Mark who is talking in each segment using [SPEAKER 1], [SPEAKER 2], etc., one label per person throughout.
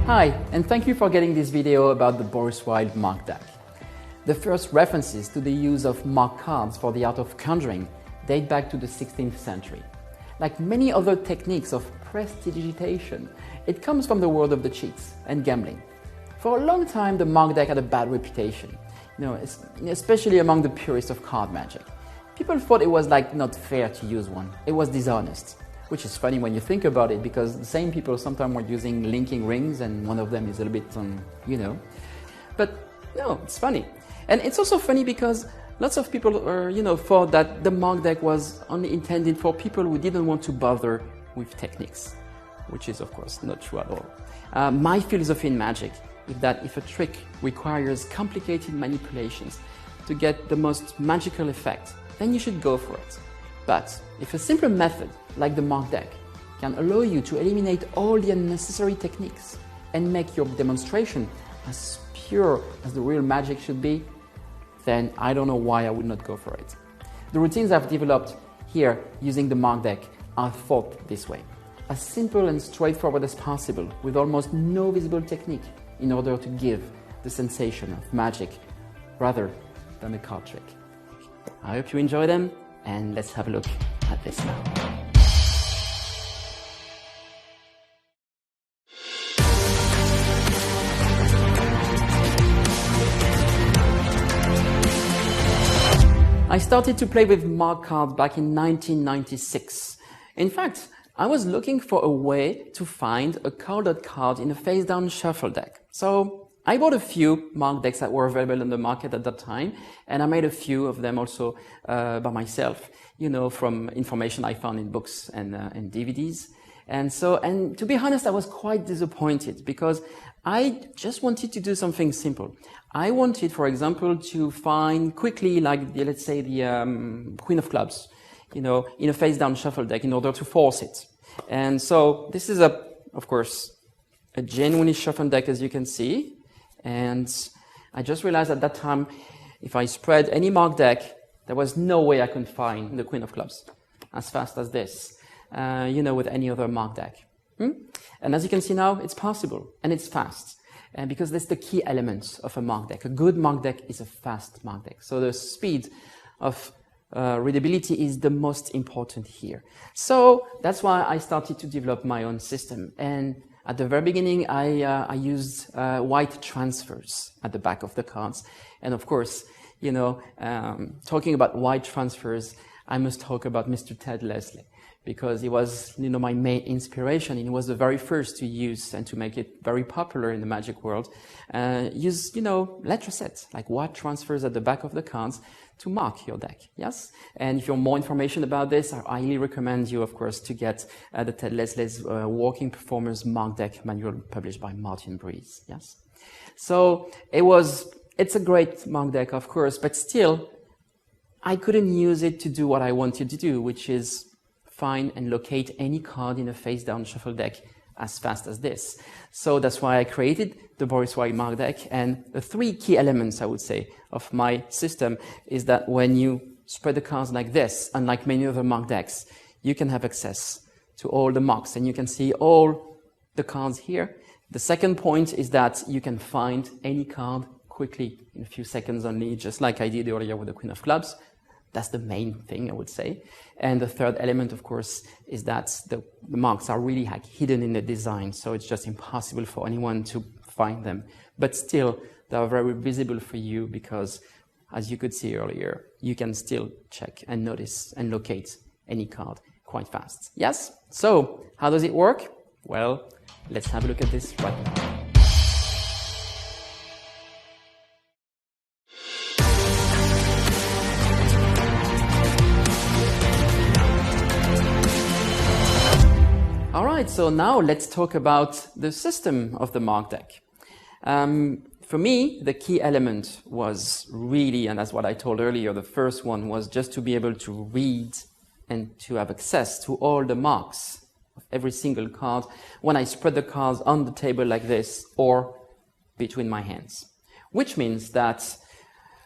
[SPEAKER 1] Hi, and thank you for getting this video about the Boris Wilde mark deck. The first references to the use of mark cards for the art of conjuring date back to the 16th century. Like many other techniques of prestidigitation, it comes from the world of the cheats and gambling. For a long time, the mark deck had a bad reputation, especially among the purists of card magic. People thought it was not fair to use one. It was dishonest, which is funny when you think about it, because the same people sometimes were using linking rings, and one of them is a little bit, But no, it's funny. And it's also funny because lots of people thought that the mark deck was only intended for people who didn't want to bother with techniques, which is of course not true at all. My philosophy in magic is that if a trick requires complicated manipulations to get the most magical effect, then you should go for it. But if a simple method, like the mark deck, can allow you to eliminate all the unnecessary techniques and make your demonstration as pure as the real magic should be, then I don't know why I would not go for it. The routines I've developed here using the mark deck are thought this way. As simple and straightforward as possible, with almost no visible technique, in order to give the sensation of magic rather than a card trick. I hope you enjoy them, and let's have a look at this now. I started to play with mark cards back in 1996. In fact, I was looking for a way to find a colored card in a face-down shuffle deck. So I bought a few mark decks that were available on the market at that time, and I made a few of them also by myself, from information I found in books and DVDs. And to be honest, I was quite disappointed because I just wanted to do something simple. I wanted, for example, to find quickly, let's say the Queen of Clubs, in a face-down shuffle deck in order to force it. And so this is of course, a genuinely shuffled deck, as you can see. And I just realized at that time, if I spread any mark deck, there was no way I could find the Queen of Clubs as fast as this, with any other mark deck. And as you can see now, it's possible, and it's fast. And because that's the key element of a mark deck. A good mark deck is a fast mark deck. So the speed of readability is the most important here. So that's why I started to develop my own system. And at the very beginning, I used white transfers at the back of the cards. And of course, talking about white transfers, I must talk about Mr. Ted Leslie, because he was, my main inspiration. And he was the very first to use and to make it very popular in the magic world. Use, letter sets, like white transfers at the back of the cards to mark your deck, yes? And if you want more information about this, I highly recommend you, of course, to get the Ted Leslie's Working Performers Mark Deck Manual published by Martin Breeze, yes? So it's a great mark deck, of course, but still, I couldn't use it to do what I wanted to do, which is find and locate any card in a face-down shuffle deck as fast as this. So that's why I created the Boris Wilde mark deck. And the three key elements, I would say, of my system is that when you spread the cards like this, unlike many other mark decks, you can have access to all the marks and you can see all the cards here. The second point is that you can find any card quickly in a few seconds only, just like I did earlier with the Queen of Clubs. That's the main thing, I would say. And the third element, of course, is that the marks are really hidden in the design, so it's just impossible for anyone to find them. But still, they are very visible for you because, as you could see earlier, you can still check and notice and locate any card quite fast. Yes? So, how does it work? Well, let's have a look at this right now. All right, so now let's talk about the system of the mark deck. For me, the key element was really, and that's what I told earlier, the first one was just to be able to read and to have access to all the marks of every single card when I spread the cards on the table like this or between my hands. Which means that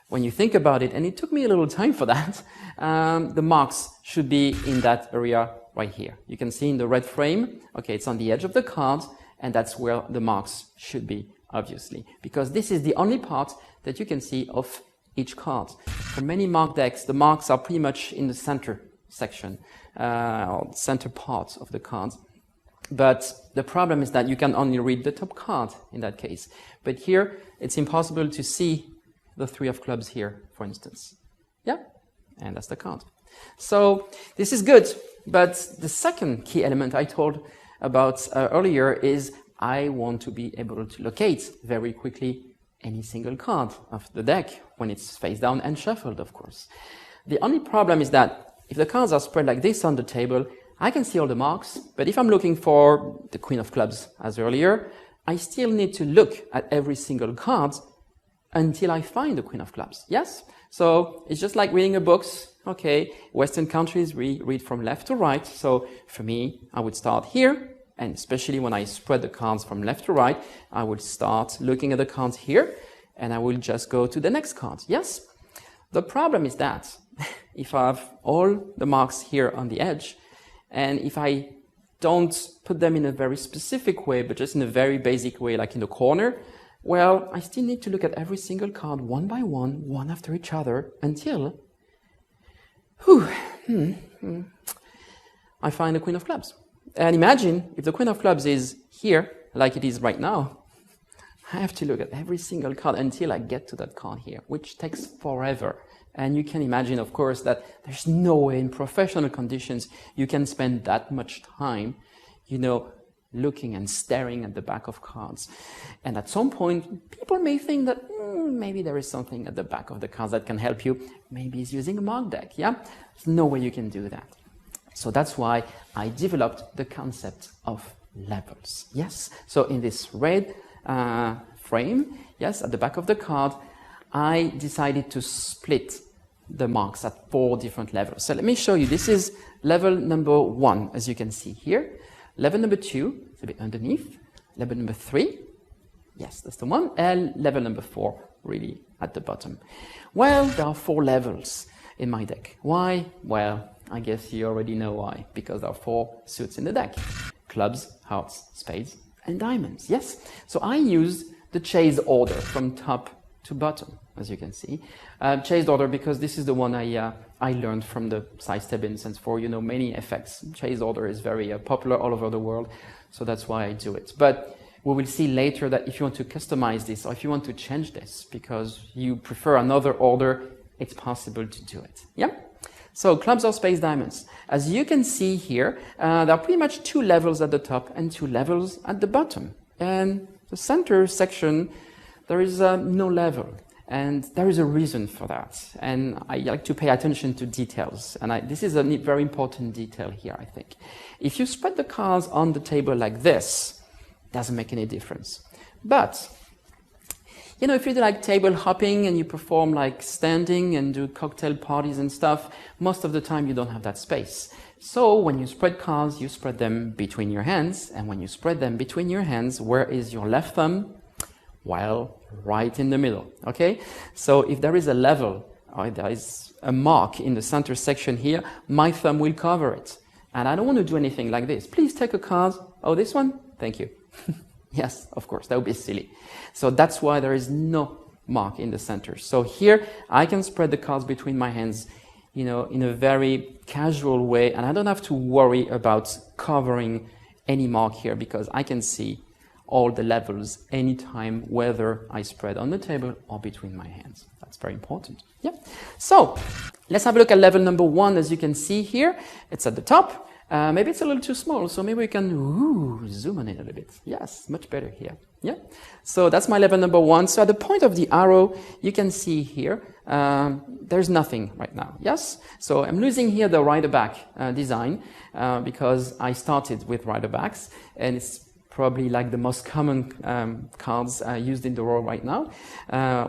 [SPEAKER 1] when you think about it, and it took me a little time for that, the marks should be in that area right here. You can see in the red frame, okay, it's on the edge of the card, And that's where the marks should be, obviously, because this is the only part that you can see of each card. For many mark decks, the marks are pretty much in the center section, or center part of the cards. But the problem is that you can only read the top card in that case. But here, it's impossible to see the 3 of clubs here, for instance. Yeah, and that's the card. So this is good, but the second key element I told about earlier is I want to be able to locate very quickly any single card of the deck when it's face down and shuffled, of course. The only problem is that if the cards are spread like this on the table, I can see all the marks, but if I'm looking for the Queen of Clubs as earlier, I still need to look at every single card until I find the Queen of Clubs. Yes? So it's just like reading a book. Okay, Western countries read from left to right. So for me, I would start here, and especially when I spread the cards from left to right, I would start looking at the cards here, and I will just go to the next card. Yes? The problem is that if I have all the marks here on the edge, and if I don't put them in a very specific way, but just in a very basic way, like in the corner, well, I still need to look at every single card one by one after each other, until I find the Queen of Clubs. And imagine if the Queen of Clubs is here, like it is right now, I have to look at every single card until I get to that card here, which takes forever. And you can imagine, of course, that there's no way in professional conditions you can spend that much time, looking and staring at the back of cards. And at some point, people may think that maybe there is something at the back of the cards that can help you. Maybe it's using a mark deck, yeah? There's no way you can do that. So that's why I developed the concept of levels, yes? So in this red frame, yes, at the back of the card, I decided to split the marks at 4 different levels. So let me show you. This is level number 1, as you can see here. Level number 2, it's a bit underneath. Level number 3, yes, that's the one. And level number 4, really at the bottom. Well, there are 4 levels in my deck. Why? Well, I guess you already know why. Because there are 4 suits in the deck. Clubs, hearts, spades, and diamonds. Yes? So I used the chase order from top to bottom, as you can see. Chased order because this is the one I learned from the size tab instance for, many effects. Chased order is very popular all over the world, so that's why I do it. But we will see later that if you want to customize this or if you want to change this because you prefer another order, it's possible to do it. Yeah? So clubs or spades, diamonds. As you can see here, there are pretty much 2 levels at the top and 2 levels at the bottom. And the center section, there is no level, and there is a reason for that. And I like to pay attention to details, and this is a very important detail here, I think. If you spread the cards on the table like this, it doesn't make any difference. But, if you do like table hopping and you perform like standing and do cocktail parties and stuff, most of the time you don't have that space. So when you spread cards, you spread them between your hands, and when you spread them between your hands, where is your left thumb? Well, right in the middle, okay? So if there is a level, or there is a mark in the center section here, my thumb will cover it. And I don't want to do anything like this. Please take a card. Oh, this one? Thank you. Yes, of course, that would be silly. So that's why there is no mark in the center. So here, I can spread the cards between my hands, in a very casual way, and I don't have to worry about covering any mark here because I can see all the levels anytime, whether I spread on the table or between my hands. That's very important. Yeah. So let's have a look at level number 1. As you can see here, it's at the top. Maybe it's a little too small, so maybe we can zoom in a little bit. Yes, much better here. Yeah. So that's my level number 1. So at the point of the arrow, you can see here, there's nothing right now. Yes. So I'm losing here the rider-back design because I started with rider-backs, and it's probably like the most common cards used in the world right now.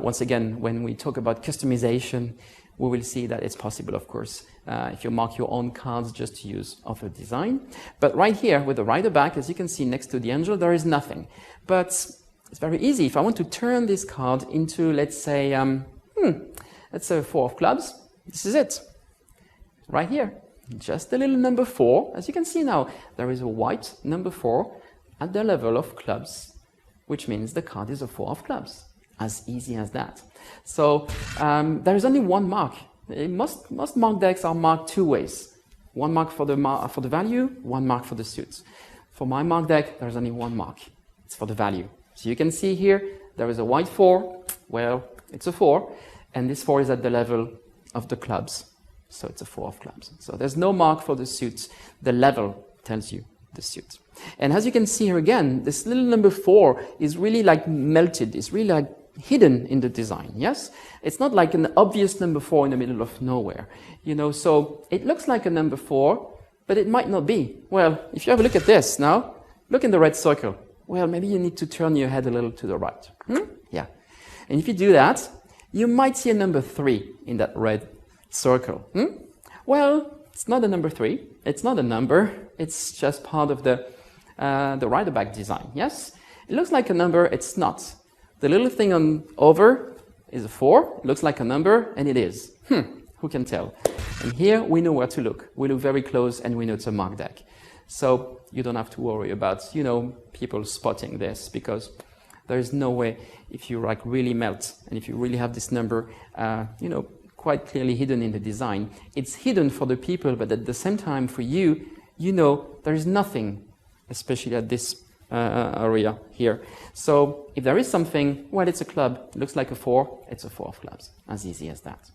[SPEAKER 1] Once again, when we talk about customization, we will see that it's possible, of course, if you mark your own cards just to use other design. But right here with the rider back, as you can see next to the angel, there is nothing. But it's very easy. If I want to turn this card into, let's say a 4 of clubs, this is it. Right here. Just a little number 4. As you can see now, there is a white number 4 at the level of clubs, which means the card is a 4 of clubs. As easy as that. So there is only one mark. Most mark decks are marked two ways. One mark for the value, one mark for the suit. For my mark deck, there's only one mark. It's for the value. So you can see here, there is a white 4. Well, it's a 4. And this 4 is at the level of the clubs. So it's a 4 of clubs. So there's no mark for the suit. The level tells you the suit. And as you can see here again, this little number 4 is really like melted. It's really like hidden in the design, yes? It's not like an obvious number 4 in the middle of nowhere. You know, so it looks like a number 4, but it might not be. Well, if you have a look at this now, look in the red circle. Well, maybe you need to turn your head a little to the right. Yeah. And if you do that, you might see a number 3 in that red circle. Well, it's not a number 3. It's not a number. It's just part of the rider-back design, yes? It looks like a number. It's not. The little thing on over is a 4. It looks like a number, and it is. Who can tell? And here we know where to look. We look very close, and we know it's a mark deck. So you don't have to worry about, you know, people spotting this, because there is no way, if you like really melt, and if you really have this number, you know, quite clearly hidden in the design. It's hidden for the people, but at the same time for you, you know there is nothing, especially at this area here. So if there is something, well, it's a club. It looks like a 4. It's a 4 of clubs. As easy as that.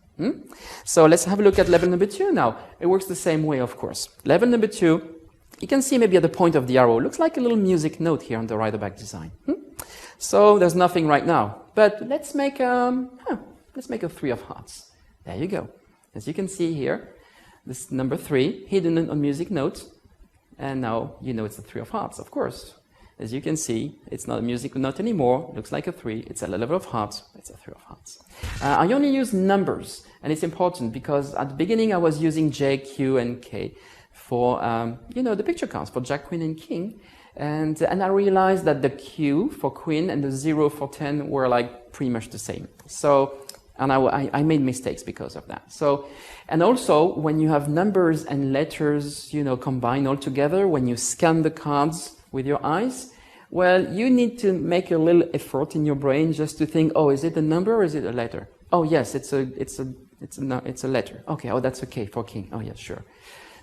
[SPEAKER 1] So let's have a look at level number 2 now. It works the same way, of course. Level number 2, you can see maybe at the point of the arrow. It looks like a little music note here on the rider-back design. So there's nothing right now. But let's make a 3 of hearts. There you go. As you can see here, this number 3 hidden on music note. And now you know it's a 3 of hearts, of course. As you can see, it's not a music note anymore. It looks like a 3. It's at a level of hearts. It's a 3 of hearts. I only use numbers, and it's important because at the beginning I was using J, Q, and K for you know, the picture cards for Jack, Queen, and King, and I realized that the Q for Queen and the 0 for 10 were like pretty much the same. So, and I made mistakes because of that. So, and also when you have numbers and letters, you know, combined all together, when you scan the cards with your eyes, well, you need to make a little effort in your brain just to think, oh, is it a number or is it a letter? Oh, yes, it's a letter. Okay, oh, that's okay for King. Oh, yeah, sure.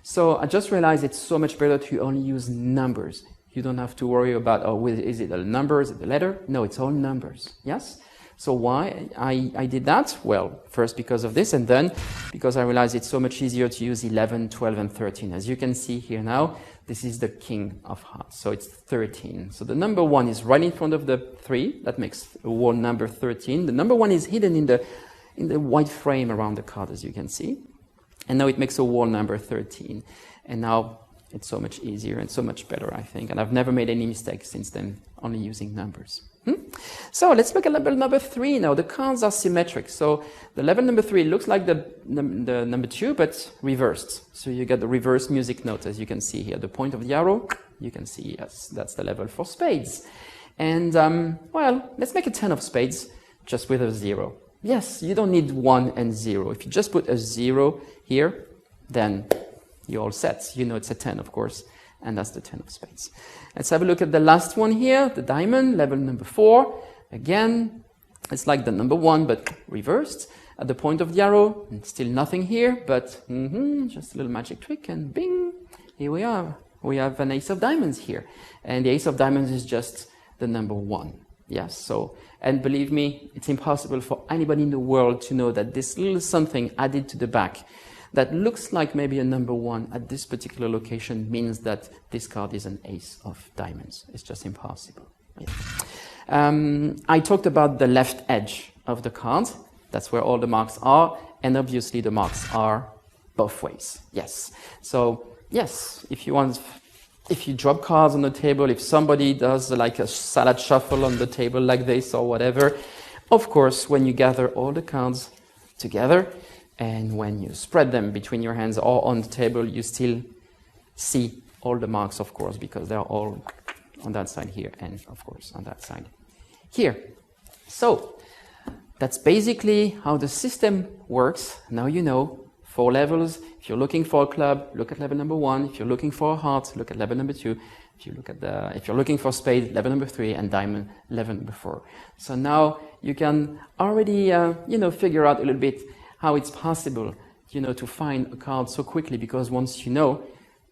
[SPEAKER 1] So I just realized it's so much better to only use numbers. You don't have to worry about, oh, is it a number, is it a letter? No, it's all numbers, yes? So why I did that? Well, first because of this, and then because I realized it's so much easier to use 11, 12, and 13. As you can see here now, this is the King of Hearts, so it's 13. So the number 1 is right in front of the 3. That makes a whole number 13. The number 1 is hidden in the white frame around the card, as you can see. And now it makes a whole number 13. And now it's so much easier and so much better, I think. And I've never made any mistakes since then, only using numbers. So let's look at level number 3 now. The cards are symmetric. So the level number 3 looks like the number 2, but reversed. So you get the reverse music note, as you can see here. The point of the arrow, you can see, yes, that's the level for spades. And, well, let's make a 10 of spades just with a 0. Yes, you don't need 1 and 0. If you just put a 0 here, then you're all set. You know it's a 10, of course. And that's the 10 of spades. Let's have a look at the last one here, the diamond, level number 4. Again, it's like the number 1, but reversed. At the point of the arrow, still nothing here, but just a little magic trick, and bing, here we are. We have an ace of diamonds here. And the ace of diamonds is just the number 1. Yes, so, and believe me, it's impossible for anybody in the world to know that this little something added to the back that looks like maybe a number 1 at this particular location means that this card is an ace of diamonds. It's just impossible. Yeah. I talked about the left edge of the card. That's where all the marks are. And obviously the marks are both ways. Yes. So, yes, if you drop cards on the table, if somebody does like a salad shuffle on the table like this or whatever, of course, when you gather all the cards together, and when you spread them between your hands or on the table, you still see all the marks, of course, because they're all on that side here and, of course, on that side here. So that's basically how the system works. Now you know 4 levels. If you're looking for a club, look at level number 1. If you're looking for a heart, look at level number 2. If you're looking for spade, level number 3, and diamond, level number 4. So now you can already, figure out a little bit how it's possible, to find a card so quickly, because once you know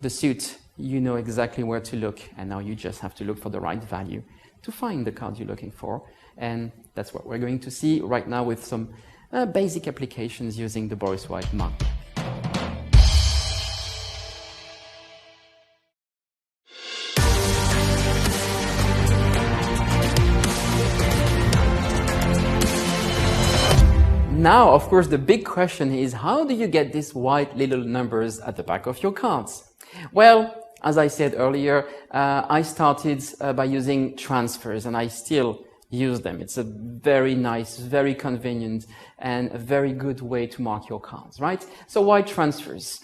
[SPEAKER 1] the suit, you know exactly where to look, and now you just have to look for the right value to find the card you're looking for. And that's what we're going to see right now with some basic applications using the Boris White mark. Now, of course, the big question is, how do you get these white little numbers at the back of your cards? Well, as I said earlier, I started by using transfers, and I still use them. It's a very nice, very convenient, and a very good way to mark your cards, right? So white transfers,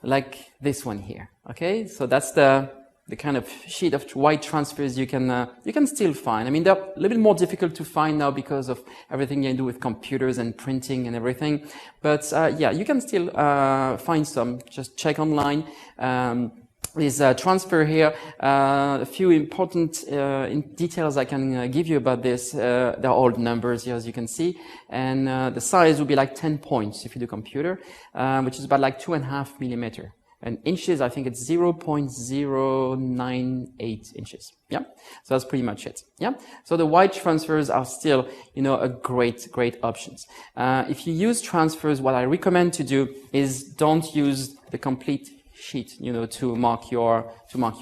[SPEAKER 1] like this one here, okay? So that's the kind of sheet of white transfers you can still find. I mean, they're a little bit more difficult to find now because of everything you do with computers and printing and everything. But yeah, you can still find some. Just check online. This transfer here, a few important details I can give you about this. They're all numbers here, as you can see, and the size would be like 10 points if you do computer, which is about like 2.5 millimeter. And inches, I think it's 0.098 inches. Yeah, so that's pretty much it. Yeah, so the white transfers are still, a great options. If you use transfers, what I recommend to do is don't use the complete sheet, to mark your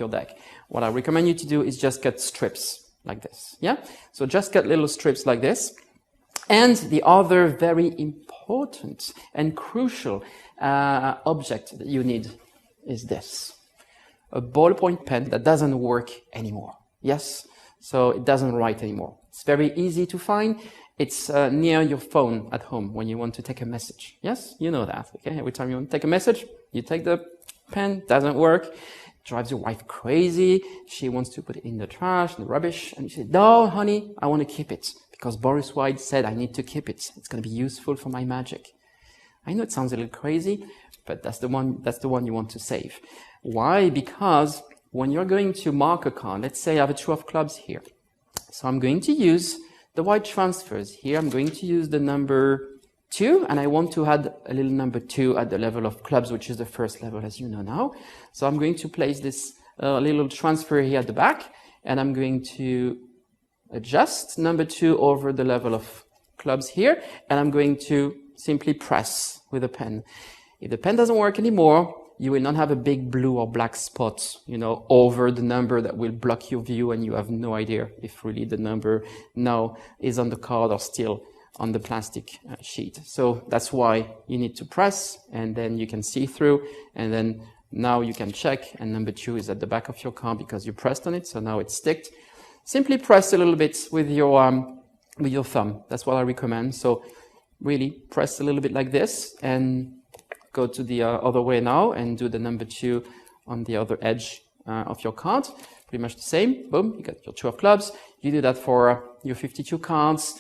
[SPEAKER 1] deck. What I recommend you to do is just cut strips like this. Yeah, so just cut little strips like this. And the other very important and crucial object that you need is this, a ballpoint pen that doesn't work anymore. Yes, so it doesn't write anymore. It's very easy to find. It's near your phone at home when you want to take a message. Yes, you know that. Okay, every time you want to take a message, you take the pen, doesn't work, drives your wife crazy. She wants to put it in the trash, the rubbish, and you say, "No, honey, I want to keep it because Boris White said I need to keep it. It's going to be useful for my magic." I know it sounds a little crazy, but that's the one you want to save. Why? Because when you're going to mark a card, let's say I have a 2 of clubs here. So I'm going to use the white transfers. Here I'm going to use the number 2, and I want to add a little number 2 at the level of clubs, which is the first level, as you know now. So I'm going to place this little transfer here at the back, and I'm going to adjust number 2 over the level of clubs here, and I'm going to simply press with a pen. If the pen doesn't work anymore, you will not have a big blue or black spot, over the number that will block your view, and you have no idea if really the number now is on the card or still on the plastic sheet. So that's why you need to press, and then you can see through, and then now you can check, and number 2 is at the back of your card because you pressed on it, so now it's sticked. Simply press a little bit with your thumb. That's what I recommend. So really press a little bit like this, and go to the other way now and do the number 2 on the other edge of your card. Pretty much the same. Boom, you got your 2 of clubs. You do that for your 52 cards.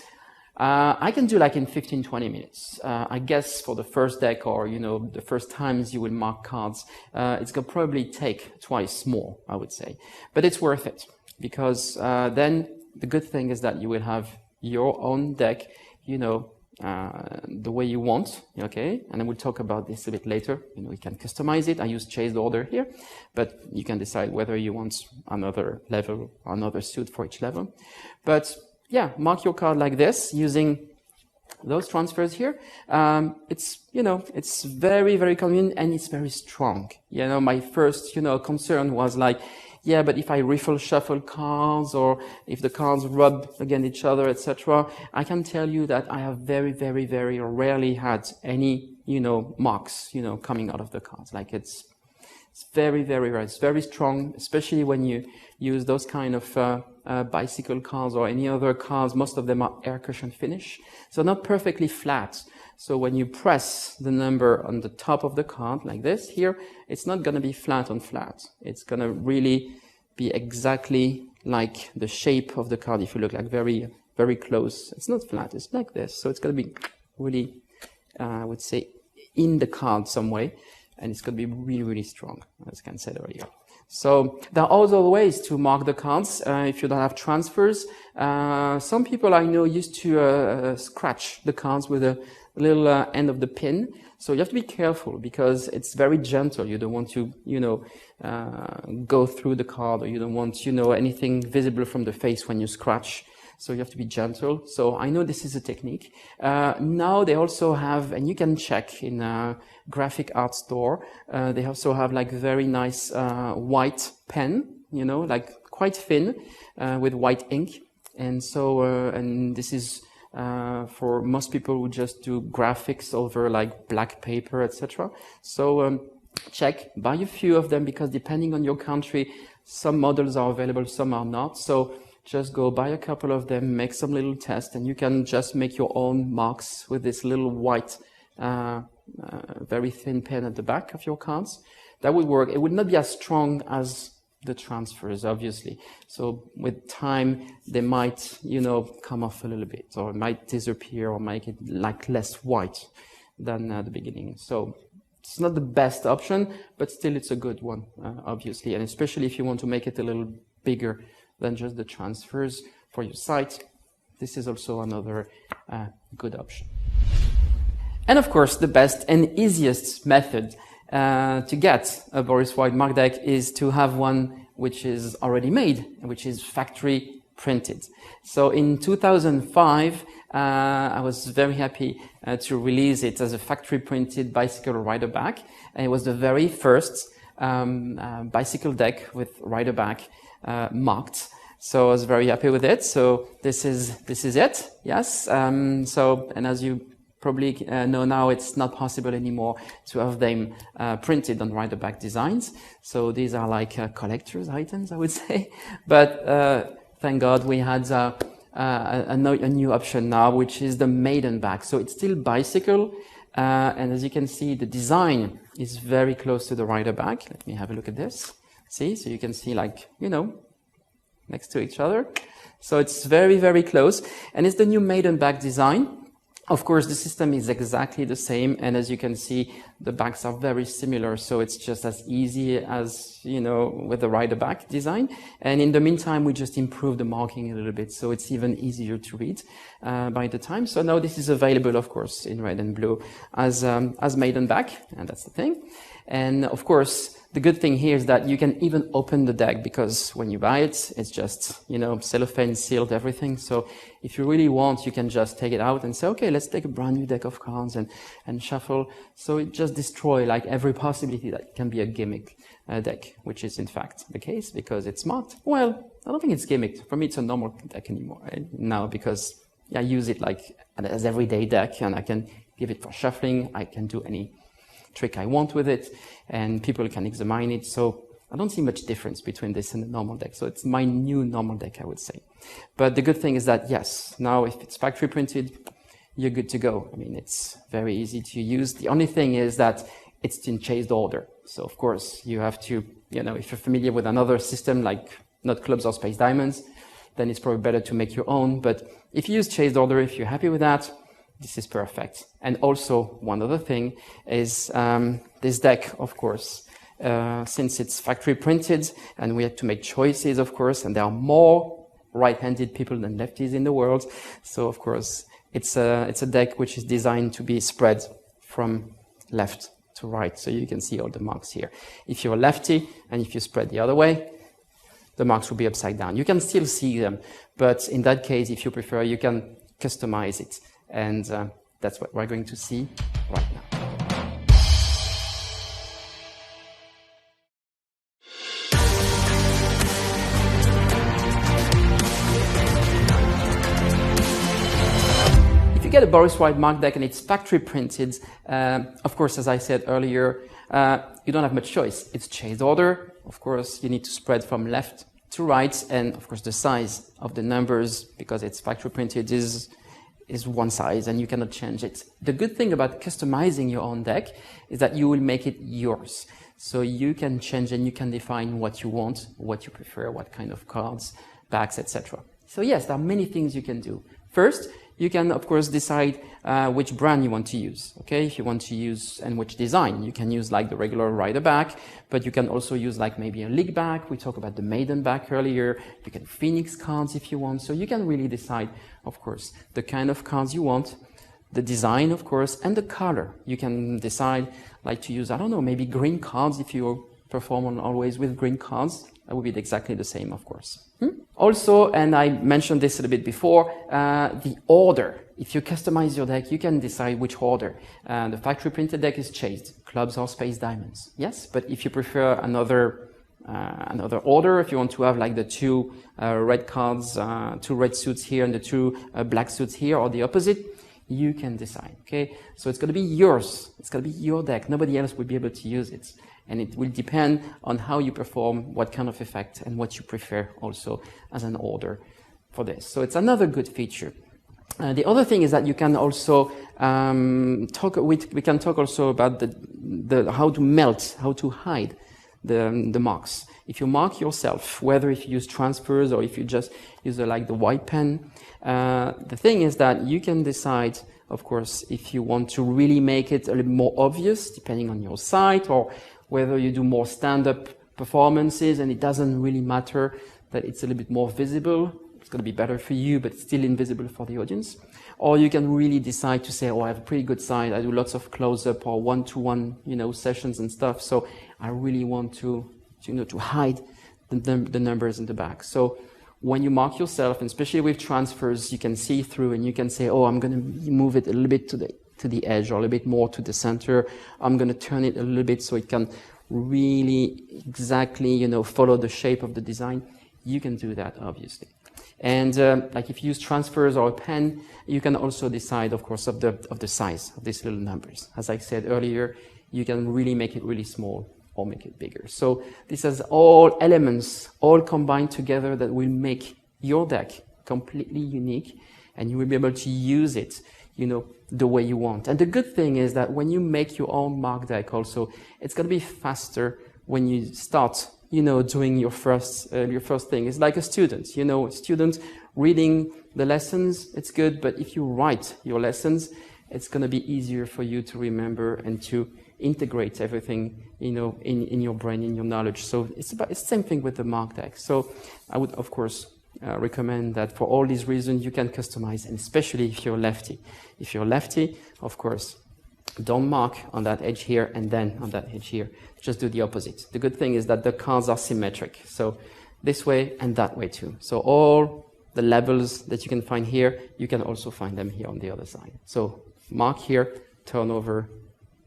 [SPEAKER 1] I can do like in 15-20 minutes. I guess for the first deck, or the first times you will mark cards, it's going to probably take twice more, I would say. But it's worth it, because then the good thing is that you will have your own deck, the way you want, okay? And I will talk about this a bit later. You can customize it. I use chased order here, but you can decide whether you want another level, another suit for each level. But yeah, mark your card like this using those transfers here. It's very, very convenient, and it's very strong. My first, concern was like, yeah, but if I shuffle cards, or if the cards rub against each other, etc., I can tell you that I have very, very, very rarely had any, marks, coming out of the cards. Like it's very, very rare. It's very strong, especially when you use those kind of bicycle cards or any other cards. Most of them are air cushion finish, so not perfectly flat. So when you press the number on the top of the card like this here, it's not going to be flat on flat. It's going to really be exactly like the shape of the card. If you look like very, very close, it's not flat, it's like this. So it's going to be really, I would say, in the card some way, and it's going to be really, really strong, as I said earlier. So there are other ways to mark the cards if you don't have transfers. Some people I know used to scratch the cards with a little end of the pin. So you have to be careful because it's very gentle. You don't want to, go through the card, or you don't want, anything visible from the face when you scratch. So you have to be gentle. So I know this is a technique. Now they also have, and you can check in a graphic art store, they also have like very nice white pen, like quite thin with white ink. And so, and this is for most people who just do graphics over like black paper, etc. So check, buy a few of them, because depending on your country, some models are available, some are not. So just go buy a couple of them, make some little tests, and you can just make your own marks with this little white, very thin pen at the back of your cards. That would work. It would not be as strong as the transfers, obviously. So with time, they might, come off a little bit, or it might disappear, or make it like less white than at the beginning. So it's not the best option, but still it's a good one, obviously. And especially if you want to make it a little bigger than just the transfers for your site, this is also another good option. And of course, the best and easiest method to get a Boris White mark deck is to have one which is already made, which is factory printed. So in 2005, I was very happy to release it as a factory printed bicycle rider back. And it was the very first bicycle deck with rider back marked. So I was very happy with it. So this is it. Yes. And as you probably know now, it's not possible anymore to have them printed on rider back designs. So these are like collector's items, I would say. But thank God we had a new option now, which is the maiden back. So it's still bicycle. And as you can see, the design is very close to the rider back. Let me have a look at this. See, so you can see like, next to each other. So it's very, very close. And it's the new maiden back design. Of course, the system is exactly the same. And as you can see, the backs are very similar. So it's just as easy as, with the rider back design. And in the meantime, we just improve the marking a little bit. So it's even easier to read by the time. So now this is available, of course, in red and blue as maiden back. And that's the thing. And of course, the good thing here is that you can even open the deck, because when you buy it, it's just, cellophane sealed everything. So if you really want, you can just take it out and say, okay, let's take a brand new deck of cards and shuffle. So it just destroys like every possibility that it can be a gimmick deck, which is in fact the case because it's marked. Well, I don't think it's gimmicked. For me, it's a normal deck anymore now, because I use it like as everyday deck, and I can give it for shuffling. I can do any trick I want with it, and people can examine it. So I don't see much difference between this and the normal deck. So it's my new normal deck, I would say. But the good thing is that, yes, now if it's factory printed, you're good to go. I mean, it's very easy to use. The only thing is that it's in chased order. So of course you have to, if you're familiar with another system like Not Clubs or Space Diamonds, then it's probably better to make your own. But if you use chased order, if you're happy with that, this is perfect. And also, one other thing is this deck, of course, since it's factory printed and we had to make choices, of course, and there are more right-handed people than lefties in the world. So, of course, it's a deck which is designed to be spread from left to right. So you can see all the marks here. If you're a lefty and if you spread the other way, the marks will be upside down. You can still see them, but in that case, if you prefer, you can customize it. And that's what we're going to see right now. If you get a Boris White mark deck and it's factory printed, of course, as I said earlier, you don't have much choice. It's chased order. Of course, you need to spread from left to right. And of course, the size of the numbers, because it's factory printed, is one size and you cannot change it. The good thing about customizing your own deck is that you will make it yours. So you can change and you can define what you want, what you prefer, what kind of cards, backs, etc. So yes, there are many things you can do. First, you can, of course, decide which brand you want to use, okay? If you want to use, and which design. You can use like the regular rider back, but you can also use like maybe a league back. We talked about the maiden back earlier. You can Phoenix cards if you want. So you can really decide, of course, the kind of cards you want, the design, of course, and the color. You can decide like to use, I don't know, maybe green cards if you perform on always with green cards. That would be exactly the same, of course. Also, and I mentioned this a little bit before, the order. If you customize your deck, you can decide which order. The factory printed deck is chased, clubs or space diamonds. Yes, but if you prefer another order, if you want to have like the two red cards, two red suits here and the two black suits here, or the opposite, you can decide, okay? So it's going to be yours. It's going to be your deck. Nobody else will be able to use it. And it will depend on how you perform, what kind of effect, and what you prefer also as an order for this. So it's another good feature. The other thing is that you can also we can talk also about the how to melt, how to hide the marks. If you mark yourself, whether if you use transfers or if you just use like the white pen, the thing is that you can decide, of course, if you want to really make it a little more obvious, depending on your site, or whether you do more stand-up performances and it doesn't really matter that it's a little bit more visible. It's going to be better for you, but still invisible for the audience. Or you can really decide to say, oh, I have a pretty good site. I do lots of close-up or one-to-one, sessions and stuff. So I really want to hide the numbers in the back. So when you mark yourself, and especially with transfers, you can see through and you can say, oh, I'm going to move it a little bit to the edge or a little bit more to the center. I'm going to turn it a little bit so it can really exactly, follow the shape of the design. You can do that, obviously. And like if you use transfers or a pen, you can also decide, of course, of the size of these little numbers. As I said earlier, you can really make it really small or make it bigger. So this is all elements, all combined together that will make your deck completely unique, and you will be able to use it, the way you want. And the good thing is that when you make your own mark deck also, it's going to be faster when you start, doing your first thing. It's like a student, student reading the lessons, it's good, but if you write your lessons, it's going to be easier for you to remember and to integrate everything, in your brain, in your knowledge. So it's the same thing with the mark deck. So I would, of course, recommend that for all these reasons you can customize, and especially if you're lefty. If you're lefty, of course, don't mark on that edge here and then on that edge here. Just do the opposite. The good thing is that the cards are symmetric. So this way and that way too. So all the levels that you can find here, you can also find them here on the other side. So mark here, turn over,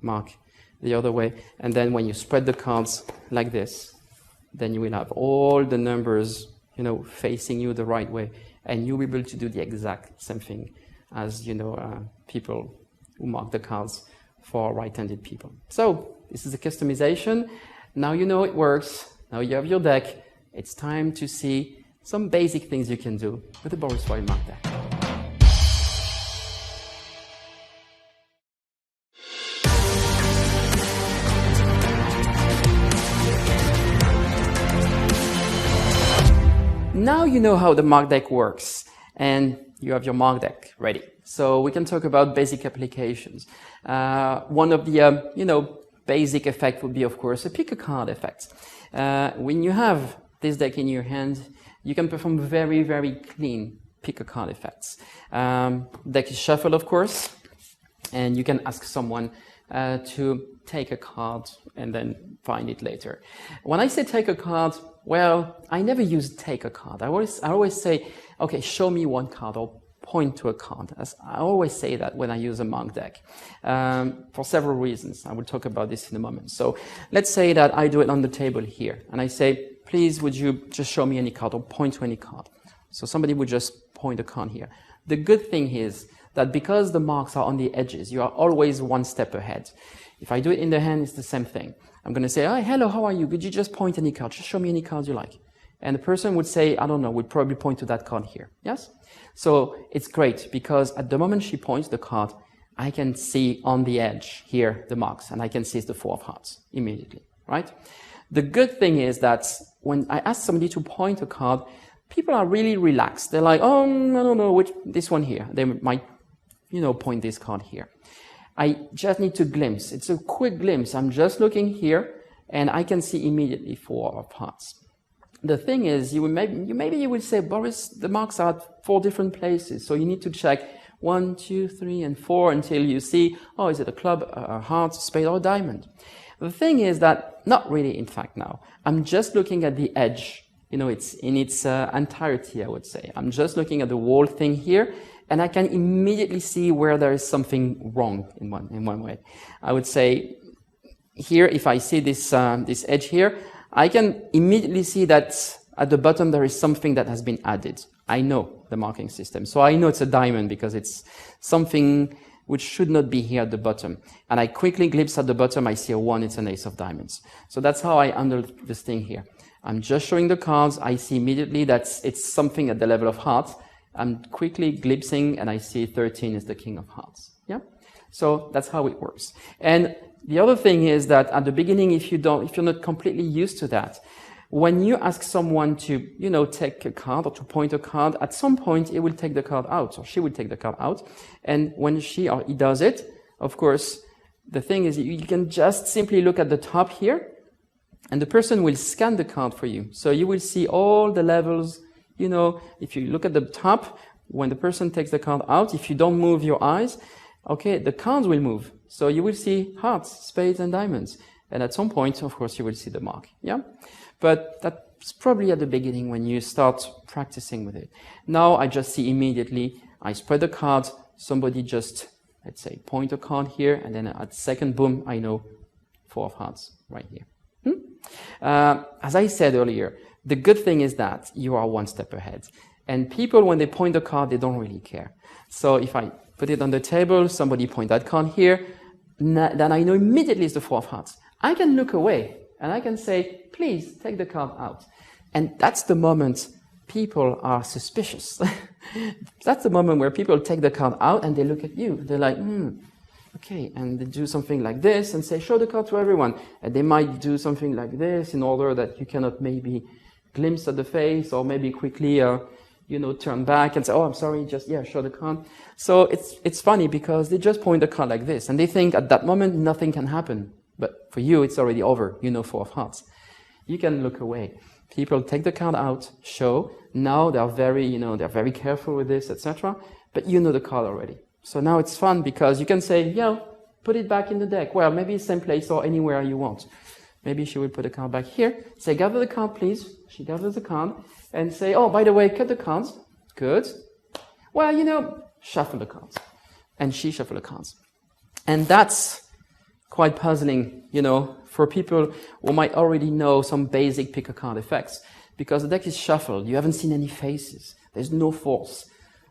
[SPEAKER 1] mark the other way. And then when you spread the cards like this, then you will have all the numbers, facing you the right way. And you'll be able to do the exact same thing as, people who mark the cards for right-handed people. So this is a customization. Now you know it works. Now you have your deck. It's time to see some basic things you can do with the Boris Royal mark deck. Now you know how the mark deck works, and you have your mark deck ready. So we can talk about basic applications. One of the, basic effect would be, of course, a pick a card effect. When you have this deck in your hand, you can perform very, very clean pick a card effects. Deck is shuffled, of course, and you can ask someone to take a card and then find it later. When I say take a card, well, I never use take a card. I always say, okay, show me one card or point to a card. I always say that when I use a mark deck, for several reasons. I will talk about this in a moment. So let's say that I do it on the table here, and I say, please, would you just show me any card or point to any card? So somebody would just point a card here. The good thing is that because the marks are on the edges, you are always one step ahead. If I do it in the hand, it's the same thing. I'm going to say, oh, hello, how are you? Could you just point any card? Just show me any cards you like. And the person would say, I don't know, would probably point to that card here. Yes? So it's great because at the moment she points the card, I can see on the edge here the marks, and I can see it's the 4 of hearts immediately, right? The good thing is that when I ask somebody to point a card, people are really relaxed. They're like, oh, I don't know, this one here. They might, point this card here. I just need to glimpse. It's a quick glimpse. I'm just looking here, and I can see immediately 4 of hearts. The thing is, maybe you would say, Boris, the marks are at 4 different places, so you need to check 1, 2, 3, and 4 until you see, oh, is it a club, a heart, spade, or a diamond? The thing is that, not really, in fact, now. I'm just looking at the edge. It's in its entirety, I would say. I'm just looking at the whole thing here, and I can immediately see where there is something wrong in one way. I would say here, if I see this edge here, I can immediately see that at the bottom there is something that has been added. I know the marking system, so I know it's a diamond because it's something which should not be here at the bottom. And I quickly glimpse at the bottom, I see a 1, it's an ace of diamonds. So that's how I handle this thing here. I'm just showing the cards, I see immediately that it's something at the level of hearts. I'm quickly glimpsing and I see 13 is the king of hearts. Yeah? So that's how it works. And the other thing is that at the beginning, if you're not completely used to that, when you ask someone to, take a card or to point a card, at some point he will take the card out or she will take the card out. And when she or he does it, of course, the thing is you can just simply look at the top here and the person will scan the card for you. So you will see all the levels. If you look at the top, when the person takes the card out, if you don't move your eyes, okay, the cards will move. So you will see hearts, spades, and diamonds. And at some point, of course, you will see the mark. Yeah? But that's probably at the beginning when you start practicing with it. Now I just see immediately, I spread the cards, somebody just, let's say, point a card here, and then at second, boom, I know 4 of hearts right here. As I said earlier, the good thing is that you are 1 step ahead. And people, when they point the card, they don't really care. So if I put it on the table, somebody point that card here, then I know immediately it's the 4 of hearts. I can look away and I can say, please take the card out. And that's the moment people are suspicious. That's the moment where people take the card out and they look at you. They're like, okay, and they do something like this and say, show the card to everyone. And they might do something like this in order that you cannot maybe glimpse at the face or maybe quickly, turn back and say, oh, I'm sorry, show the card. So it's funny because they just point the card like this and they think at that moment nothing can happen. But for you, it's already over. 4 of hearts. You can look away. People take the card out, show. Now they're very careful with this, etc. But you know the card already. So now it's fun because you can say, put it back in the deck. Well, maybe same place or anywhere you want. Maybe she will put the card back here. Say, gather the card, please. She gathers the card and say, oh, by the way, cut the cards. Good. Well, shuffle the cards. And she shuffle the cards. And that's quite puzzling, for people who might already know some basic pick a card effects. Because the deck is shuffled. You haven't seen any faces. There's no force.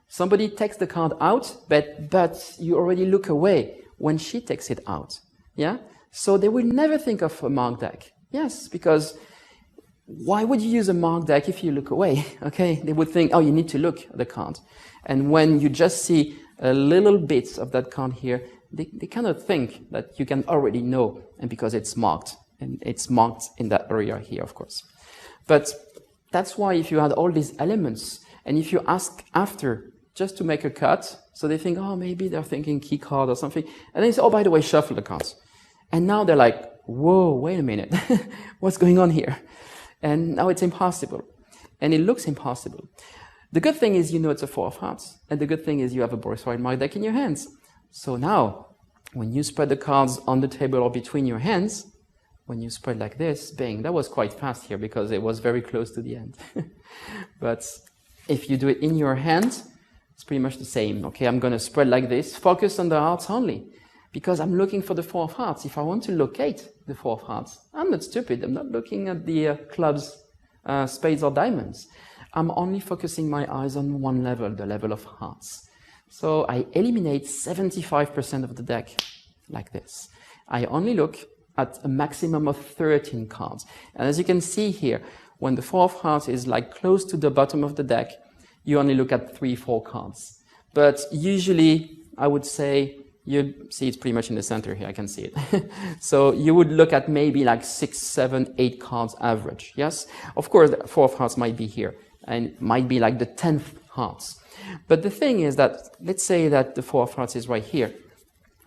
[SPEAKER 1] Somebody takes the card out, but you already look away when she takes it out. Yeah? So they will never think of a marked deck. Yes, because why would you use a marked deck if you look away? Okay? They would think, oh, you need to look at the card. And when you just see a little bit of that card here, they cannot think that you can already know, and because it's marked. And it's marked in that area here, of course. But that's why if you had all these elements, and if you ask after just to make a cut, so they think, oh, maybe they're thinking key card or something, and then they say, oh, by the way, shuffle the cards. And now they're like, whoa, wait a minute, what's going on here? And now it's impossible. And it looks impossible. The good thing is it's a 4 of hearts. And the good thing is you have a Boris White marked deck in your hands. So now, when you spread the cards on the table or between your hands, when you spread like this, bang, that was quite fast here because it was very close to the end. But if you do it in your hand, it's pretty much the same. Okay, I'm going to spread like this, focus on the hearts only, because I'm looking for the 4 of hearts. If I want to locate the 4 of hearts, I'm not stupid. I'm not looking at the clubs, spades or diamonds. I'm only focusing my eyes on one level, the level of hearts. So I eliminate 75% of the deck like this. I only look at a maximum of 13 cards. And as you can see here, when the 4 of hearts is like close to the bottom of the deck, you only look at 3-4 cards. But usually, I would say, you see it's pretty much in the center here, I can see it. So you would look at maybe like 6, 7, 8 cards average, yes? Of course, the 4 of hearts might be here. and it might be like the 10th hearts. But the thing is that, let's say that the 4 of hearts is right here.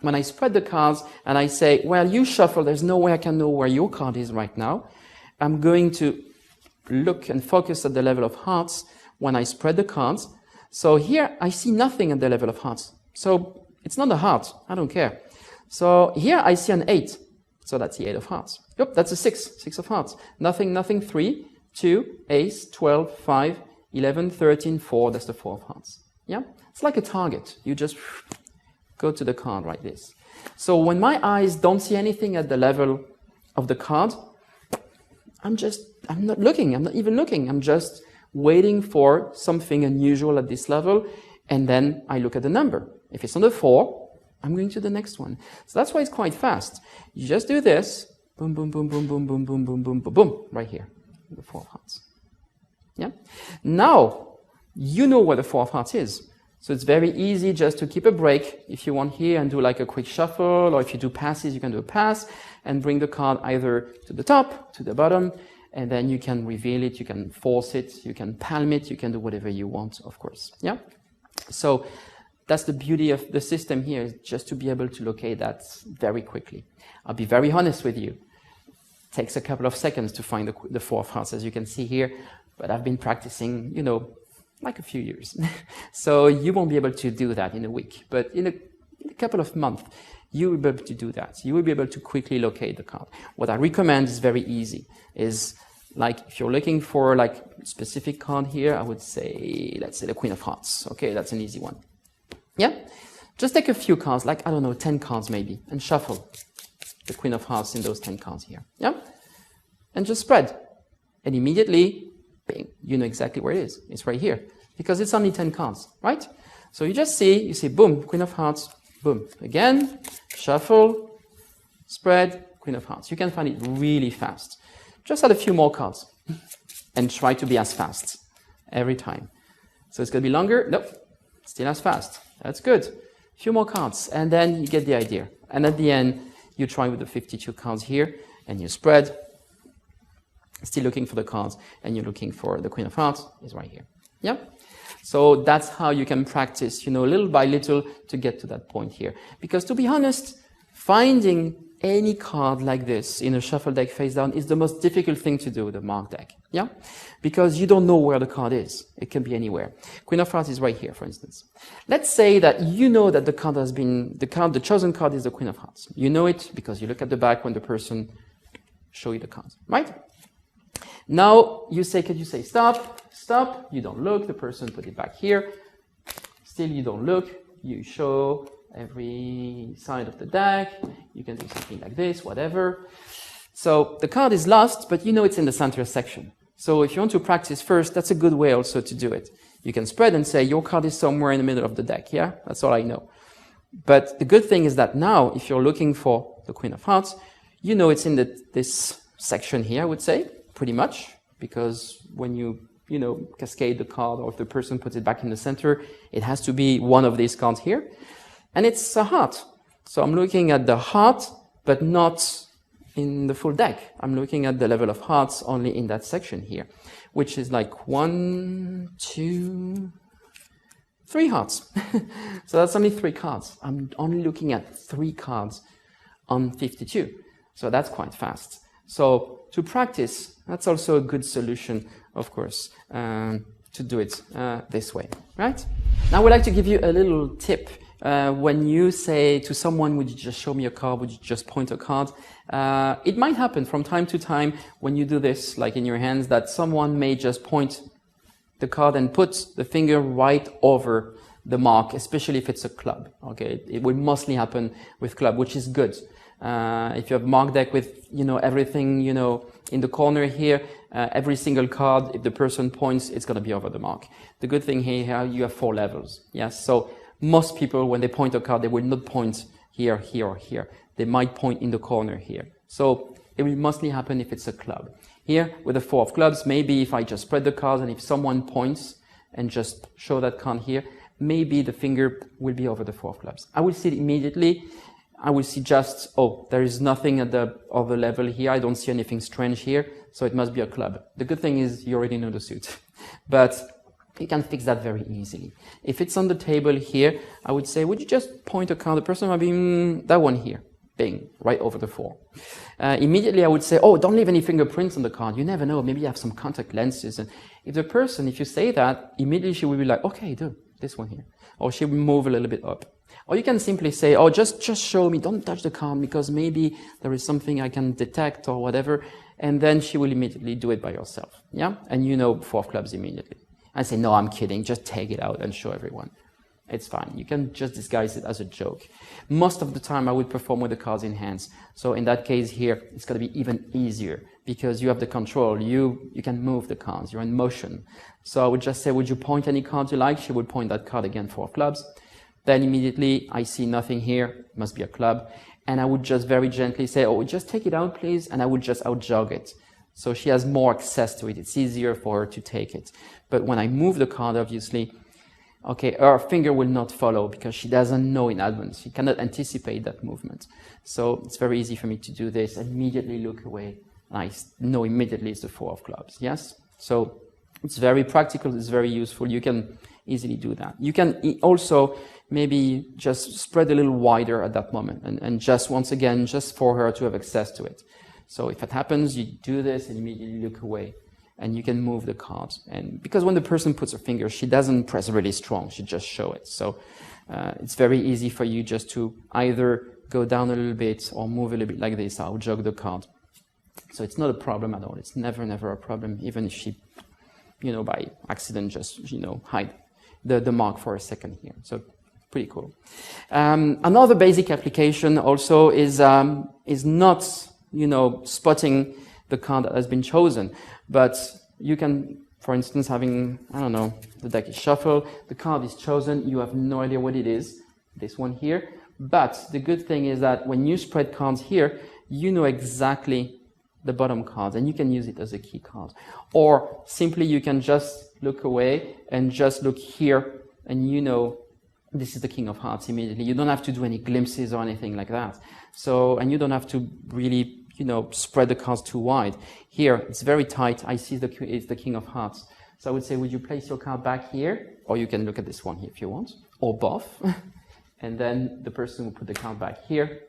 [SPEAKER 1] When I spread the cards and I say, well, you shuffle, there's no way I can know where your card is right now. I'm going to look and focus at the level of hearts when I spread the cards. So here I see nothing at the level of hearts. So it's not a heart, I don't care. So here I see an 8. So that's the 8 of hearts. Yep, that's a 6 of hearts. Nothing, 3, 2, ace, 12, 5, 11, 13, 4, that's the 4 of hearts. Yeah? It's like a target. You just go to the card like this. So when my eyes don't see anything at the level of the card, I'm not looking, I'm not even looking. I'm just waiting for something unusual at this level, and then I look at the number. If it's on the 4, I'm going to the next one. So that's why it's quite fast. You just do this, boom, boom, boom, boom, boom, boom, boom, boom, boom, boom, boom, right here, the 4 of hearts. Yeah? Now, you know where the 4 of hearts is. So it's very easy just to keep a break if you want here and do like a quick shuffle, or if you do passes, you can do a pass and bring the card either to the top, to the bottom, and then you can reveal it, you can force it, you can palm it, you can do whatever you want, of course. Yeah? So that's the beauty of the system here, is just to be able to locate that very quickly. I'll be very honest with you. It takes a couple of seconds to find the 4 of hearts, as you can see here, but I've been practicing, you know, like a few years. So you won't be able to do that in a week, but in a couple of months, you will be able to do that. You will be able to quickly locate the card. What I recommend is very easy, is like if you're looking for like a specific card here, I would say, let's say the Queen of Hearts. Okay, that's an easy one. Yeah? Just take a few cards, like, I don't know, 10 cards maybe, and shuffle the Queen of Hearts in those 10 cards here. Yeah? And just spread. And immediately, bing, you know exactly where it is. It's right here. Because it's only 10 cards, right? So you just see, you see, boom, Queen of Hearts, boom. Again, shuffle, spread, Queen of Hearts. You can find it really fast. Just add a few more cards and try to be as fast every time. So it's going to be longer. Nope, still as fast. That's good. A few more cards, and then you get the idea. And at the end, you try with the 52 cards here, and you spread. Still looking for the cards, and you're looking for the Queen of Hearts is right here. Yeah? So that's how you can practice, you know, little by little to get to that point here. Because to be honest, finding any card like this in a shuffle deck face down is the most difficult thing to do with a mark deck. Yeah? Because you don't know where the card is. It can be anywhere. Queen of Hearts is right here, for instance. Let's say that you know that the card has been, the chosen card is the Queen of Hearts. You know it because you look at the back when the person shows you the card, right? Now, you say, can you say stop? Stop. You don't look. The person put it back here. Still, you don't look. You show every side of the deck. You can do something like this, whatever. So the card is lost, but you know it's in the center section. So if you want to practice first, that's a good way also to do it. You can spread and say, your card is somewhere in the middle of the deck. Yeah, that's all I know. But the good thing is that now, if you're looking for the Queen of Hearts, you know it's in this section here, I would say. Pretty much, because when you cascade the card, or if the person puts it back in the center, it has to be one of these cards here. And it's a heart. So I'm looking at the heart, but not in the full deck. I'm looking at the level of hearts only in that section here, which is like 1, 2, 3 hearts. So that's only 3 cards. I'm only looking at 3 cards on 52. So that's quite fast. So to practice, that's also a good solution, of course, to do it this way, right? Now I would like to give you a little tip. When you say to someone, would you just show me a card, would you just point a card? It might happen from time to time when you do this, like in your hands, that someone may just point the card and put the finger right over the mark, especially if it's a club. Okay, it will mostly happen with club, which is good. If you have mark deck with, everything, in the corner here, every single card, if the person points, it's going to be over the mark. The good thing here, you have 4 levels. Yes. So most people, when they point a card, they will not point here, here, or here. They might point in the corner here. So it will mostly happen if it's a club. Here, with the 4 of clubs, maybe if I just spread the cards and if someone points and just show that card here, maybe the finger will be over the 4 of clubs. I will see it immediately. I will see just, oh, there is nothing at the other level here. I don't see anything strange here, so it must be a club. The good thing is you already know the suit. But you can fix that very easily. If it's on the table here, I would say, would you just point a card? The person might be, that one here. Bing, right over the 4. Immediately I would say, oh, don't leave any fingerprints on the card. You never know, maybe you have some contact lenses. And if the person, if you say that, immediately she will be like, okay, do this one here. Or she will move a little bit up. Or you can simply say, oh, just show me, don't touch the card because maybe there is something I can detect or whatever. And then she will immediately do it by herself. Yeah? And you know 4 of clubs immediately. I say, no, I'm kidding, just take it out and show everyone. It's fine. You can just disguise it as a joke. Most of the time, I would perform with the cards in hands. So in that case here, it's going to be even easier because you have the control. You can move the cards. You're in motion. So I would just say, would you point any card you like? She would point that card again, 4 of clubs. Then immediately, I see nothing here. It must be a club. And I would just very gently say, oh, just take it out, please. And I would just out-jog it. So she has more access to it. It's easier for her to take it. But when I move the card, obviously, okay, her finger will not follow because she doesn't know in advance. She cannot anticipate that movement. So it's very easy for me to do this, immediately look away. I know immediately it's the 4 of clubs, yes? So it's very practical, it's very useful. You can easily do that. You can also maybe just spread a little wider at that moment and just once again, just for her to have access to it. So if it happens, you do this and immediately look away. And you can move the cards. And because when the person puts her finger, she doesn't press really strong, she just show it. So it's very easy for you just to either go down a little bit or move a little bit like this. I'll jog the card. So it's not a problem at all. It's never a problem, even if she, by accident just, hide the mark for a second here. So pretty cool. Another basic application also is not, spotting the card that has been chosen. But you can, for instance, having, the deck is shuffled, the card is chosen, you have no idea what it is, this one here. But the good thing is that when you spread cards here, you know exactly the bottom cards and you can use it as a key card. Or simply you can just look away and just look here and this is the King of Hearts immediately. You don't have to do any glimpses or anything like that. So, and you don't have to really spread the cards too wide. Here, it's very tight. I see it's the King of Hearts. So I would say, would you place your card back here? Or you can look at this one here if you want, or both. And then the person will put the card back here.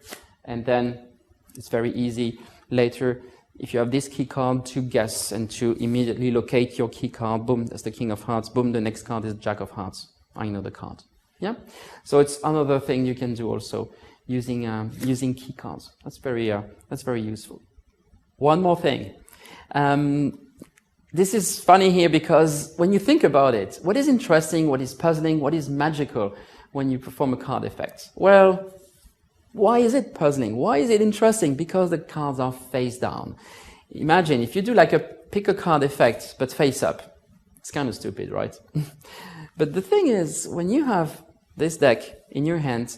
[SPEAKER 1] And then it's very easy later, if you have this key card, to guess and to immediately locate your key card. Boom, that's the King of Hearts. Boom, the next card is Jack of Hearts. I know the card. Yeah? So it's another thing you can do also. Using key cards. That's very useful. One more thing. This is funny here because when you think about it, what is interesting, what is puzzling, what is magical when you perform a card effect? Well, why is it puzzling? Why is it interesting? Because the cards are face down. Imagine if you do like a pick a card effect but face up. It's kind of stupid, right? But the thing is, when you have this deck in your hand,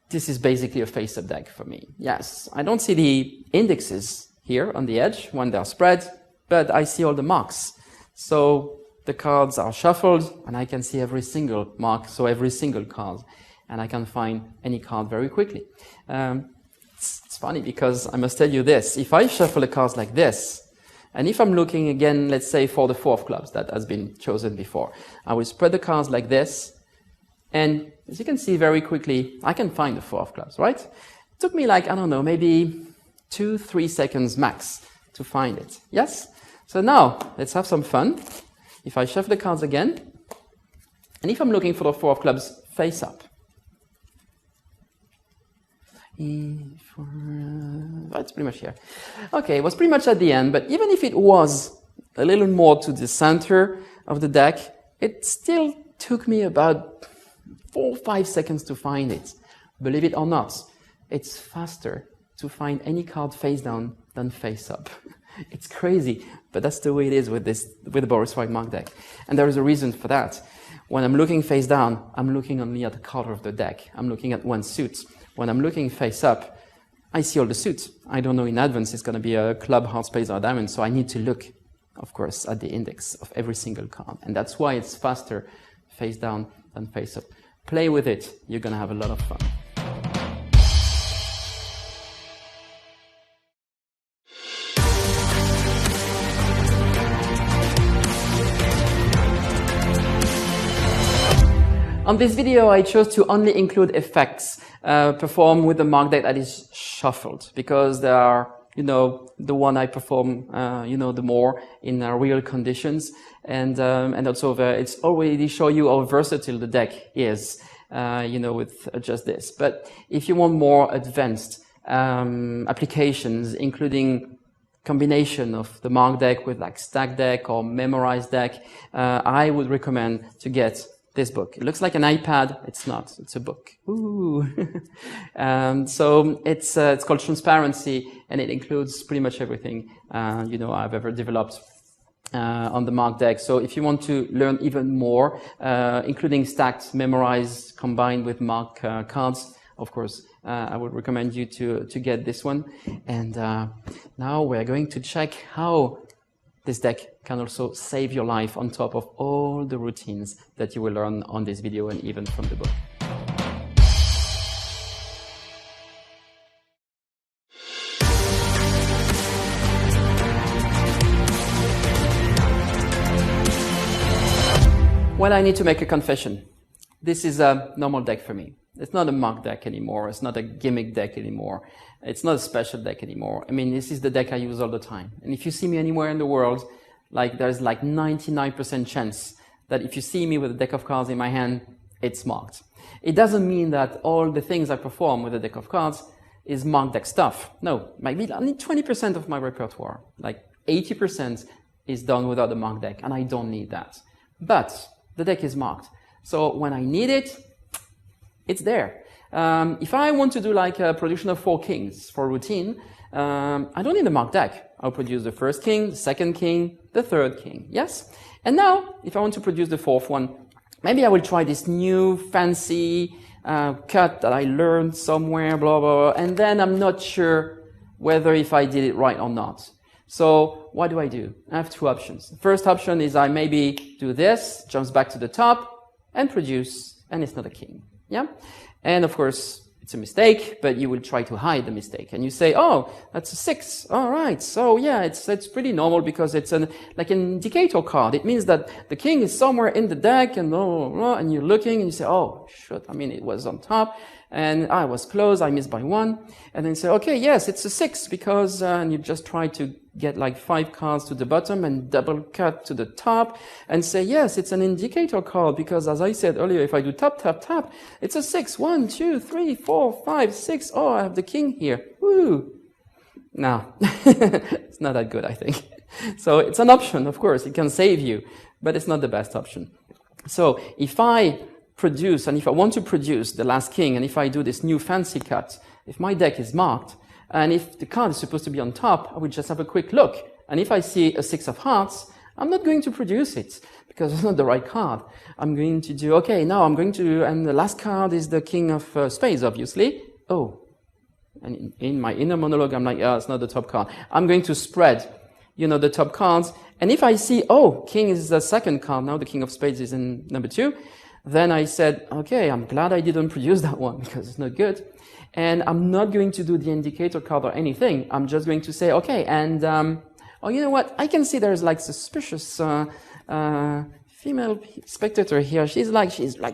[SPEAKER 1] this is basically a face-up deck for me. Yes, I don't see the indexes here on the edge when they're spread, but I see all the marks. So the cards are shuffled, and I can see every single mark, so every single card, and I can find any card very quickly. It's funny because I must tell you this. If I shuffle the cards like this, and if I'm looking again, let's say for the 4 of clubs that has been chosen before, I will spread the cards like this, and as you can see very quickly, I can find the 4 of clubs, right? It took me like, maybe 2-3 seconds max to find it. Yes? So now, let's have some fun. If I shuffle the cards again, and if I'm looking for the 4 of clubs face up, it's pretty much here. Okay, it was pretty much at the end, but even if it was a little more to the center of the deck, it still took me about 4 or 5 seconds to find it. Believe it or not, it's faster to find any card face down than face up. It's crazy, but that's the way it is with the Boris White Mark deck. And there is a reason for that. When I'm looking face down, I'm looking only at the color of the deck. I'm looking at one suit. When I'm looking face up, I see all the suits. I don't know in advance it's going to be a club, heart, spades, or diamond, so I need to look, of course, at the index of every single card. And that's why it's faster face down than face up. Play with it. You're going to have a lot of fun. On this video, I chose to only include effects performed with the mark deck that is shuffled, because they are, the one I perform, the more in real conditions, and also it's already show you how versatile the deck is, with just this. But if you want more advanced applications, including combination of the mark deck with like stack deck or memorized deck, I would recommend to get this book. It looks like an iPad. It's not. It's a book. Ooh. So it's called Transparency, and it includes pretty much everything I've ever developed on the mark deck. So if you want to learn even more, including stacked, memorized, combined with mark cards, of course, I would recommend you to get this one. And now we're going to check how this deck can also save your life on top of all the routines that you will learn on this video and even from the book. Well, I need to make a confession. This is a normal deck for me. It's not a mark deck anymore. It's not a gimmick deck anymore. It's not a special deck anymore. I mean, this is the deck I use all the time. And if you see me anywhere in the world, there's 99% chance that if you see me with a deck of cards in my hand, it's marked. It doesn't mean that all the things I perform with a deck of cards is mark deck stuff. No, maybe only 20% of my repertoire, 80% is done without the mark deck, and I don't need that. But the deck is marked. So when I need it, it's there. If I want to do a production of 4 kings for routine, I don't need a mark deck. I'll produce the first king, the second king, the third king. Yes? And now, if I want to produce the 4th one, maybe I will try this new fancy cut that I learned somewhere, blah, blah, blah, and then I'm not sure whether if I did it right or not. So what do? I have 2 options. The first option is I maybe do this, jumps back to the top, and produce, and it's not a king. Yeah? And of course, it's a mistake, but you will try to hide the mistake. And you say, oh, that's a 6. All right. So yeah, it's pretty normal because it's like an indicator card. It means that the king is somewhere in the deck and blah, blah, blah, and you're looking and you say, oh, shit. I mean, it was on top and I was close. I missed by 1. And then you say, okay, yes, it's a 6 because, and you just try to get 5 cards to the bottom and double cut to the top and say, yes, it's an indicator card because, as I said earlier, if I do tap, tap, tap, it's a 6. 1, 2, 3, 4, 5, 6. Oh, I have the king here. Woo! No, it's not that good, I think. So it's an option, of course. It can save you, but it's not the best option. So if I produce, and if I want to produce the last king, and if I do this new fancy cut, if my deck is marked, and if the card is supposed to be on top, I will just have a quick look. And if I see a 6 of hearts, I'm not going to produce it because it's not the right card. I'm going to do, okay, now I'm going to, and the last card is the king of spades, obviously. Oh, and in my inner monologue, I'm like, oh, it's not the top card. I'm going to spread, the top cards. And if I see, oh, king is the second card, now the king of spades is in number 2, then I said, okay, I'm glad I didn't produce that one because it's not good. And I'm not going to do the indicator card or anything. I'm just going to say, okay, and, oh, you know what? I can see there's suspicious, female spectator here. She's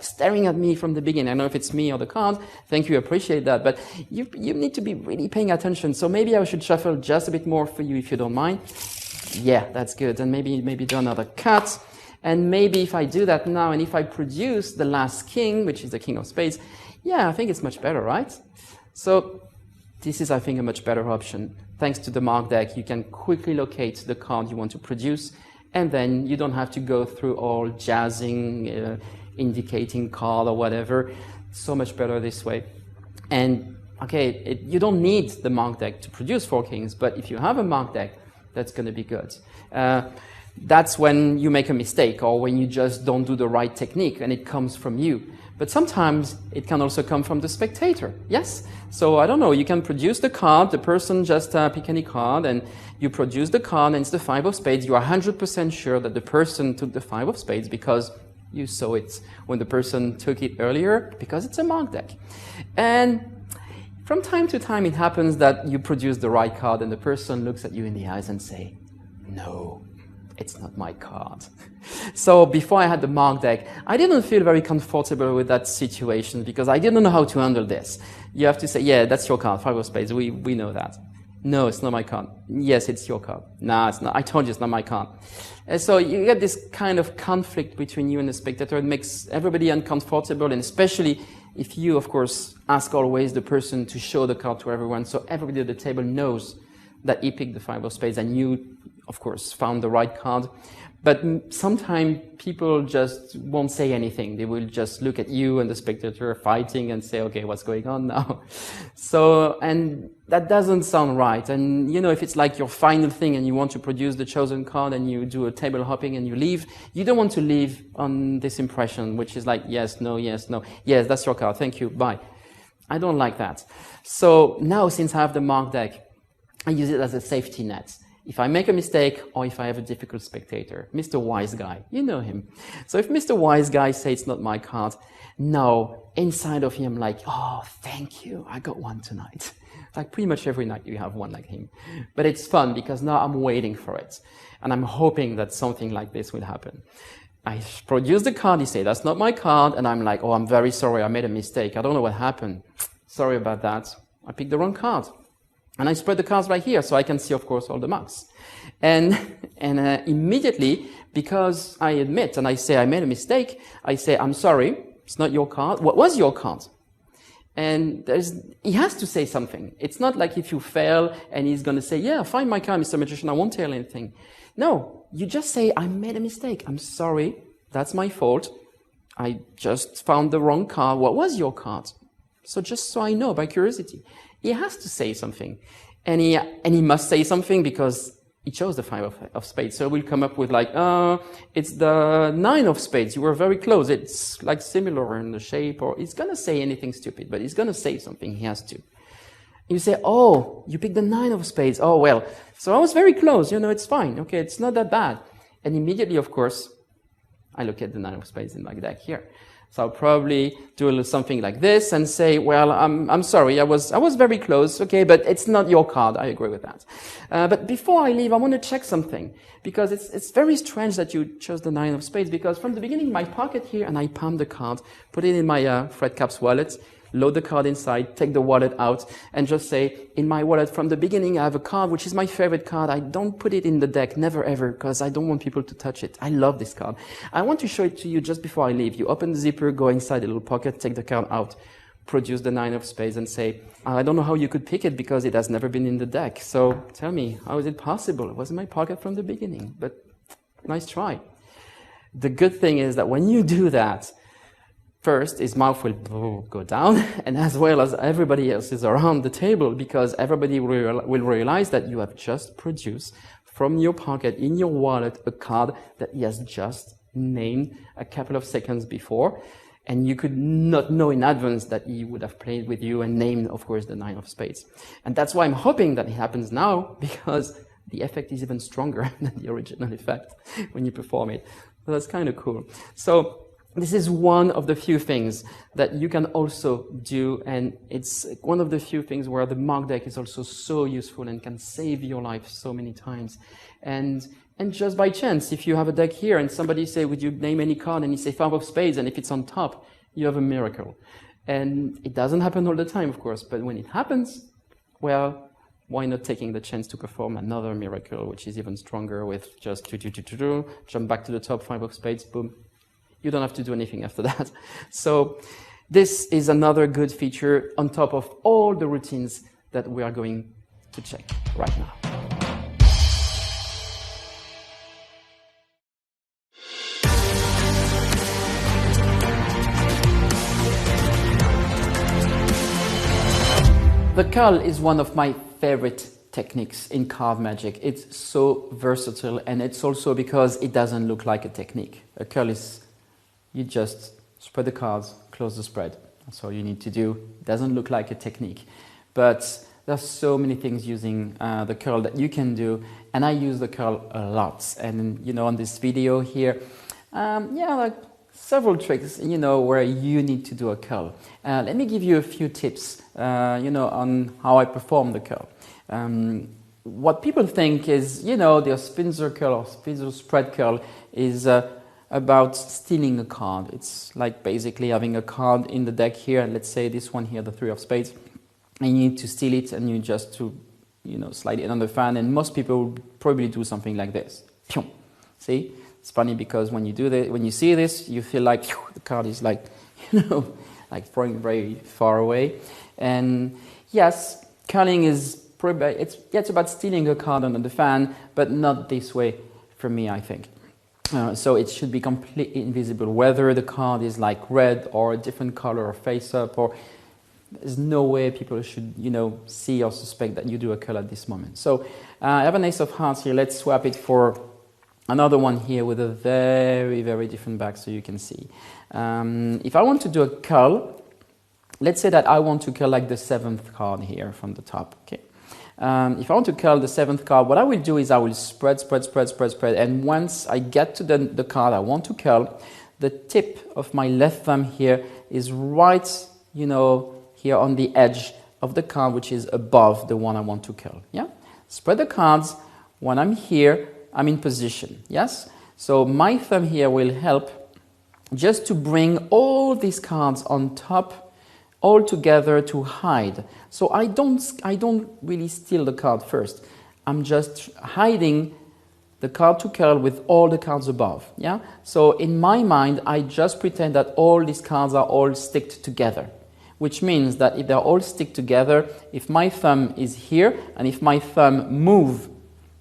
[SPEAKER 1] staring at me from the beginning. I don't know if it's me or the card. Thank you, appreciate that. But you need to be really paying attention. So maybe I should shuffle just a bit more for you if you don't mind. Yeah, that's good. And maybe do another cut. And maybe if I do that now, and if I produce the last king, which is the king of spades, yeah, I think it's much better, right? So this is, I think, a much better option. Thanks to the mark deck, you can quickly locate the card you want to produce, and then you don't have to go through all jazzing, indicating card or whatever. So much better this way. And okay, you don't need the mark deck to produce 4 kings, but if you have a mark deck, that's going to be good. That's when you make a mistake or when you just don't do the right technique and it comes from you. But sometimes it can also come from the spectator, yes? So I don't know, you can produce the card, the person just pick any card and you produce the card and it's the 5 of spades. You are 100% sure that the person took the 5 of spades because you saw it when the person took it earlier because it's a mark deck. And from time to time it happens that you produce the right card and the person looks at you in the eyes and say, no, it's not my card. So before I had the mark deck, I didn't feel very comfortable with that situation because I didn't know how to handle this. You have to say, yeah, that's your card, 5 of spades, we know that. No, it's not my card. Yes, it's your card. No, it's not. I told you it's not my card. And so you get this kind of conflict between you and the spectator. It makes everybody uncomfortable, and especially if you, of course, ask always the person to show the card to everyone, so everybody at the table knows that he picked the 5 of spades and you, of course, found the right card. But sometimes people just won't say anything. They will just look at you and the spectator fighting and say, okay, what's going on now? So, and that doesn't sound right. And, you know, if it's like your final thing and you want to produce the chosen card and you do a table hopping and you leave, you don't want to leave on this impression, which is like, yes, no, yes, that's your card, thank you, bye. I don't like that. So now, since I have the mark deck, I use it as a safety net. If I make a mistake or if I have a difficult spectator, Mr. Wise Guy, you know him. So if Mr. Wise Guy says it's not my card, now inside of him like, oh, thank you, I got one tonight. Like pretty much every night you have one like him. But it's fun because now I'm waiting for it. And I'm hoping that something like this will happen. I produce the card, he says, that's not my card. And I'm like, oh, I'm very sorry, I made a mistake. I don't know what happened. Sorry about that. I picked the wrong card. And I spread the cards right here, so I can see, of course, all the marks. And immediately, because I admit and I say I made a mistake, I say, I'm sorry, it's not your card. What was your card? And he has to say something. It's not like if you fail and he's going to say, yeah, find my card, Mr. Magician, I won't tell anything. No, you just say, I made a mistake. I'm sorry, that's my fault. I just found the wrong card. What was your card? So just so I know, by curiosity. He has to say something. And he must say something because he chose the 5 of spades. So we'll come up with like, it's the 9 of spades. You were very close. It's like similar in the shape, or he's going to say anything stupid, but he's going to say something. He has to. You say, oh, you picked the 9 of spades. Oh, well, so I was very close. You know, it's fine. Okay, it's not that bad. And immediately, of course, I look at the 9 of spades in my deck here. So I'll probably do a little something like this and say, well, I'm sorry, I was very close, okay, but it's not your card. I agree with that. But before I leave, I want to check something because it's very strange that you chose the 9 of spades because from the beginning, my pocket here, and I palm the card, put it in my Fred Cap's wallet, load the card inside, take the wallet out, and just say, in my wallet, from the beginning, I have a card, which is my favorite card. I don't put it in the deck, never ever, because I don't want people to touch it. I love this card. I want to show it to you just before I leave. You open the zipper, go inside the little pocket, take the card out, produce the 9 of spades, and say, I don't know how you could pick it because it has never been in the deck. So tell me, how is it possible? It was in my pocket from the beginning, but nice try. The good thing is that when you do that, first, his mouth will go down, and as well as everybody else is around the table, because everybody will realize that you have just produced from your pocket, in your wallet, a card that he has just named a couple of seconds before, and you could not know in advance that he would have played with you and named, of course, the 9 of spades. And that's why I'm hoping that it happens now, because the effect is even stronger than the original effect when you perform it. So that's kind of cool. So this is one of the few things that you can also do, and it's one of the few things where the mark deck is also so useful and can save your life so many times. And just by chance, if you have a deck here and somebody say, would you name any card, and you say 5 of spades, and if it's on top, you have a miracle. And it doesn't happen all the time, of course, but when it happens, well, why not taking the chance to perform another miracle, which is even stronger with just jump back to the top, 5 of spades, boom. You don't have to do anything after that. So this is another good feature on top of all the routines that we are going to check right now. The curl is one of my favorite techniques in card magic. It's so versatile, and it's also because it doesn't look like a technique. A curl is you just spread the cards, close the spread. That's all you need to do. It doesn't look like a technique. But there's so many things using the curl that you can do, and I use the curl a lot. And, you know, on this video here, like several tricks, you know, where you need to do a curl. Let me give you a few tips, you know, on how I perform the curl. what people think is, you know, the Spinzer curl or Spinzer spread curl is about stealing a card. It's like basically having a card in the deck here, let's say this one here, the 3 of spades, and you need to steal it and you just to, you know, slide it on the fan, and most people would probably do something like this. See? It's funny because when you do that, when you see this, you feel like the card is like, you know, like throwing very far away. And yes, curling is probably, it's about stealing a card under the fan, but not this way for me, I think. So it should be completely invisible, whether the card is like red or a different color or face up, or there's no way people should, you know, see or suspect that you do a curl at this moment. So I have an ace of hearts here. Let's swap it for another one here with a very, very different back so you can see. If I want to do a curl, let's say that I want to curl like the 7th card here from the top. Okay. If I want to curl the 7th card, what I will do is I will spread, and once I get to the card I want to curl, the tip of my left thumb here is right, you know, here on the edge of the card, which is above the one I want to curl. Yeah? Spread the cards. When I'm here, I'm in position. Yes? So my thumb here will help just to bring all these cards on top, all together to hide. So I don't really steal the card first. I'm just hiding the card to curl with all the cards above. Yeah? So in my mind, I just pretend that all these cards are all sticked together, which means that if they're all stick together, if my thumb is here, and if my thumb move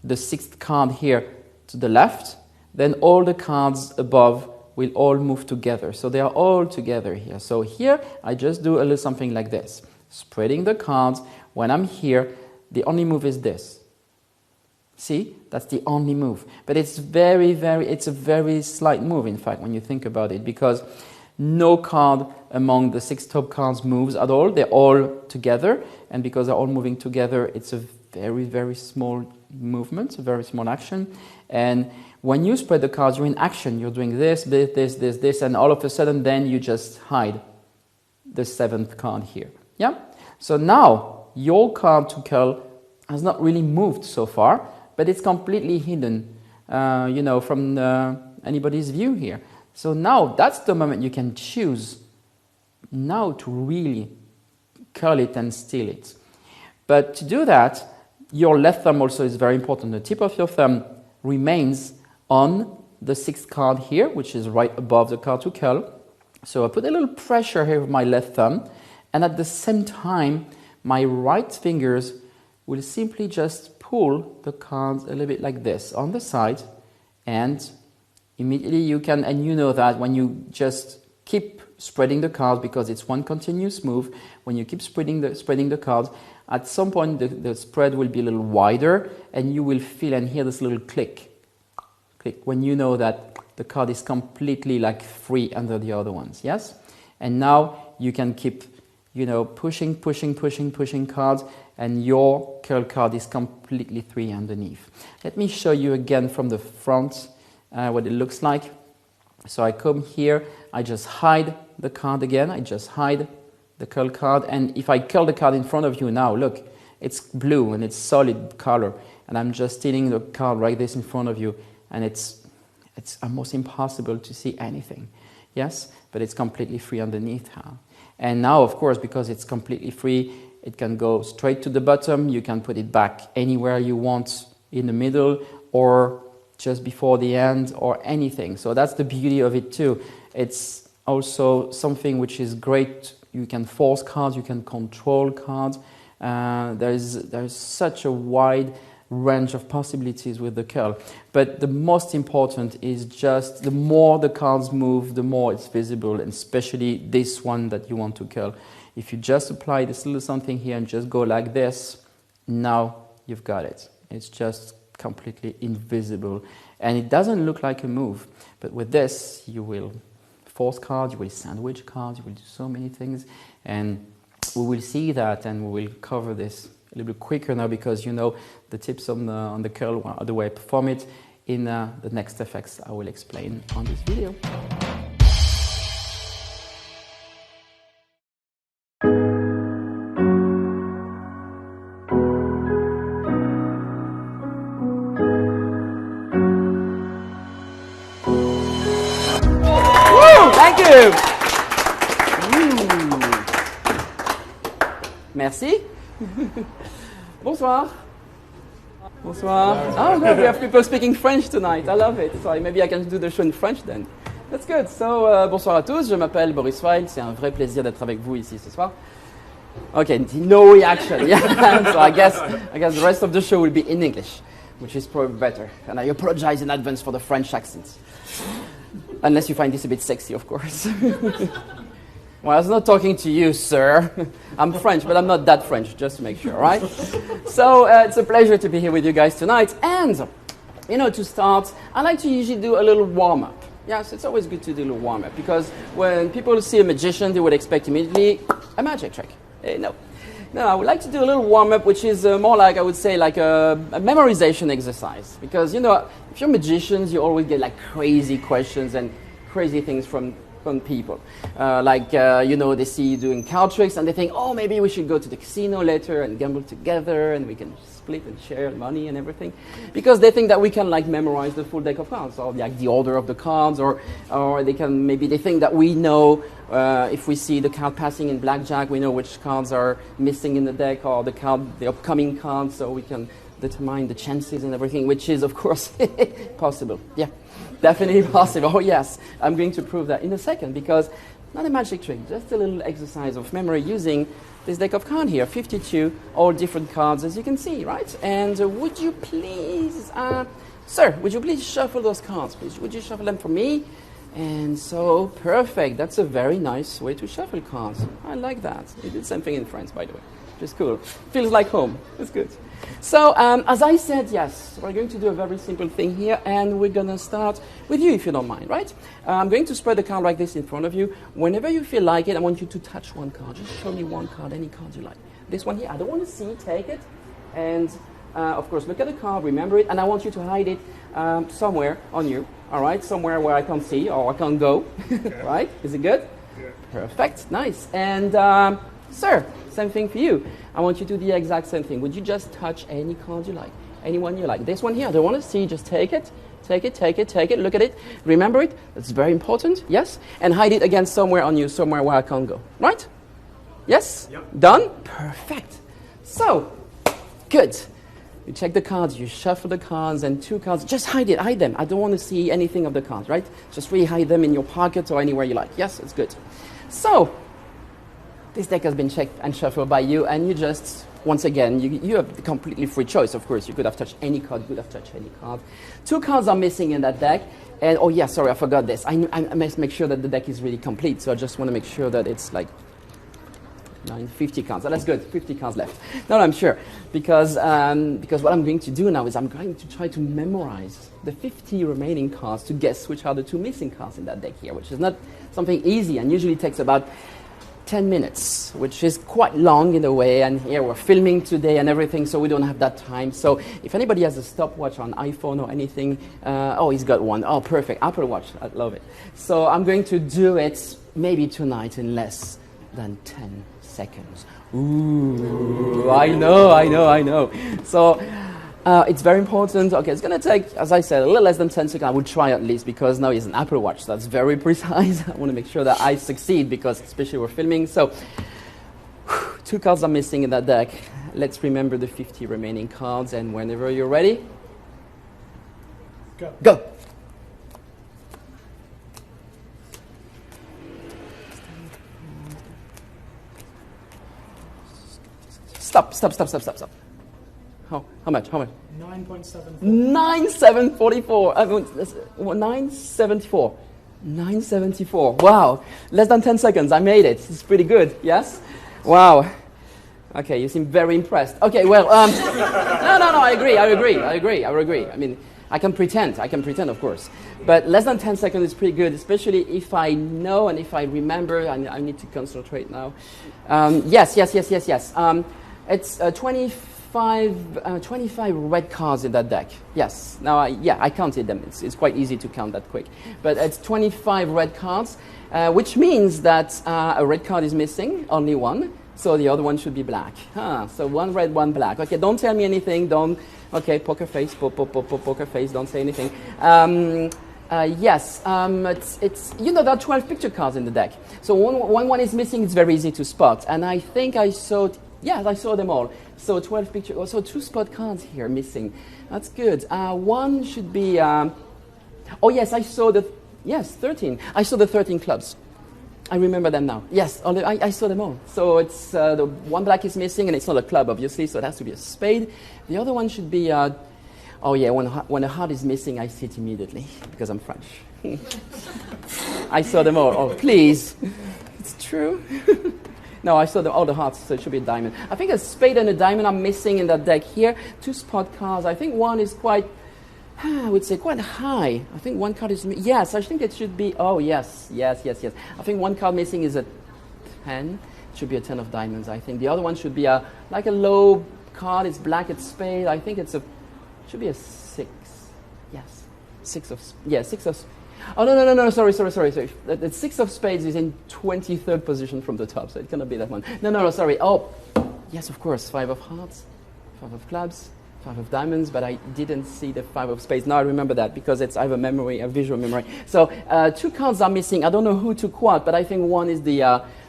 [SPEAKER 1] the 6th card here to the left, then all the cards above will all move together. So they are all together here. So here, I just do a little something like this. Spreading the cards. When I'm here, the only move is this. See? That's the only move. But it's it's a very slight move, in fact, when you think about it, because no card among the 6 top cards moves at all. They're all together, and because they're all moving together, it's a very, very small movement, a very small action. And when you spread the cards, you're in action. You're doing this, and all of a sudden, then you just hide the 7th card here. Yeah? So now, your card to curl has not really moved so far, but it's completely hidden, you know, from anybody's view here. So now, that's the moment you can choose now to really curl it and steal it. But to do that, your left thumb also is very important. The tip of your thumb remains on the 6th card here, which is right above the card to curl. So I put a little pressure here with my left thumb, and at the same time, my right fingers will simply just pull the cards a little bit like this on the side, and immediately you can, and you know that when you just keep spreading the cards, because it's one continuous move, when you keep spreading the cards, at some point the spread will be a little wider, and you will feel and hear this little click when you know that the card is completely like free under the other ones. Yes? And now you can keep, you know, pushing cards, and your curl card is completely free underneath. Let me show you again from the front what it looks like. So I come here, I just hide the card again, I just hide the curl card, and if I curl the card in front of you now, look, it's blue and it's solid color, and I'm just stealing the card like this in front of you, and it's almost impossible to see anything. Yes? But it's completely free underneath. Huh? And now, of course, because it's completely free, it can go straight to the bottom. You can put it back anywhere you want in the middle, or just before the end, or anything. So that's the beauty of it too. It's also something which is great. You can force cards, you can control cards. There's such a wide range of possibilities with the curl. But the most important is just the more the cards move, the more it's visible, and especially this one that you want to curl. If you just apply this little something here and just go like this, now you've got it. It's just completely invisible. And it doesn't look like a move. But with this, you will force cards, you will sandwich cards, you will do so many things. And we will see that, and we will cover this a little bit quicker now, because you know the tips on the curl, the way I perform it, in the next effects I will explain on this video. you. Merci. Bonsoir. Bonsoir. Oh, good. We have people speaking French tonight. I love it. So maybe I can do the show in French then. That's good. So, bonsoir à tous. Je m'appelle Boris Weil. C'est un vrai plaisir d'être avec vous ici ce soir. Okay, no reaction. Yeah. So I guess the rest of the show will be in English, which is probably better. And I apologize in advance for the French accent. Unless you find this a bit sexy, of course. Well, I was not talking to you, sir. I'm French, but I'm not that French, just to make sure, right? So it's a pleasure to be here with you guys tonight. And, to start, I like to usually do a little warm-up. Yes, it's always good to do a little warm-up, because when people see a magician, they would expect immediately a magic trick. No, I would like to do a little warm-up, which is more like, I would say, like a memorization exercise. Because, if you're magicians, you always get like crazy questions and crazy things from people. They see you doing card tricks and they think, oh, maybe we should go to the casino later and gamble together and we can split and share money and everything. Because they think that we can memorize the full deck of cards, or the order of the cards, or they think that we know if we see the card passing in blackjack, we know which cards are missing in the deck, or the upcoming cards, so we can determine the chances and everything, which is, of course, possible. Yeah. Definitely possible. Oh, yes. I'm going to prove that in a second, because not a magic trick, just a little exercise of memory using this deck of cards here, 52, all different cards, as you can see, right? And would you please, sir, would you please shuffle those cards, please? Would you shuffle them for me? And so, perfect. That's a very nice way to shuffle cards. I like that. We did something in France, by the way, which is cool. Feels like home. It's good. So, as I said, yes, we're going to do a very simple thing here, and we're going to start with you, if you don't mind, right? I'm going to spread the card like this in front of you. Whenever you feel like it, I want you to touch one card. Just show me one card, any card you like. This one here, I don't want to see, take it, and, of course, look at the card, remember it, and I want you to hide it somewhere on you, all right? Somewhere where I can't see or I can't go, okay. Right? Is it good? Yeah. Perfect, nice. And, sir, same thing for you. I want you to do the exact same thing. Would you just touch any card you like? Any one you like. This one here, I don't want to see. Just take it. Take it, take it, take it. Look at it. Remember it. That's very important. Yes? And hide it again somewhere on you, somewhere where I can't go. Right? Yes? Yep. Done? Perfect. So, good. You check the cards, you shuffle the cards, and two cards. Just hide it. Hide them. I don't want to see anything of the cards, right? Just really hide them in your pocket or anywhere you like. Yes? It's good. So, this deck has been checked and shuffled by you, and you just, once again, you have the completely free choice, of course. You could have touched any card, could have touched any card. Two cards are missing in that deck, and, oh yeah, sorry, I forgot this. I must make sure that the deck is really complete, so I just want to make sure that it's like 50 cards. So that's good, 50 cards left. No, I'm sure, because what I'm going to do now is I'm going to try to memorize the 50 remaining cards to guess which are the two missing cards in that deck here, which is not something easy, and usually takes about 10 minutes, which is quite long in a way, and here we're filming today and everything, so we don't have that time. So if anybody has a stopwatch on iPhone or anything, oh, he's got one. Oh, perfect, Apple Watch, I love it. So I'm going to do it maybe tonight in less than 10 seconds. Ooh, I know. So it's very important. Okay, it's going to take, as I said, a little less than 10 seconds. I will try at least, because now it's an Apple Watch. So that's very precise. I want to make sure that I succeed, because especially we're filming. So two cards are missing in that deck. Let's remember the 50 remaining cards, and whenever you're ready, go. Stop. How much?
[SPEAKER 2] 9.74.
[SPEAKER 1] 9,744. 974. 974. Wow. Less than 10 seconds. I made it. It's pretty good. Yes? Wow. Okay, you seem very impressed. Okay, well, no. I agree. I mean, I can pretend, of course. But less than 10 seconds is pretty good, especially if I know and if I remember. I need to concentrate now. Yes. It's 25 red cards in that deck. Yes. Now, I counted them. It's quite easy to count that quick. But it's 25 red cards, which means that a red card is missing, only one. So the other one should be black. So one red, one black. Okay, don't tell me anything. Okay, poker face, poker face. Don't say anything. Yes, it's you know there are 12 picture cards in the deck. So when one is missing, it's very easy to spot. And I think I saw, yes, I saw them all. So 12 picture, so 2 spot cards here missing. That's good. One should be. Oh yes, I saw 13. I saw the 13 clubs. I remember them now. Yes, I saw them all. So it's the one black is missing, and it's not a club, obviously. So it has to be a spade. The other one should be. Oh yeah, when a heart is missing, I see it immediately because I'm French. I saw them all. Oh please, it's true. No, I saw all the hearts, so it should be a diamond. I think a spade and a diamond are missing in that deck here. 2 spot cards. I think one is quite. I would say quite high. I think one card is... Yes, I think it should be... Oh, yes. I think one card missing is a 10. It should be a 10 of diamonds, I think. The other one should be like a low card. It's black, it's spade. I think it should be a 6. Yes. 6 of... Yeah, 6 of... Oh, no. Sorry. The 6 of spades is in 23rd position from the top, so it cannot be that one. No, sorry. Oh, yes, of course. 5 of hearts, 5 of clubs, 5 of diamonds, but I didn't see the 5 of spades. Now I remember that because I have a visual memory. So 2 cards are missing. I don't know who took what, but I think one is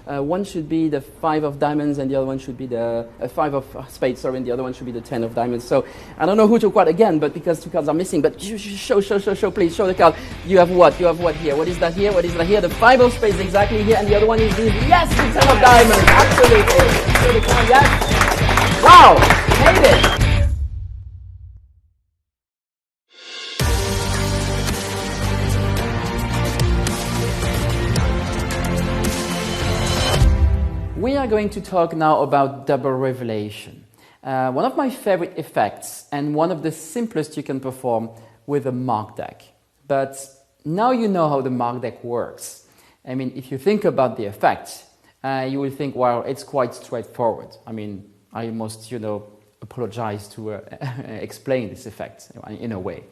[SPEAKER 1] one should be the 5 of diamonds, and the other one should be the 5 of spades. Sorry, and the other one should be the 10 of diamonds. So I don't know who took what again, but because 2 cards are missing. But show, please show the card. You have what? You have what here? What is that here? What is that here? The 5 of spades exactly here, and the other one is the the 10 of diamonds. Absolutely. Show the card. Yes. Wow. Made it. We are going to talk now about double revelation. One of my favorite effects and one of the simplest you can perform with a mark deck. But now you know how the mark deck works. I mean, if you think about the effect, you will think, well, it's quite straightforward. I mean, I must, apologize to explain this effect in a way.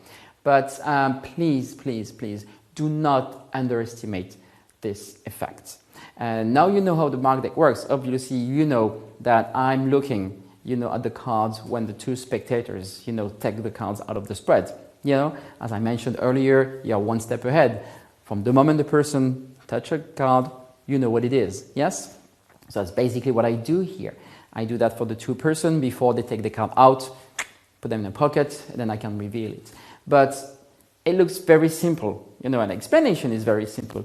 [SPEAKER 1] But please, do not underestimate this effect. And now you know how the mark deck works. Obviously, you know that I'm looking, at the cards when the 2 spectators, take the cards out of the spread. As I mentioned earlier, you're 1 step ahead. From the moment the person touches a card, you know what it is. Yes? So that's basically what I do here. I do that for the 2 person before they take the card out, put them in a pocket, and then I can reveal it. But it looks very simple. An explanation is very simple.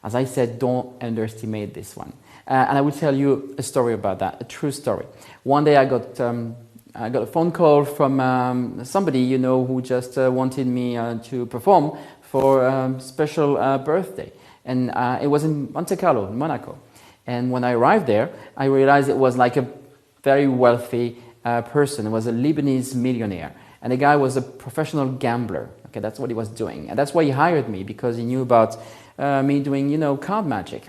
[SPEAKER 1] As I said, don't underestimate this one. And I will tell you a story about that, a true story. One day I got a phone call from somebody, who just wanted me to perform for a special birthday. And it was in Monte Carlo, in Monaco. And when I arrived there, I realized it was like a very wealthy person. It was a Lebanese millionaire. And the guy was a professional gambler. Okay, that's what he was doing. And that's why he hired me, because he knew about me doing, card magic.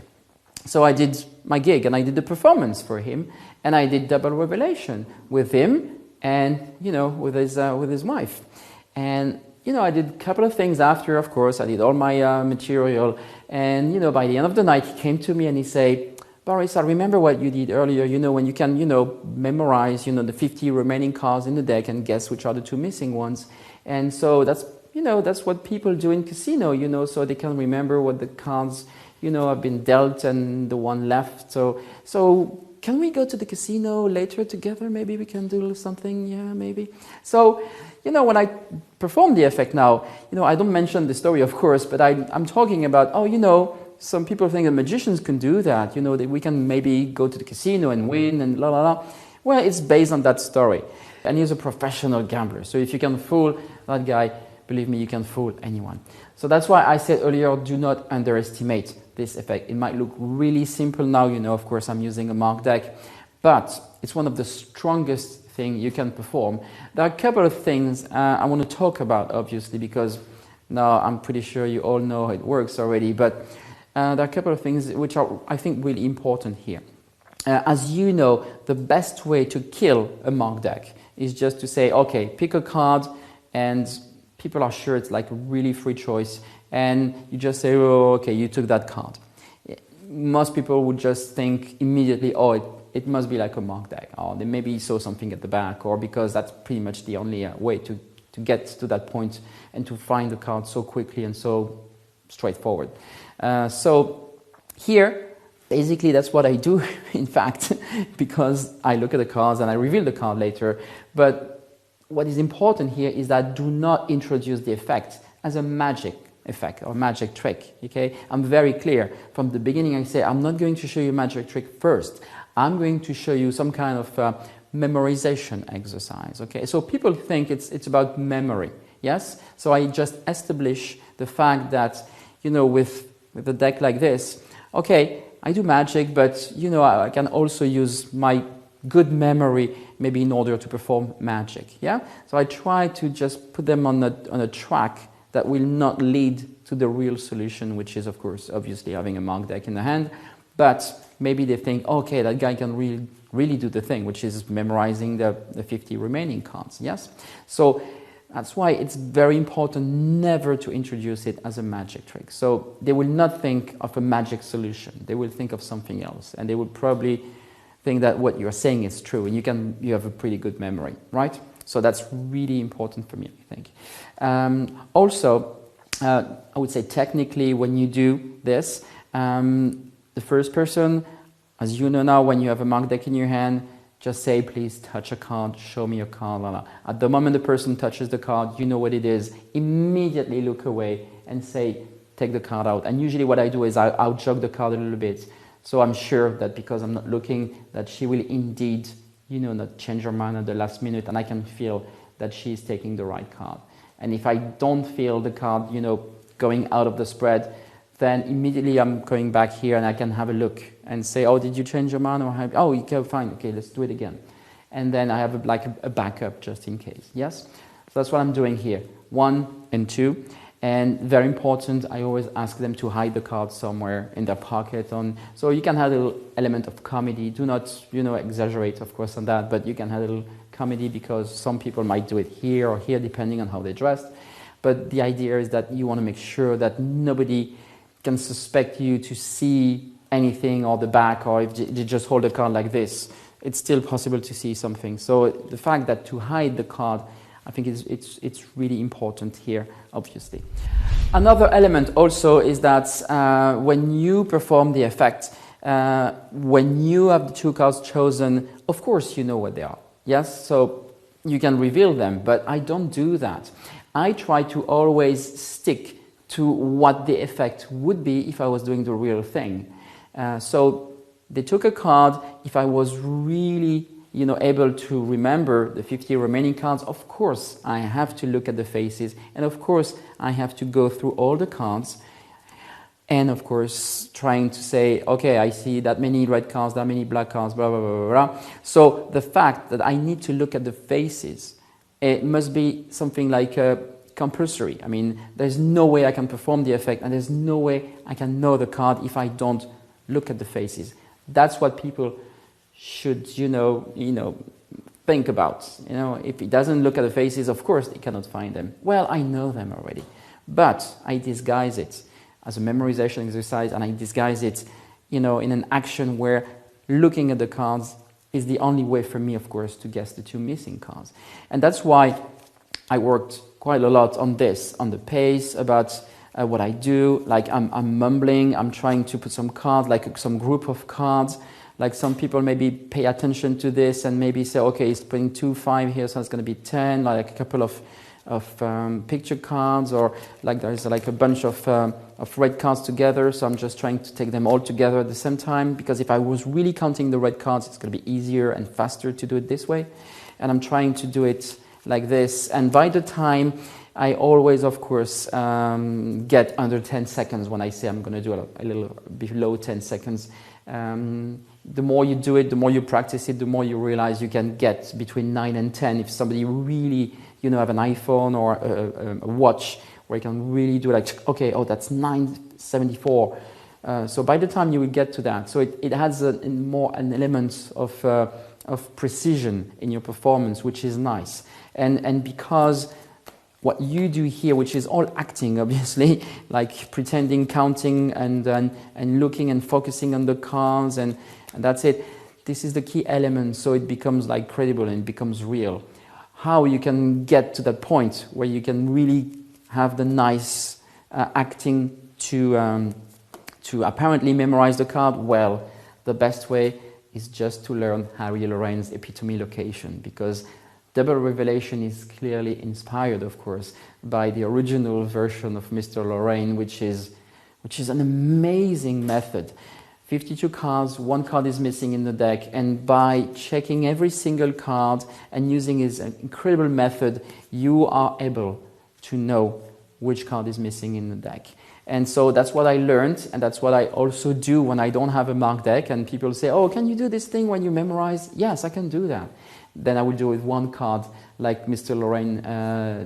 [SPEAKER 1] So I did my gig and I did the performance for him, and I did double revelation with him and, with his wife. And, I did a couple of things after, of course. I did all my material. And, by the end of the night, he came to me and he said, Boris, I remember what you did earlier, when you can, memorize, the 50 remaining cards in the deck and guess which are the 2 missing ones. And so that's what people do in casino, so they can remember what the cards, have been dealt and the one left. So can we go to the casino later together? Maybe we can do something, yeah, maybe. So, when I perform the effect now, I don't mention the story, of course, but I'm talking about, some people think that magicians can do that, that we can maybe go to the casino and win and la la la. Well, it's based on that story. And he's a professional gambler. So if you can fool that guy, believe me, you can fool anyone. So that's why I said earlier, do not underestimate this effect. It might look really simple now, of course I'm using a mark deck, but it's one of the strongest things you can perform. There are a couple of things I want to talk about, obviously, because now I'm pretty sure you all know how it works already, but there are a couple of things which are, I think, really important here. As you know, the best way to kill a mark deck is just to say, okay, pick a card, and people are sure it's like a really free choice, and you just say, oh, okay, you took that card. Most people would just think immediately, oh, it must be like a mark deck, or they maybe saw something at the back, or because that's pretty much the only way to to get to that point and to find the card so quickly and so straightforward. So here, basically that's what I do, in fact, because I look at the cards and I reveal the card later. But what is important here is that do not introduce the effect as a magic effect or magic trick. Okay, I'm very clear from the beginning. I say I'm not going to show you a magic trick first. I'm going to show you some kind of memorization exercise. Okay, so people think it's about memory. Yes, so I just establish the fact that, you know, with a deck like this, okay, I do magic, but you know, I can also use my good memory maybe in order to perform magic. Yeah, so I try to just put them on a track that will not lead to the real solution, which is, of course, obviously having a mark deck in the hand. But maybe they think, okay, that guy can really do the thing, which is memorizing the 50 remaining cards. Yes, so that's why it's very important never to introduce it as a magic trick. So they will not think of a magic solution. They will think of something else, and they will probably think that what you're saying is true, and you have a pretty good memory, right? So that's really important for me, I think. Also, I would say technically when you do this, the first person, as you know now, when you have a mark deck in your hand, just say, please touch a card, show me a card, blah, blah. At the moment the person touches the card, you know what it is, immediately look away and say, take the card out. And usually what I do is I'll jog the card a little bit. So I'm sure that because I'm not looking, that she will indeed, you know, not change her mind at the last minute, and I can feel that she's taking the right card. And if I don't feel the card, you know, going out of the spread, then immediately I'm going back here and I can have a look and say, oh, did you change your mind? Or oh, okay, fine, okay, let's do it again. And then I have a backup just in case, yes? So that's what I'm doing here, 1 and 2. And very important, I always ask them to hide the cards somewhere in their pocket. So you can have a little element of comedy. Do not, you know, exaggerate, of course, on that, but you can have a little comedy because some people might do it here or here, depending on how they're dressed. But the idea is that you want to make sure that nobody can suspect you to see anything or the back, or if you just hold a card like this, it's still possible to see something. So the fact that to hide the card, I think it's really important here, obviously. Another element also is that when you perform the effect, when you have the 2 cards chosen, of course you know what they are. Yes, so you can reveal them, but I don't do that. I try to always stick to what the effect would be if I was doing the real thing. So they took a card. If I was really, you know, able to remember the 50 remaining cards, of course I have to look at the faces, and of course I have to go through all the cards, and of course trying to say, okay, I see that many red cards, that many black cards, blah, blah, blah, blah, blah. So the fact that I need to look at the faces, it must be something like compulsory. I mean, there's no way I can perform the effect, and there's no way I can know the card if I don't look at the faces. That's what people should, you know, think about. You know, if he doesn't look at the faces, of course he cannot find them. Well, I know them already, but I disguise it as a memorization exercise, and I disguise it, you know, in an action where looking at the cards is the only way for me, of course, to guess the 2 missing cards. And that's why I worked quite a lot on this, on the pace, about what I do. Like I'm mumbling, I'm trying to put some cards, like some group of cards. Like some people maybe pay attention to this and maybe say, okay, he's putting 2, 5 here, so it's going to be 10, like a couple of picture cards, or like there's like a bunch of red cards together, so I'm just trying to take them all together at the same time, because if I was really counting the red cards, it's going to be easier and faster to do it this way. And I'm trying to do it like this, and by the time I always, of course, get under 10 seconds when I say I'm going to do a little below 10 seconds. The more you do it, the more you practice it, the more you realize you can get between 9 and 10. If somebody really, you know, have an iPhone or a watch where you can really do like, okay, oh, that's 974. So by the time you will get to that, so it has an element of precision in your performance, which is nice. And because what you do here, which is all acting, obviously, like pretending, counting, and looking and focusing on the cards, and that's it. This is the key element, so it becomes like credible and it becomes real. how you can get to that point where you can really have the nice acting to apparently memorize the card. Well, the best way is just to learn Harry Lorraine's epitome location, because double revelation is clearly inspired, of course, by the original version of Mr. Lorraine, which is an amazing method. 52 cards, one card is missing in the deck, and by checking every single card and using his incredible method, you are able to know which card is missing in the deck. And so that's what I learned, and that's what I also do when I don't have a marked deck, and people say, oh, can you do this thing when you memorize? Yes, I can do that. Then I will do it with one card, like Mr. Lorraine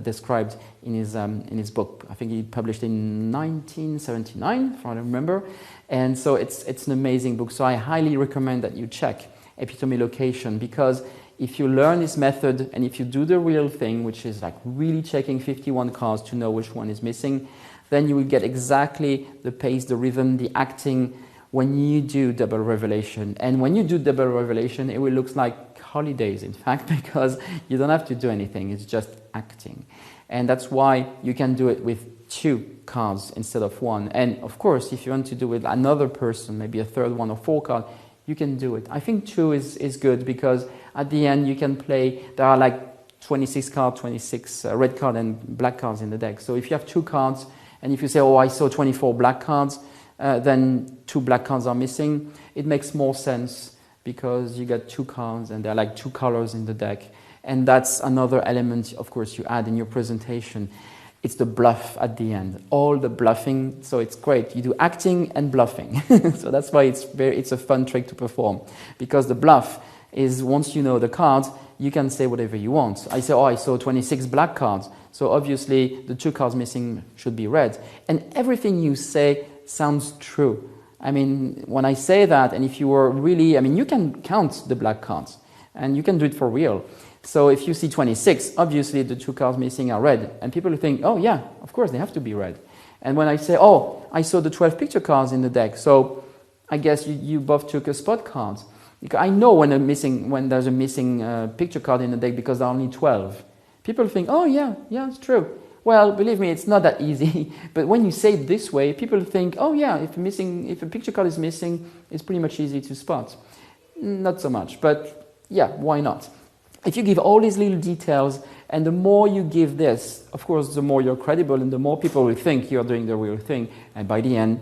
[SPEAKER 1] described in his book. I think he published in 1979, if I remember. And so it's an amazing book. So I highly recommend that you check epitome location, because if you learn this method and if you do the real thing, which is like really checking 51 cards to know which one is missing, then you will get exactly the pace, the rhythm, the acting when you do double revelation. And when you do double revelation, it will look like holidays, in fact, because you don't have to do anything. It's just acting. And that's why you can do it with 2 cards instead of 1. And of course, if you want to do it with another person, maybe a third one or 4 card, you can do it. I think 2 is good, because at the end you can play, there are like 26 cards, 26 red cards and black cards in the deck. So if you have 2 cards, and if you say, oh, I saw 24 black cards, then 2 black cards are missing, it makes more sense, because you get 2 cards and there are like 2 colors in the deck. And that's another element, of course, you add in your presentation. It's the bluff at the end, all the bluffing. So it's great. You do acting and bluffing. So that's why it's a fun trick to perform, because the bluff is, once you know the cards, you can say whatever you want. I say, oh, I saw 26 black cards. So obviously the 2 cards missing should be red. And everything you say sounds true. I mean, when I say that, and if you were really, I mean, you can count the black cards, and you can do it for real. So if you see 26, obviously the 2 cards missing are red. And people think, oh yeah, of course they have to be red. And when I say, oh, I saw the 12 picture cards in the deck, so I guess you both took a spot card. I know when there's a missing picture card in the deck, because there are only 12. People think, oh yeah, it's true. Well, believe me, it's not that easy. But when you say it this way, people think, oh yeah, if a picture card is missing, it's pretty much easy to spot. Not so much, but yeah, why not? If you give all these little details, and the more you give this, of course, the more you're credible, and the more people will think you're doing the real thing. And by the end,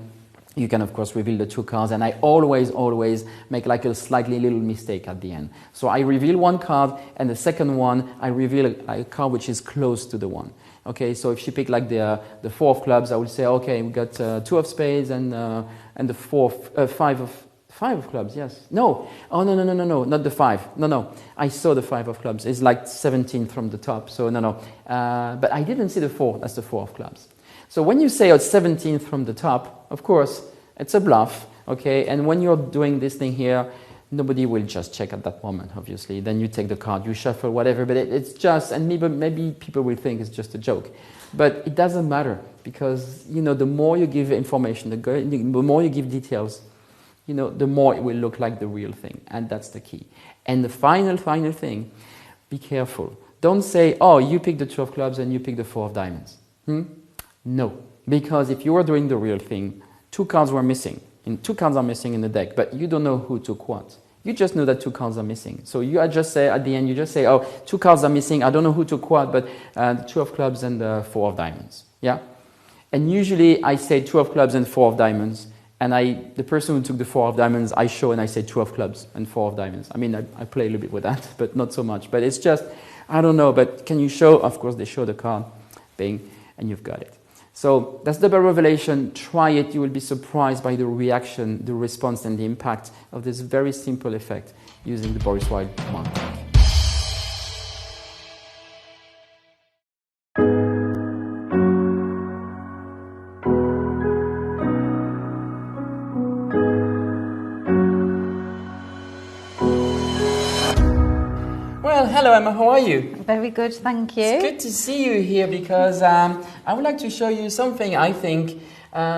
[SPEAKER 1] you can, of course, reveal the 2 cards. And I always make like a slightly little mistake at the end. So I reveal 1 card, and the second one, I reveal a card which is close to the one. Okay, so if she picked like the 4 of clubs, I would say, okay, we got 2 of spades and the 5 of clubs, yes. No, oh, no, not the 5. No, I saw the 5 of clubs. It's like 17 from the top, so no. But I didn't see the 4, that's the 4 of clubs. So when you say it's 17th from the top, of course, it's a bluff, okay? And when you're doing this thing here, nobody will just check at that moment, obviously. Then you take the card, you shuffle, whatever, but it's just, and maybe people will think it's just a joke. But it doesn't matter, because, you know, the more you give information, the more you give details, you know, the more it will look like the real thing. And that's the key. And the final thing, be careful. Don't say, oh, you pick the 2 of clubs and you pick the 4 of diamonds. No, because if you were doing the real thing, 2 cards were missing. 2 cards are missing in the deck, but you don't know who took what. You just know that 2 cards are missing. So you just say, at the end, you just say, oh, 2 cards are missing. I don't know who took what, but 2 of clubs and 4 of diamonds. Yeah? And usually I say 2 of clubs and 4 of diamonds. And the person who took the 4 of diamonds, I show and I say 2 of clubs and 4 of diamonds. I mean, I play a little bit with that, but not so much. But it's just, I don't know, but can you show? Of course, they show the card, bing, and you've got it. So that's double revelation. Try it. You will be surprised by the reaction, the response, and the impact of this very simple effect using the Boris Wilde mark. Well, hello Emma, how are you?
[SPEAKER 2] Very good, thank you.
[SPEAKER 1] It's good to see you here, because I would like to show you something I think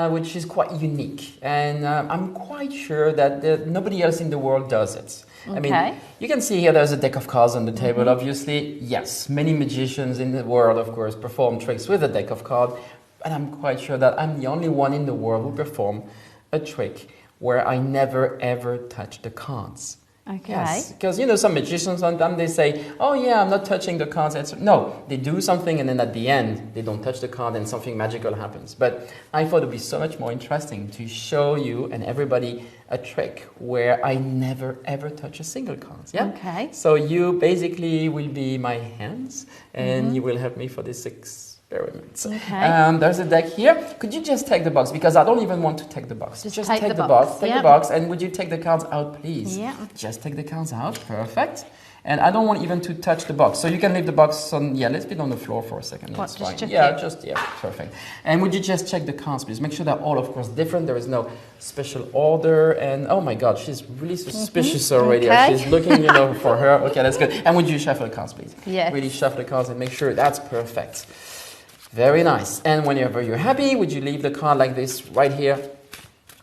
[SPEAKER 1] which is quite unique, and I'm quite sure that nobody else in the world does it. I mean, you can see here there's a deck of cards on the table, obviously. Yes, many magicians in the world, of course, perform tricks with a deck of cards. And I'm quite sure that I'm the only one in the world who perform a trick where I never ever touch the cards.
[SPEAKER 2] Okay.
[SPEAKER 1] Yes, because you know some magicians sometimes they say, "Oh yeah, I'm not touching the cards." No, they do something and then at the end they don't touch the card and something magical happens. But I thought it'd be so much more interesting to show you and everybody a trick where I never ever touch a single card. Yeah.
[SPEAKER 2] Okay.
[SPEAKER 1] So you basically will be my hands and you will help me for this experiment.
[SPEAKER 2] Okay.
[SPEAKER 1] There's a deck here. Could you just take the box? Because I don't even want to take the box.
[SPEAKER 2] Just
[SPEAKER 1] take
[SPEAKER 2] take
[SPEAKER 1] the
[SPEAKER 2] the
[SPEAKER 1] box.
[SPEAKER 2] box.
[SPEAKER 1] Take
[SPEAKER 2] Yep.
[SPEAKER 1] the box. And would you take the cards out, please?
[SPEAKER 2] Yeah.
[SPEAKER 1] Just take the cards out. Perfect. And I don't want even to touch the box. So you can leave the box on, let's put it on the floor for a second.
[SPEAKER 2] What,
[SPEAKER 1] That's
[SPEAKER 2] just
[SPEAKER 1] fine.
[SPEAKER 2] check
[SPEAKER 1] Yeah,
[SPEAKER 2] it?
[SPEAKER 1] perfect. And would you just check the cards, please? Make sure they're all, of course, different. There is no special order. And oh my God, she's really suspicious already.
[SPEAKER 2] Okay.
[SPEAKER 1] She's looking, for her. Okay, that's good. And would you shuffle the cards, please?
[SPEAKER 2] Yes.
[SPEAKER 1] Really shuffle the cards and make sure that's perfect. Very nice. And whenever you're happy, would you leave the card like this right here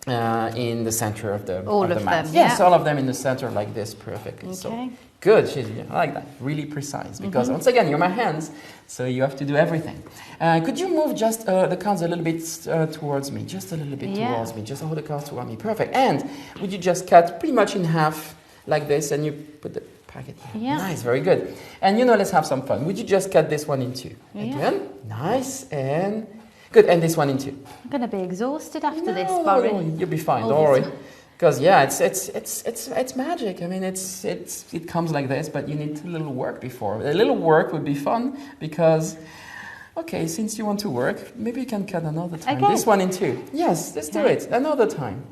[SPEAKER 1] in the center of the
[SPEAKER 2] All
[SPEAKER 1] of the
[SPEAKER 2] of
[SPEAKER 1] mat?
[SPEAKER 2] them,
[SPEAKER 1] Yes,
[SPEAKER 2] yeah.
[SPEAKER 1] all of them in the center like this, perfectly. So
[SPEAKER 2] Okay.
[SPEAKER 1] good. I like that. Really precise. Because once again, you're my hands, so you have to do everything. Could you move just the cards a little bit towards me? Just a little bit
[SPEAKER 2] Yeah.
[SPEAKER 1] towards me. Just hold the cards towards me. Perfect. And would you just cut pretty much in half like this, and you put the packet here.
[SPEAKER 2] Yeah.
[SPEAKER 1] Nice, very good. And let's have some fun. Would you just cut this one in two?
[SPEAKER 2] Yeah.
[SPEAKER 1] Again, nice, and good. And this one in two.
[SPEAKER 2] I'm going to be exhausted after this,
[SPEAKER 1] No,
[SPEAKER 2] Barry.
[SPEAKER 1] you'll be fine.
[SPEAKER 2] All
[SPEAKER 1] Don't worry.
[SPEAKER 2] this-
[SPEAKER 1] Because it's magic. I mean, it comes like this, but you need a little work before. A little work would be fun because, okay, since you want to work, maybe you can cut another time.
[SPEAKER 2] Okay.
[SPEAKER 1] This one in two. Yes, let's do
[SPEAKER 2] Okay.
[SPEAKER 1] it another time.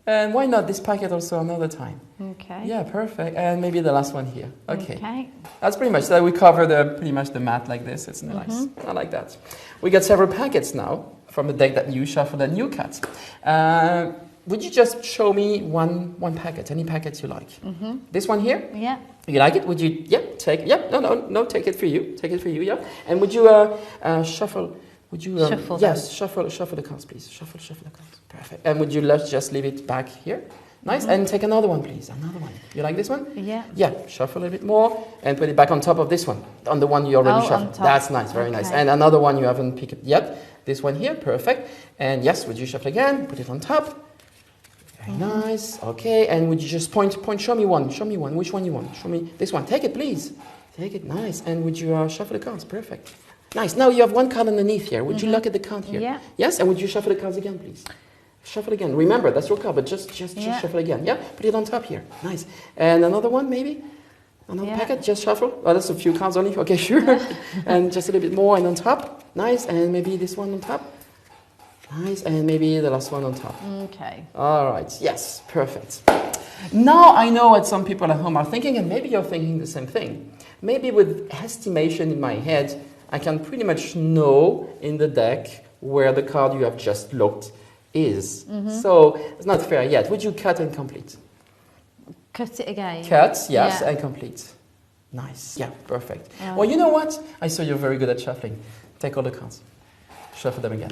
[SPEAKER 1] And why not this packet also another time?
[SPEAKER 2] Okay.
[SPEAKER 1] Yeah, perfect. And maybe the last one here. Okay.
[SPEAKER 2] Okay.
[SPEAKER 1] That's pretty much that. We cover pretty much the mat like this. It's nice. I like that. We got several packets now from the deck that you shuffled and you cut. Would you just show me one packet, any packets you like? This one here?
[SPEAKER 2] Yeah.
[SPEAKER 1] You like it? Would you, take, no, take it for you. Take it for you, yeah. And would you shuffle? Would you,
[SPEAKER 2] Shuffle
[SPEAKER 1] yes, shuffle the cards, please. Shuffle the cards. Perfect. And would you just leave it back here? Nice. And take another one, please. Another one. You like this one?
[SPEAKER 2] Yeah.
[SPEAKER 1] Yeah. Shuffle a little bit more and put it back on top of this one, on the one you already
[SPEAKER 2] Oh,
[SPEAKER 1] shuffled.
[SPEAKER 2] on top.
[SPEAKER 1] That's nice. Very nice.
[SPEAKER 2] Okay.
[SPEAKER 1] And another one you haven't picked yet. This one here. Perfect. And yes, would you shuffle again? Put it on top. Very nice. Okay. And would you just point? Show me one. Show me one. Which one you want? Show me this one. Take it, please. Take it. Nice. And would you shuffle the cards? Perfect. Nice. Now you have one card underneath here. Would you look at the card here?
[SPEAKER 2] Yeah.
[SPEAKER 1] Yes. And would you shuffle the cards again, please? Shuffle again. Remember, that's your card, but just
[SPEAKER 2] Yeah.
[SPEAKER 1] shuffle again. Yeah. Put it on top here. Nice. And another one, maybe. Another
[SPEAKER 2] Yeah.
[SPEAKER 1] packet. Just shuffle. Oh, that's a few cards only. Okay, sure. And just a little bit more, and on top. Nice. And maybe this one on top. Nice. And maybe the last one on top.
[SPEAKER 2] Okay.
[SPEAKER 1] All right. Yes. Perfect. Now I know what some people at home are thinking, and maybe you're thinking the same thing. Maybe with estimation in my head, I can pretty much know in the deck where the card you have just looked is. So it's not fair yet. Would you cut and complete?
[SPEAKER 2] Cut it again.
[SPEAKER 1] Cut, yes,
[SPEAKER 2] Yeah.
[SPEAKER 1] and complete. Nice. Yeah, perfect. Well, you know what? I saw you're very good at shuffling. Take all the cards. Shuffle them again.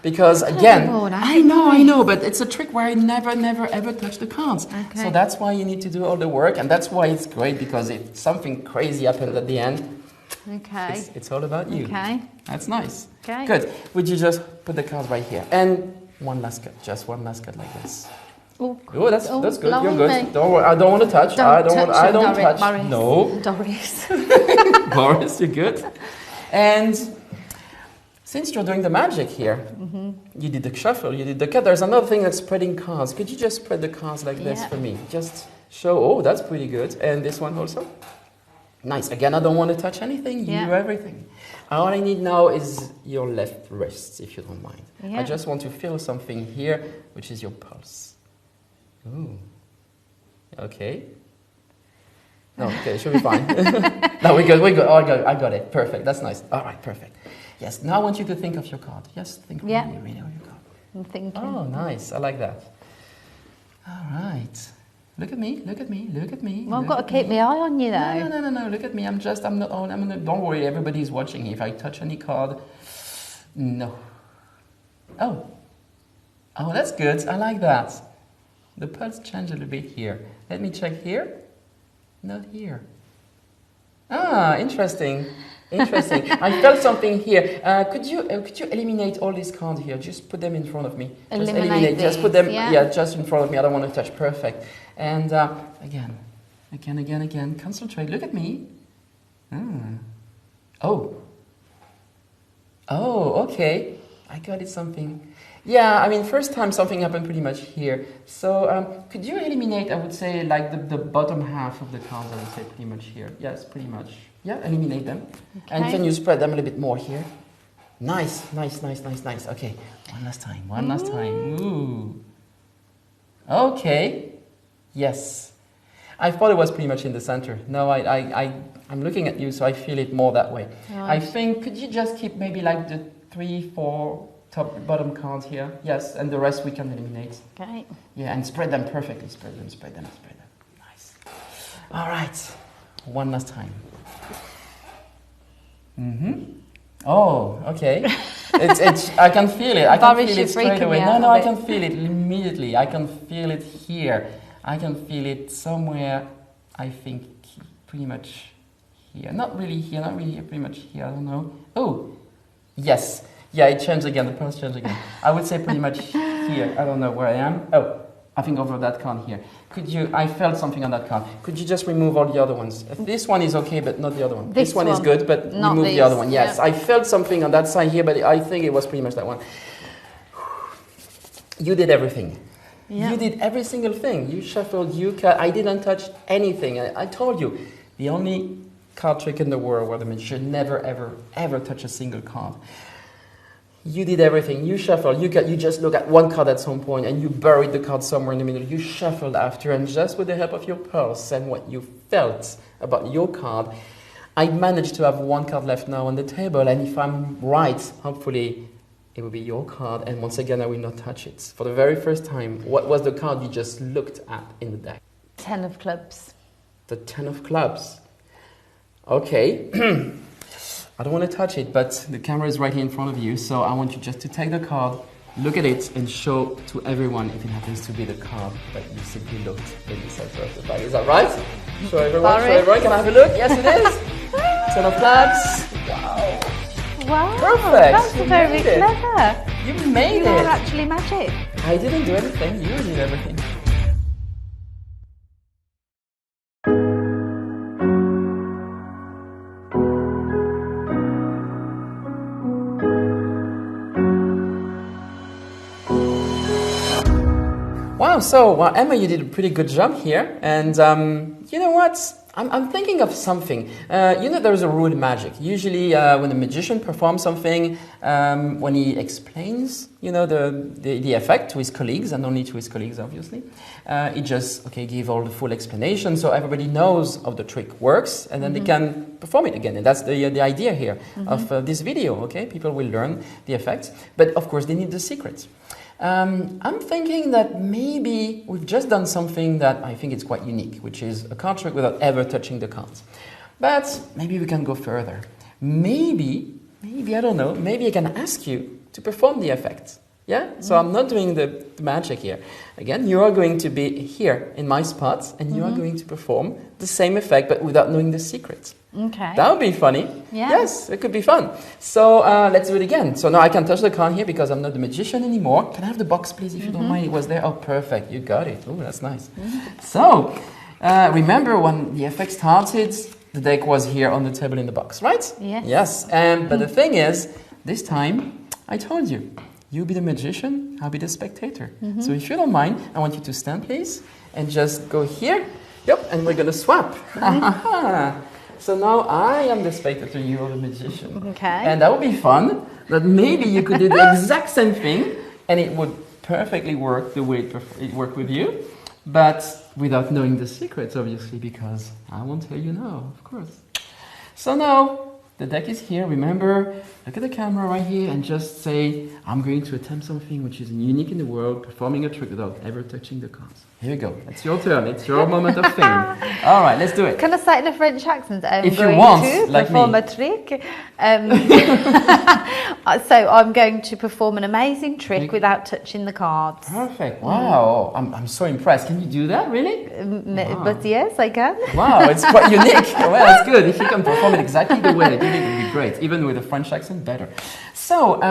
[SPEAKER 1] Because again, I know, but it's a trick where I never, ever touch the cards.
[SPEAKER 2] Okay.
[SPEAKER 1] So that's why you need to do all the work, and that's why it's great, because if something crazy happened at the end,
[SPEAKER 2] Okay.
[SPEAKER 1] it's all about you.
[SPEAKER 2] Okay.
[SPEAKER 1] That's nice.
[SPEAKER 2] Okay.
[SPEAKER 1] Good. Would you just put the cards right here? And one last cut, just one last cut like this.
[SPEAKER 2] Oh,
[SPEAKER 1] Oh, that's good. You're
[SPEAKER 2] blimey.
[SPEAKER 1] good. Don't worry. I don't want to touch. I don't touch.
[SPEAKER 2] Boris.
[SPEAKER 1] No.
[SPEAKER 2] Doris.
[SPEAKER 1] Boris, you're good. And since you're doing the magic here, you did the shuffle, you did the cut. There's another thing that's spreading cards. Could you just spread the cards like this
[SPEAKER 2] Yeah.
[SPEAKER 1] for me? Just show. Oh, that's pretty good. And this one also. Nice. Again, I don't want to touch anything. You
[SPEAKER 2] Yeah.
[SPEAKER 1] do everything. All I need now is your left wrist, if you don't mind.
[SPEAKER 2] Yeah.
[SPEAKER 1] I just want to feel something here, which is your pulse. Ooh. Okay. No, okay, should be fine. No, we're good. Oh, I got it. Perfect. That's nice. All right, perfect. Yes. Now I want you to think of your card. Yes, think
[SPEAKER 2] Yeah.
[SPEAKER 1] really of your card.
[SPEAKER 2] I'm thinking.
[SPEAKER 1] Oh, nice. I like that. All right. Look at me. Look at me. Look at me.
[SPEAKER 2] Well, I've
[SPEAKER 1] look
[SPEAKER 2] got
[SPEAKER 1] at
[SPEAKER 2] to keep
[SPEAKER 1] me.
[SPEAKER 2] my eye on you, though.
[SPEAKER 1] No. Look at me. Don't worry. Everybody's watching. If I touch any card, no. Oh, that's good. I like that. The pulse changed a little bit here. Let me check here. Not here. Ah, interesting. Interesting. I felt something here. Could you eliminate all these cards here? Just put them in front of me. Just eliminate. Just put them. Yeah, just in front of me. I don't want to touch. Perfect. And again. Concentrate. Look at me. Oh. Oh. Okay. I got it. Something. Yeah, I mean, first time something happened pretty much here. So could you eliminate, I would say, like the bottom half of the cards, I would say, pretty much here. Yes, pretty much. Yeah, eliminate them. Okay. And can you spread them a little bit more here? Nice. Okay, one last time. Ooh. Okay. Yes. I thought it was pretty much in the center. No, I'm looking at you, so I feel it more that way. Right. I think, could you just keep maybe like the 3, 4... bottom cards here, yes, and the rest we can eliminate.
[SPEAKER 2] Okay.
[SPEAKER 1] Yeah, and spread them perfectly. Spread them. Nice. All right. One last time. Oh, okay. It's. I can feel it. I can feel it straight away. No, I can feel it immediately. I can feel it here. I can feel it somewhere. I think pretty much here. Not really here. Pretty much here. I don't know. Oh, yes. Yeah, it changed again, the pulse changed again. I would say pretty much here. I don't know where I am. Oh, I think over that card here. I felt something on that card. Could you just remove all the other ones? This one is okay, but not the other one. This one is good, but remove the other one. Yes, I felt something on that side here, but I think it was pretty much that one. You did everything. Yeah. You did every single thing. You shuffled, you cut. I didn't touch anything. I told you, the only card trick in the world where the magician never, ever touch a single card. You did everything. You shuffled, you cut, you just look at one card at some point and you buried the card somewhere in the middle. You shuffled after, and just with the help of your pulse and what you felt about your card, I managed to have one card left now on the table, and if I'm right, hopefully it will be your card, and once again I will not touch it. For the very first time, what was the card you just looked at in the deck?
[SPEAKER 2] 10 of clubs.
[SPEAKER 1] The 10 of clubs. Okay. I don't want to touch it, but the camera is right here in front of you, so I want you just to take the card, look at it, and show to everyone if it happens to be the card that you simply looked in the center of the bag. Is that right? Show everyone, Can I have a look? Yes, it is. 10 of clubs. Wow. Perfect.
[SPEAKER 2] That's very clever.
[SPEAKER 1] You made it.
[SPEAKER 2] You are actually magic.
[SPEAKER 1] I didn't do anything. You did everything. Wow, so Emma, you did a pretty good job here, and you know what? I'm thinking of something. You know, there's a rule in magic. Usually, when a magician performs something, when he explains, you know, the effect to his colleagues, and only to his colleagues, obviously, he just give all the full explanation, so everybody knows how the trick works, and then they can perform it again. And that's the idea here of this video. Okay, people will learn the effects, but of course they need the secrets. I'm thinking that maybe we've just done something that I think is quite unique, which is a card trick without ever touching the cards. But maybe we can go further. Maybe, I don't know, maybe I can ask you to perform the effect. Yeah? So I'm not doing the magic here. Again, you are going to be here in my spot, and you are going to perform the same effect, but without knowing the secret.
[SPEAKER 2] Okay.
[SPEAKER 1] That would be funny.
[SPEAKER 2] Yeah.
[SPEAKER 1] Yes, it could be fun. So let's do it again. So now I can touch the card here because I'm not the magician anymore. Can I have the box, please, if you don't mind? It was there. Oh, perfect. You got it. Oh, that's nice. So remember when the effect started, the deck was here on the table in the box, right?
[SPEAKER 2] Yes.
[SPEAKER 1] Yes. But the thing is, this time, I told you, you be the magician, I'll be the spectator. So if you don't mind, I want you to stand, please, and just go here. Yep, and we're going to swap. So now I am the spectator, you are the magician.
[SPEAKER 2] Okay.
[SPEAKER 1] And that would be fun, that maybe you could do the exact same thing, and it would perfectly work the way it worked with you, but without knowing the secrets, obviously, because I won't tell you now, of course. So now, the deck is here. Remember, look at the camera right here and just say, I'm going to attempt something which is unique in the world, performing a trick without ever touching the cards. Here you go. It's your turn. It's your moment of fame. All right, let's do it.
[SPEAKER 2] Can I say it in a French accent?
[SPEAKER 1] If you want, like
[SPEAKER 2] perform
[SPEAKER 1] me.
[SPEAKER 2] a trick. So I'm going to perform an amazing trick without touching the cards.
[SPEAKER 1] Perfect. Wow. I'm so impressed. Can you do that, really?
[SPEAKER 2] Wow. But yes, I can.
[SPEAKER 1] Wow, it's quite unique. Well, that's good. If you can perform it exactly the way I did it, it would be great. Even with a French accent, better. So,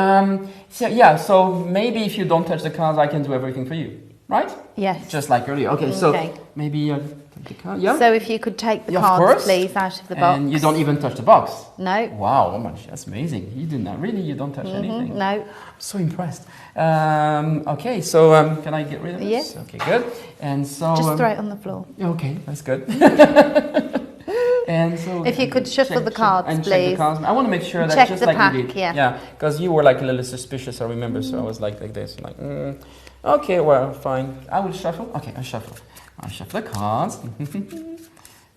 [SPEAKER 1] so maybe if you don't touch the cards, I can do everything for you. Right?
[SPEAKER 2] Yes.
[SPEAKER 1] Just like earlier. Okay, so maybe take the card. Yeah.
[SPEAKER 2] So if you could take the cards, please, out of the box.
[SPEAKER 1] And you don't even touch the box.
[SPEAKER 2] No.
[SPEAKER 1] Wow, that's amazing. You do not really. You don't touch anything.
[SPEAKER 2] No.
[SPEAKER 1] I'm so impressed. Okay, so can I get rid of this?
[SPEAKER 2] Yes.
[SPEAKER 1] Okay, good. And so
[SPEAKER 2] just throw it on the floor.
[SPEAKER 1] Okay, that's good. And so
[SPEAKER 2] if you could shuffle the cards, please.
[SPEAKER 1] Check the cards. I want to make sure that
[SPEAKER 2] check
[SPEAKER 1] just
[SPEAKER 2] the
[SPEAKER 1] like
[SPEAKER 2] pack,
[SPEAKER 1] you did.
[SPEAKER 2] Yeah,
[SPEAKER 1] because you were like a little suspicious, I remember. So I was like this, like. Okay, well, fine. I will shuffle. Okay, I shuffle. I'll shuffle the cards.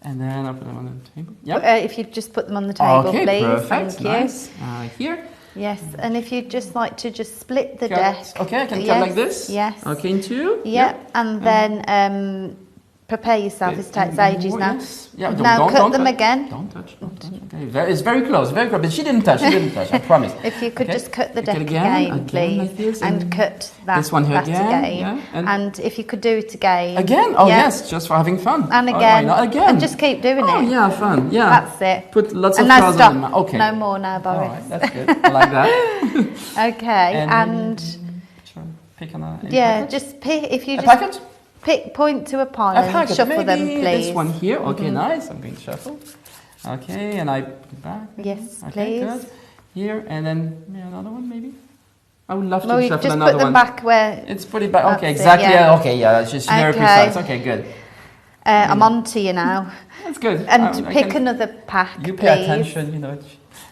[SPEAKER 1] And then I'll put them on the table. Yeah.
[SPEAKER 2] If you just put them on the table,
[SPEAKER 1] okay,
[SPEAKER 2] please.
[SPEAKER 1] Perfect.
[SPEAKER 2] Thank you.
[SPEAKER 1] Nice. Here.
[SPEAKER 2] Yes, and if you'd just like to just split the deck.
[SPEAKER 1] Okay, I can cut like this?
[SPEAKER 2] Yes.
[SPEAKER 1] Okay, in two?
[SPEAKER 2] Yeah, and then prepare yourself. It takes ages now.
[SPEAKER 1] Yes. Yeah,
[SPEAKER 2] now cut them again.
[SPEAKER 1] Don't touch. Okay. It's very close, but she didn't touch. I promise.
[SPEAKER 2] If you could just cut the deck again, please,
[SPEAKER 1] like this,
[SPEAKER 2] and cut
[SPEAKER 1] this one here
[SPEAKER 2] again.
[SPEAKER 1] Yeah,
[SPEAKER 2] and if you could do it again.
[SPEAKER 1] Again? Oh yes, just for having fun.
[SPEAKER 2] And again.
[SPEAKER 1] Again.
[SPEAKER 2] And just keep doing it.
[SPEAKER 1] Oh yeah, fun. Yeah.
[SPEAKER 2] That's it.
[SPEAKER 1] Put lots
[SPEAKER 2] and
[SPEAKER 1] of
[SPEAKER 2] now
[SPEAKER 1] cards
[SPEAKER 2] stop.
[SPEAKER 1] on them. Okay.
[SPEAKER 2] No more now, Boris.
[SPEAKER 1] All right, that's good. I like that.
[SPEAKER 2] Okay, and
[SPEAKER 1] try and pick on a
[SPEAKER 2] packet? Just pick. If you
[SPEAKER 1] a
[SPEAKER 2] just
[SPEAKER 1] packet?
[SPEAKER 2] point to a pile and shuffle them, please.
[SPEAKER 1] This one here. Okay, nice. I'm going to shuffle. Okay, and I put it back.
[SPEAKER 2] Yes,
[SPEAKER 1] okay,
[SPEAKER 2] please.
[SPEAKER 1] Good. Here, and then another one, maybe. I would love to shuffle
[SPEAKER 2] just
[SPEAKER 1] another
[SPEAKER 2] put them
[SPEAKER 1] one.
[SPEAKER 2] back where.
[SPEAKER 1] It's put it back. Okay, exactly.
[SPEAKER 2] Yeah.
[SPEAKER 1] It's just very precise. Okay, good.
[SPEAKER 2] I'm on to you now.
[SPEAKER 1] That's good.
[SPEAKER 2] And pick another pack.
[SPEAKER 1] You pay attention.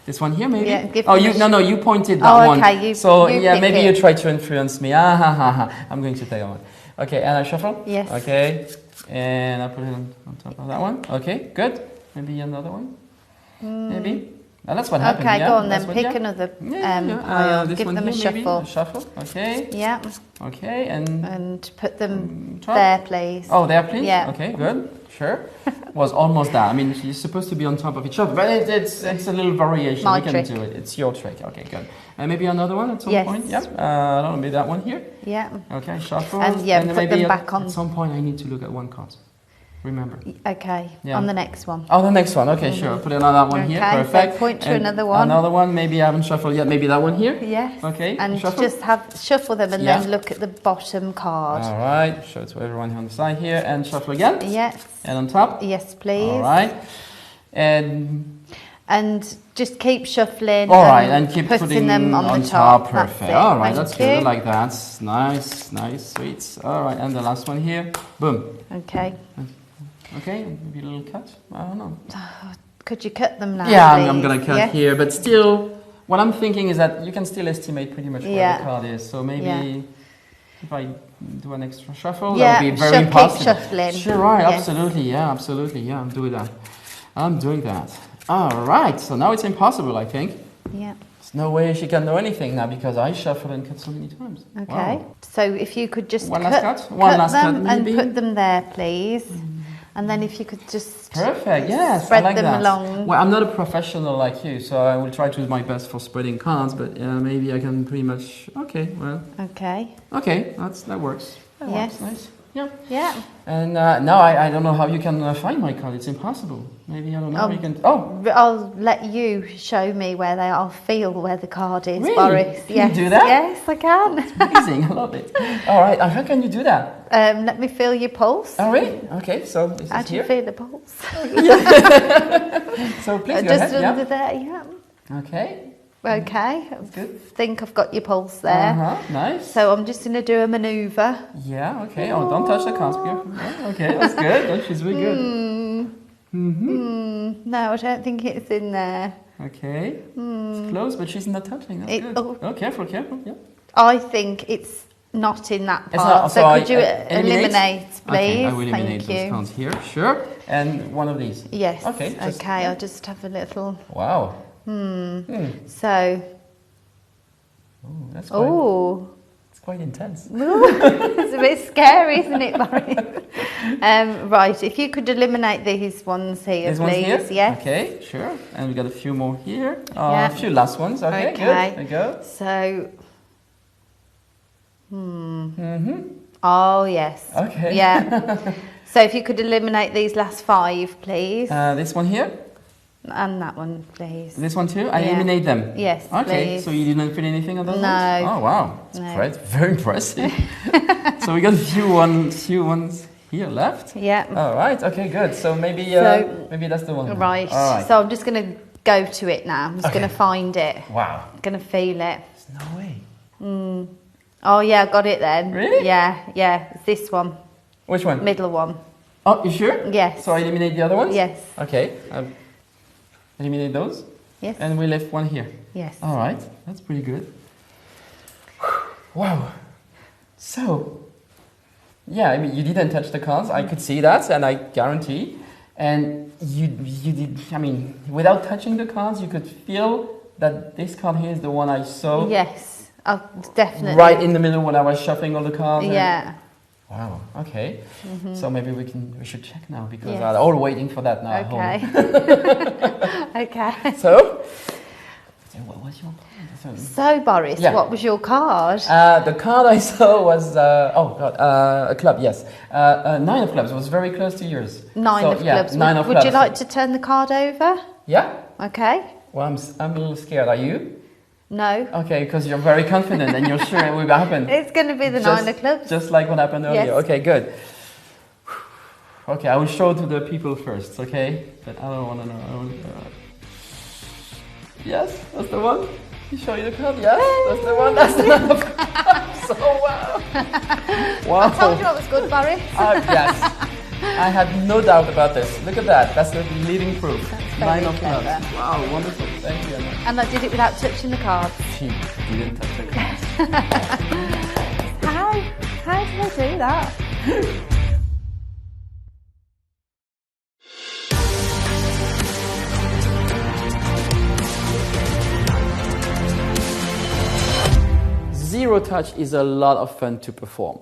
[SPEAKER 1] This one here, maybe.
[SPEAKER 2] Yeah,
[SPEAKER 1] you pointed that one.
[SPEAKER 2] Okay,
[SPEAKER 1] so
[SPEAKER 2] you
[SPEAKER 1] maybe you try to influence me. I'm going to take that one. Okay, and I shuffle.
[SPEAKER 2] Yes.
[SPEAKER 1] Okay, and I put it on top of that one. Okay, good. Maybe another one. Maybe. Now that's what happened.
[SPEAKER 2] Okay, go on then. Pick another pile.
[SPEAKER 1] This
[SPEAKER 2] Give
[SPEAKER 1] one
[SPEAKER 2] them
[SPEAKER 1] here,
[SPEAKER 2] a shuffle.
[SPEAKER 1] Maybe. A shuffle. Okay.
[SPEAKER 2] Yeah.
[SPEAKER 1] Okay, and
[SPEAKER 2] put them there, please.
[SPEAKER 1] Oh, there, please.
[SPEAKER 2] Yeah.
[SPEAKER 1] Okay, good. Sure. Was almost there. I mean, she's supposed to be on top of each other, but it's a little variation.
[SPEAKER 2] My
[SPEAKER 1] we can
[SPEAKER 2] trick.
[SPEAKER 1] do it. It's your trick. Okay, good. And maybe another one at some
[SPEAKER 2] Yes.
[SPEAKER 1] point. Yeah. I don't know. Maybe that one here.
[SPEAKER 2] Yeah.
[SPEAKER 1] Okay, shuffle.
[SPEAKER 2] And
[SPEAKER 1] then
[SPEAKER 2] put
[SPEAKER 1] maybe
[SPEAKER 2] them back on.
[SPEAKER 1] At some point, I need to look at one card. Remember.
[SPEAKER 2] Okay.
[SPEAKER 1] Yeah.
[SPEAKER 2] On the next one.
[SPEAKER 1] Oh, the next one. Okay, sure. Put another one here. Perfect.
[SPEAKER 2] So point to another one.
[SPEAKER 1] Another one. Maybe I haven't shuffled yet. Maybe that one here.
[SPEAKER 2] Yes.
[SPEAKER 1] Okay.
[SPEAKER 2] And
[SPEAKER 1] shuffle.
[SPEAKER 2] just shuffle them and then look at the bottom card.
[SPEAKER 1] All right. Show it to everyone here on the side here and shuffle again.
[SPEAKER 2] Yes.
[SPEAKER 1] And on top.
[SPEAKER 2] Yes, please.
[SPEAKER 1] All right. And
[SPEAKER 2] just keep shuffling.
[SPEAKER 1] All right, and keep putting
[SPEAKER 2] them on the top.
[SPEAKER 1] Perfect. All right, that's good. Like that. Nice, sweet. All right, and the last one here. Boom.
[SPEAKER 2] Okay.
[SPEAKER 1] Okay, maybe a little cut. I don't know.
[SPEAKER 2] Could you cut them now?
[SPEAKER 1] Yeah,
[SPEAKER 2] please?
[SPEAKER 1] I'm gonna cut here, but still, what I'm thinking is that you can still estimate pretty much where the card is. So maybe if I do an extra shuffle, that would be very impossible.
[SPEAKER 2] Keep shuffling.
[SPEAKER 1] Sure, right. Yes. Absolutely. Yeah, I'm doing that. All right. So now it's impossible, I think.
[SPEAKER 2] Yeah.
[SPEAKER 1] There's no way she can know anything now because I shuffled and cut so many times.
[SPEAKER 2] Okay.
[SPEAKER 1] Wow.
[SPEAKER 2] So if you could just
[SPEAKER 1] one
[SPEAKER 2] cut
[SPEAKER 1] last
[SPEAKER 2] them
[SPEAKER 1] cut,
[SPEAKER 2] and put them there, please. And then if you could just
[SPEAKER 1] perfect, yes,
[SPEAKER 2] spread
[SPEAKER 1] I like
[SPEAKER 2] them
[SPEAKER 1] that.
[SPEAKER 2] along.
[SPEAKER 1] Well, I'm not a professional like you, so I will try to do my best for spreading cards, but maybe I can pretty much. Okay, well.
[SPEAKER 2] Okay.
[SPEAKER 1] Okay, that works. That works. Nice. Yeah.
[SPEAKER 2] Yeah.
[SPEAKER 1] And now I don't know how you can find my card. It's impossible. Maybe I don't know. You can. Oh.
[SPEAKER 2] I'll let you show me where they are. I'll feel where the card is,
[SPEAKER 1] really?
[SPEAKER 2] Boris.
[SPEAKER 1] Can you do that?
[SPEAKER 2] Yes, I can.
[SPEAKER 1] It's amazing. I love it. All right. How can you do that?
[SPEAKER 2] Let me feel your pulse.
[SPEAKER 1] Oh, really? Okay. So this
[SPEAKER 2] How
[SPEAKER 1] is
[SPEAKER 2] do you
[SPEAKER 1] here.
[SPEAKER 2] feel the pulse?
[SPEAKER 1] So please go
[SPEAKER 2] just
[SPEAKER 1] ahead.
[SPEAKER 2] under there. Yeah.
[SPEAKER 1] Okay.
[SPEAKER 2] Okay.
[SPEAKER 1] That's good.
[SPEAKER 2] I think I've got your pulse there.
[SPEAKER 1] Nice.
[SPEAKER 2] So I'm just going to do a manoeuvre.
[SPEAKER 1] Yeah, okay. Oh, don't touch the cards. Yeah, okay, that's good. Oh, she's really good.
[SPEAKER 2] No, I don't think it's in there.
[SPEAKER 1] Okay. It's close, but she's not touching. That's good. Oh, careful. Yeah.
[SPEAKER 2] I think it's not in that
[SPEAKER 1] It's
[SPEAKER 2] part.
[SPEAKER 1] not,
[SPEAKER 2] so could you
[SPEAKER 1] eliminate,
[SPEAKER 2] please?
[SPEAKER 1] Okay, I will eliminate
[SPEAKER 2] Thank
[SPEAKER 1] those
[SPEAKER 2] you.
[SPEAKER 1] cards here. Sure. And one of these.
[SPEAKER 2] Yes.
[SPEAKER 1] Okay.
[SPEAKER 2] Okay, I'll just have a little.
[SPEAKER 1] Wow.
[SPEAKER 2] So
[SPEAKER 1] That's quite,
[SPEAKER 2] Oh.
[SPEAKER 1] it's quite intense.
[SPEAKER 2] It's a bit scary, isn't it, Boris? Right, if you could eliminate these ones here,
[SPEAKER 1] These
[SPEAKER 2] please.
[SPEAKER 1] ones here?
[SPEAKER 2] Yes.
[SPEAKER 1] Okay, sure. And we got a few more here.
[SPEAKER 2] Yeah.
[SPEAKER 1] A few last ones. Okay, good. There you go.
[SPEAKER 2] So, oh, yes.
[SPEAKER 1] Okay.
[SPEAKER 2] Yeah. So if you could eliminate these last 5, please.
[SPEAKER 1] This one here?
[SPEAKER 2] And that one, please.
[SPEAKER 1] This one too? I
[SPEAKER 2] Yeah.
[SPEAKER 1] eliminate them?
[SPEAKER 2] Yes,
[SPEAKER 1] Okay,
[SPEAKER 2] please.
[SPEAKER 1] so you didn't put anything on those
[SPEAKER 2] No.
[SPEAKER 1] ones? Oh, wow. That's
[SPEAKER 2] No.
[SPEAKER 1] great. Very impressive. So we got a few ones here left.
[SPEAKER 2] Yeah.
[SPEAKER 1] All right, okay, good. So maybe maybe that's the one.
[SPEAKER 2] Right.
[SPEAKER 1] All right.
[SPEAKER 2] So I'm just going to go to it now. I'm just going to find it.
[SPEAKER 1] Wow.
[SPEAKER 2] I'm going to feel it.
[SPEAKER 1] There's no way.
[SPEAKER 2] Oh, yeah, I got it then.
[SPEAKER 1] Really?
[SPEAKER 2] Yeah. It's this one.
[SPEAKER 1] Which one?
[SPEAKER 2] Middle one.
[SPEAKER 1] Oh, you sure?
[SPEAKER 2] Yes.
[SPEAKER 1] So I eliminate the other ones?
[SPEAKER 2] Yes.
[SPEAKER 1] Okay. Eliminate those.
[SPEAKER 2] Yes.
[SPEAKER 1] And we left one here.
[SPEAKER 2] Yes.
[SPEAKER 1] All right. That's pretty good. Wow. So, yeah, I mean, you didn't touch the cards. I could see that, and I guarantee. And you did, I mean, without touching the cards, you could feel that this card here is the one I saw.
[SPEAKER 2] Yes. Oh, definitely.
[SPEAKER 1] Right in the middle when I was shuffling all the cards.
[SPEAKER 2] Yeah.
[SPEAKER 1] Wow. Okay. So maybe we should check now because
[SPEAKER 2] Yes.
[SPEAKER 1] they're all waiting for that now at
[SPEAKER 2] Okay.
[SPEAKER 1] home.
[SPEAKER 2] Okay.
[SPEAKER 1] So what was your card?
[SPEAKER 2] So, Boris,
[SPEAKER 1] Yeah.
[SPEAKER 2] what was your card?
[SPEAKER 1] The card I saw was a club. Yes, 9 of clubs. It was very close to yours.
[SPEAKER 2] 9 of clubs.
[SPEAKER 1] 9 of
[SPEAKER 2] Would
[SPEAKER 1] clubs.
[SPEAKER 2] you like to turn the card over?
[SPEAKER 1] Yeah.
[SPEAKER 2] Okay.
[SPEAKER 1] Well, I'm a little scared. Are you?
[SPEAKER 2] No.
[SPEAKER 1] Okay, because you're very confident and you're sure it will happen.
[SPEAKER 2] It's going to be the 9 of clubs.
[SPEAKER 1] Just like what happened earlier.
[SPEAKER 2] Yes.
[SPEAKER 1] Okay, good. Okay, I will show to the people first. Okay, but I don't want to know. Yes, that's the one. You show you the card. Yes, that's the one. That's the one. So wow. Wow.
[SPEAKER 2] I told you I was good, Boris.
[SPEAKER 1] Yes. I had no doubt about this. Look at that. That's the leading proof.
[SPEAKER 2] Very
[SPEAKER 1] 9 of clubs.
[SPEAKER 2] clever.
[SPEAKER 1] Wow, wonderful. Thank you, Anna.
[SPEAKER 2] And I did it without touching the cards.
[SPEAKER 1] She didn't touch the cards.
[SPEAKER 2] How did I do that?
[SPEAKER 1] Zero touch is a lot of fun to perform.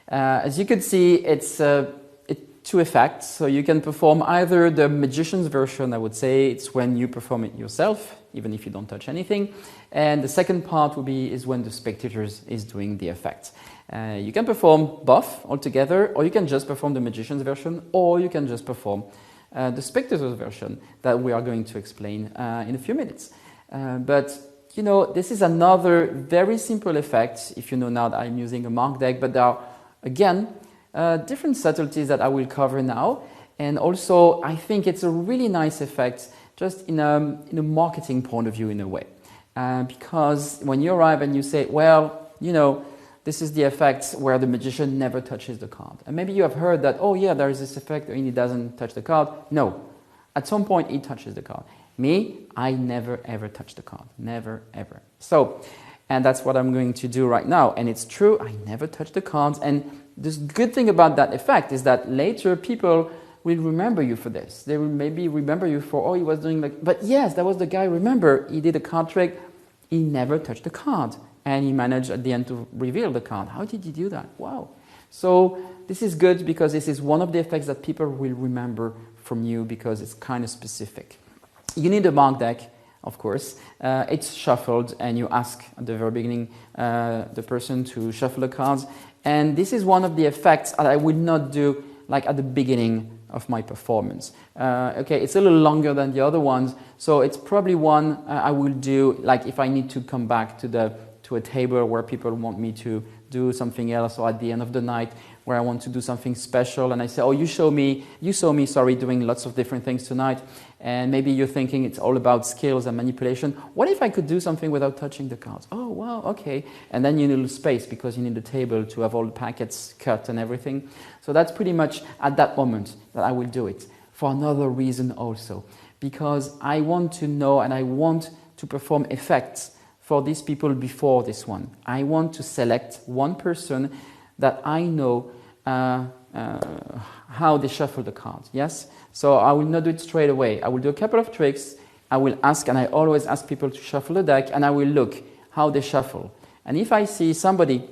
[SPEAKER 1] As you can see, it's 2 effects. So you can perform either the magician's version, I would say, it's when you perform it yourself, even if you don't touch anything. And the second part is when the spectators is doing the effect. You can perform both altogether, or you can just perform the magician's version, or you can just perform the spectator's version that we are going to explain in a few minutes. But you know, this is another very simple effect, if you know now that I'm using a mark deck, but there are, again, different subtleties that I will cover now. And also, I think it's a really nice effect just in a marketing point of view in a way. Because when you arrive and you say, well, you know, this is the effect where the magician never touches the card. And maybe you have heard that, oh yeah, there is this effect and he doesn't touch the card. No, at some point he touches the card. Me, I never ever touch the card. Never ever. So, and that's what I'm going to do right now. And it's true, I never touch the cards. And the good thing about that effect is that later people will remember you for this. They will maybe remember you for, oh, he was doing like, but yes, that was the guy, remember, he did a card trick, he never touched the card. And he managed at the end to reveal the card. How did he do that? Wow. So this is good because this is one of the effects that people will remember from you because it's kind of specific. You need a mark deck, of course. It's shuffled and you ask at the very beginning the person to shuffle the cards. And this is one of the effects that I will not do like at the beginning of my performance. Okay, it's a little longer than the other ones, so it's probably one I will do like if I need to come back to a table where people want me to do something else, or at the end of the night where I want to do something special and I say, oh, you saw me, doing lots of different things tonight, and maybe you're thinking it's all about skills and manipulation. What if I could do something without touching the cards? Oh, wow, okay. And then you need a little space because you need a table to have all the packets cut and everything. So that's pretty much at that moment that I will do it. For another reason also, because I want to know and I want to perform effects for these people before this one. I want to select one person that I know how they shuffle the cards, yes? So I will not do it straight away. I will do a couple of tricks. I will ask, and I always ask people to shuffle the deck, and I will look how they shuffle. And if I see somebody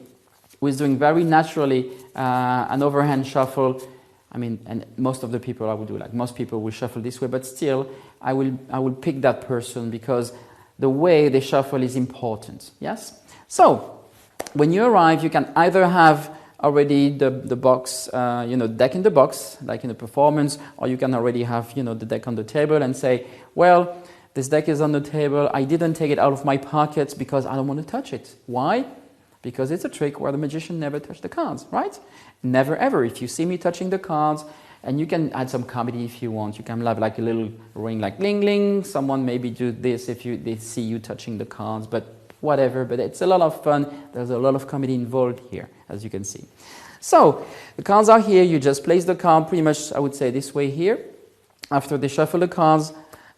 [SPEAKER 1] who is doing very naturally an overhand shuffle, I mean, and most of the people I would do, like most people will shuffle this way, but still, I will pick that person because the way they shuffle is important, yes? So, when you arrive, you can either have already the box, deck in the box, like in a performance, or you can already have, the deck on the table and say, well, this deck is on the table, I didn't take it out of my pocket because I don't want to touch it. Why? Because it's a trick where the magician never touched the cards, right? Never ever. If you see me touching the cards, and you can add some comedy if you want. You can have like a little ring like bling bling. Someone maybe do this if they see you touching the cards, but whatever. But it's a lot of fun. There's a lot of comedy involved here, as you can see. So the cards are here. You just place the card pretty much, I would say, this way here. After they shuffle the cards,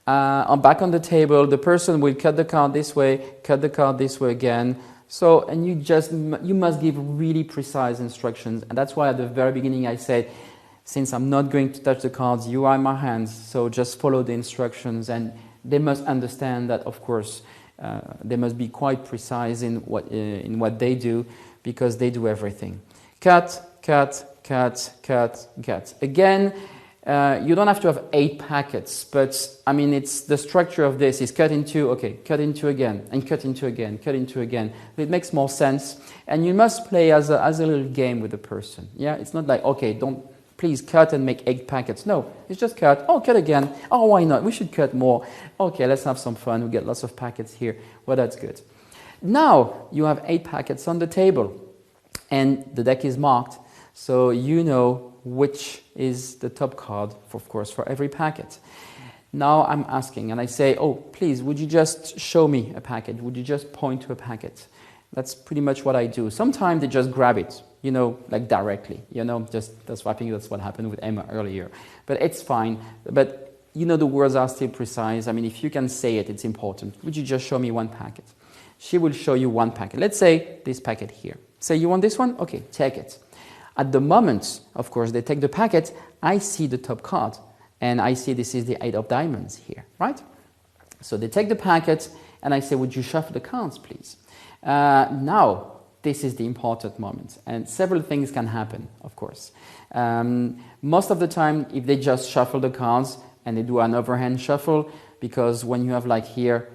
[SPEAKER 1] back on the table, the person will cut the card this way, cut the card this way again. So, and you must give really precise instructions. And that's why at the very beginning I said, since I'm not going to touch the cards, you are in my hands, so just follow the instructions. And they must understand that, of course, they must be quite precise in what they do, because they do everything. Cut, cut, cut, cut, cut. Again, you don't have to have 8 packets, but I mean, it's the structure of this is cut into, okay, cut into again, and cut into again, cut into again. It makes more sense, and you must play as a little game with the person. Yeah, it's not like, okay, please cut and make 8 packets. No, it's just cut. Oh, cut again. Oh, why not? We should cut more. Okay, let's have some fun. We get lots of packets here. Well, that's good. Now you have 8 packets on the table, and the deck is marked, so you know which is the top card, of course, for every packet. Now I'm asking, and I say, oh, please, would you just show me a packet? Would you just point to a packet? That's pretty much what I do. Sometimes they just grab it, like directly, just that's what happened with Emma earlier. But it's fine. But, the words are still precise. I mean, if you can say it, it's important. Would you just show me one packet? She will show you one packet. Let's say this packet here. Say, you want this one? Okay, take it. At the moment, of course, they take the packet, I see the top card, and I see this is the 8 of diamonds here, right? So they take the packet, and I say, would you shuffle the cards, please? Now, this is the important moment, and several things can happen, of course. Most of the time, if they just shuffle the cards, and they do an overhand shuffle, because when you have like here,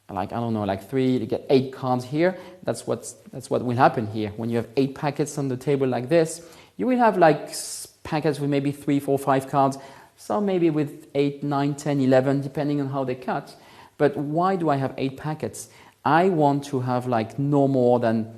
[SPEAKER 1] like, I don't know, like 3, you get 8 cards here. That's what will happen here. When you have 8 packets on the table like this, you will have like packets with maybe 3, 4, 5 cards, some maybe with 8, 9, 10, 11, depending on how they cut. But why do I have 8 packets? I want to have like no more than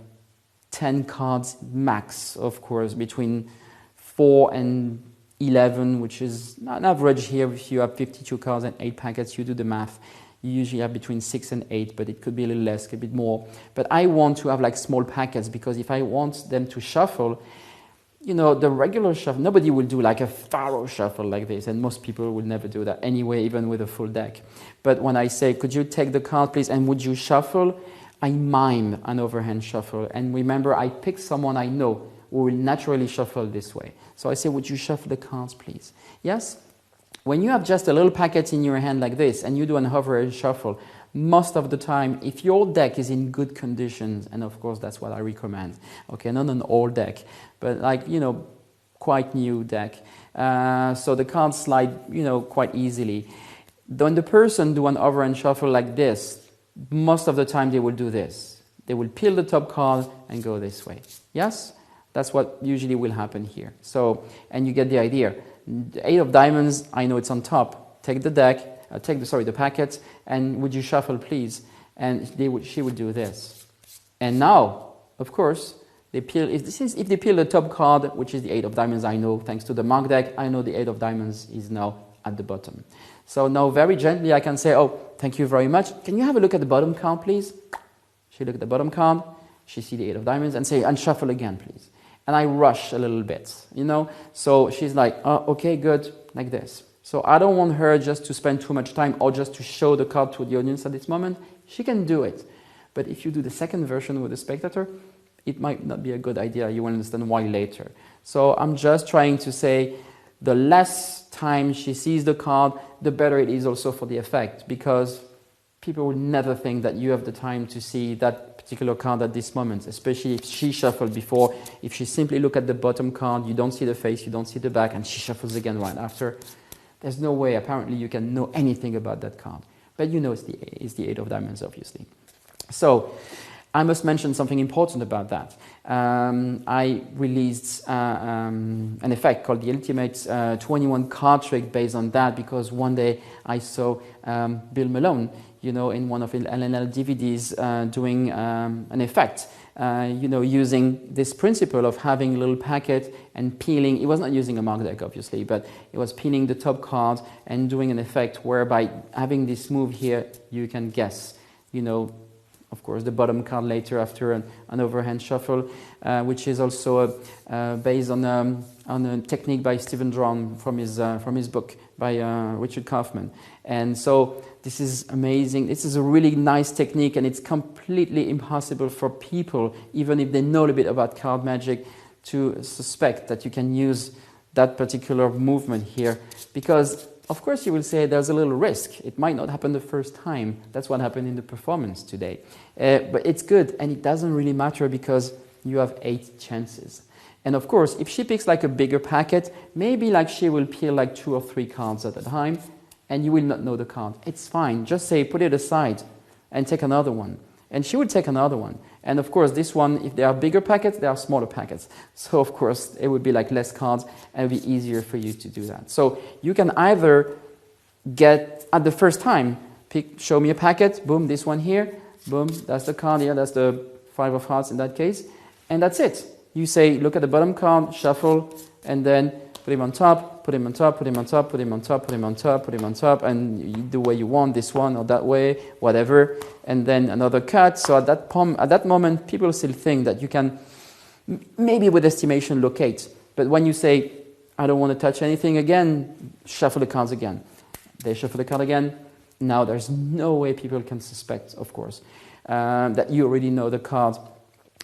[SPEAKER 1] 10 cards max, of course, between 4 and 11, which is an average here. If you have 52 cards and 8 packets, you do the math. You usually have between 6 and 8, but it could be a little less, could be more. But I want to have like small packets, because if I want them to shuffle, the regular shuffle, nobody will do like a faro shuffle like this, and most people will never do that anyway, even with a full deck. But when I say, could you take the card, please, and would you shuffle? I mime an overhand shuffle. And remember, I pick someone I know who will naturally shuffle this way. So I say, would you shuffle the cards, please? Yes? When you have just a little packet in your hand like this, and you do an overhand shuffle, most of the time, if your deck is in good conditions, and of course that's what I recommend, okay, not an old deck, but like, quite new deck, so the cards slide, quite easily. When the person do an overhand shuffle like this, most of the time they will do this. They will peel the top card and go this way. Yes? That's what usually will happen here. So, and you get the idea. The 8 of diamonds, I know it's on top. Take the deck, the packet, and would you shuffle, please? And she would do this. And now, of course, they peel. If they peel the top card, which is the 8 of diamonds, I know, thanks to the mark deck, I know the 8 of diamonds is now at the bottom. So now, very gently, I can say, oh, thank you very much. Can you have a look at the bottom card, please? She look at the bottom card. She see the 8 of diamonds, and say, and shuffle again, please. And I rush a little bit, So she's like, oh, okay, good, like this. So I don't want her just to spend too much time or just to show the card to the audience at this moment. She can do it. But if you do the second version with the spectator, it might not be a good idea. You will understand why later. So I'm just trying to say the less time she sees the card, the better it is also for the effect. Because people will never think that you have the time to see that particular card at this moment, especially if she shuffled before. If she simply look at the bottom card, you don't see the face, you don't see the back, and she shuffles again right after. There's no way, apparently, you can know anything about that card. But you know it's the 8 of diamonds, obviously. So I must mention something important about that. I released an effect called the Ultimate 21 card trick based on that, because one day I saw Bill Malone, in one of the LNL DVDs doing an effect, using this principle of having a little packet and peeling. He was not using a mark deck, obviously, but it was peeling the top card and doing an effect whereby having this move here, you can guess, of course, the bottom card later after an overhand shuffle, which is also based on a technique by Stephen Drown from his book by Richard Kaufman. And so this is amazing. This is a really nice technique, and it's completely impossible for people, even if they know a little bit about card magic, to suspect that you can use that particular movement here, because of course, you will say there's a little risk. It might not happen the first time. That's what happened in the performance today. But it's good, and it doesn't really matter because you have 8 chances. And of course, if she picks like a bigger packet, maybe like she will peel like 2 or 3 cards at a time, and you will not know the card. It's fine. Just say, put it aside and take another one. And she will take another one. And of course, this one, if there are bigger packets, there are smaller packets. So of course, it would be like less cards, and it would be easier for you to do that. So you can either get, at the first time, show me a packet, boom, this one here, boom, that's the card here, that's the 5 of hearts in that case, and that's it. You say, look at the bottom card, shuffle, and then put him on top, put him on top, put him on top, put him on top, put him on top, put him on top, and the way you want, this one or that way, whatever, and then another cut. So at that moment, people still think that you can, maybe with estimation, locate. But when you say, I don't want to touch anything again, shuffle the cards again. They shuffle the card again. Now there's no way people can suspect, of course, that you already know the card,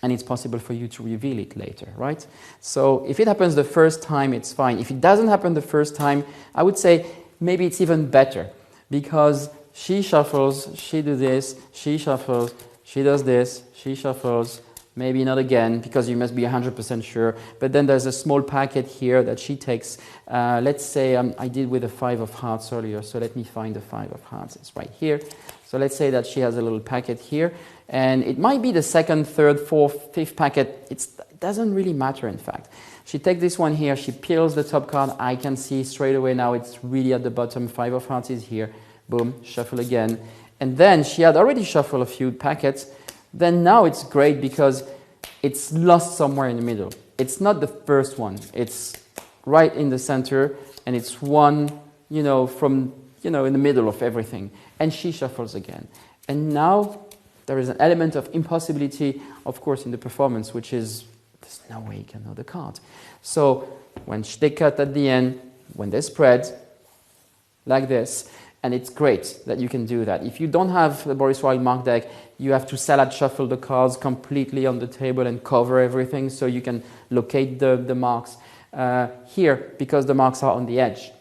[SPEAKER 1] and it's possible for you to reveal it later, right? So if it happens the first time, it's fine. If it doesn't happen the first time, I would say maybe it's even better, because she shuffles, she does this, she shuffles, she does this, she shuffles, maybe not again, because you must be 100% sure. But then there's a small packet here that she takes. Let's say I did with the 5 of hearts earlier, so let me find the 5 of hearts. It's right here. So let's say that she has a little packet here, and it might be the 2nd, 3rd, 4th, 5th packet. It doesn't really matter, in fact. She takes this one here, she peels the top card. I can see straight away now it's really at the bottom. 5 of hearts is here. Boom, shuffle again. And then she had already shuffled a few packets. Then now it's great because it's lost somewhere in the middle. It's not the first one. It's right in the center, and it's one, from, in the middle of everything. And she shuffles again. And now there is an element of impossibility, of course, in the performance, which is there's no way you can know the card. So when they cut at the end, when they spread, like this, and it's great that you can do that. If you don't have the Boris Wilde mark deck, you have to salad shuffle the cards completely on the table and cover everything so you can locate the marks. Here, because the marks are on the edge,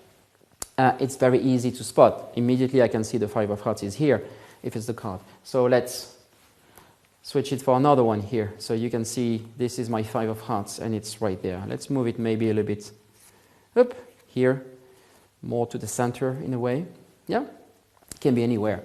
[SPEAKER 1] it's very easy to spot. Immediately I can see the 5 of hearts is here, if it's the card. So let's switch it for another one here. So you can see this is my 5 of hearts, and it's right there. Let's move it maybe a little bit up here, more to the center in a way. Yeah, it can be anywhere.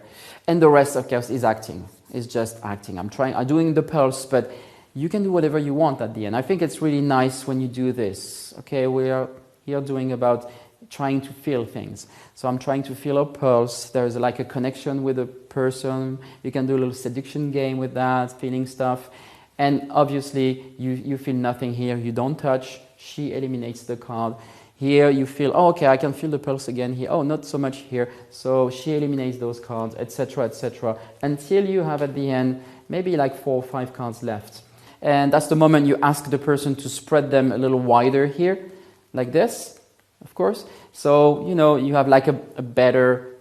[SPEAKER 1] And the rest, of course, is acting. It's just acting. I'm doing the pulse, but you can do whatever you want at the end. I think it's really nice when you do this. Okay, we are here doing about trying to feel things. So I'm trying to feel a pulse. There's like a connection with a person. You can do a little seduction game with that, feeling stuff. And obviously, you feel nothing here. You don't touch. She eliminates the card. Here you feel, oh, okay, I can feel the pulse again here. Oh, not so much here. So she eliminates those cards, etc., until you have at the end maybe like 4 or 5 cards left. And that's the moment you ask the person to spread them a little wider here, like this, of course. So, you have like a better,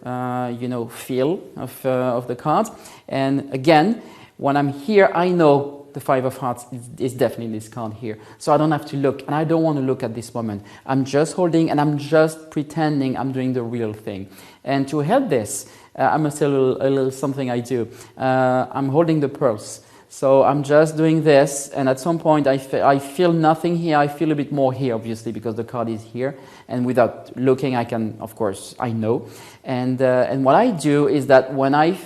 [SPEAKER 1] feel of the cards. And again, when I'm here, I know the 5 of hearts is definitely this card here. So I don't have to look, and I don't want to look at this moment. I'm just holding, and I'm just pretending I'm doing the real thing. And to help this, I must tell a little something I do. I'm holding the purse. So I'm just doing this, and at some point I feel nothing here. I feel a bit more here, obviously, because the card is here. And without looking, I can, of course, I know. And what I do is that when I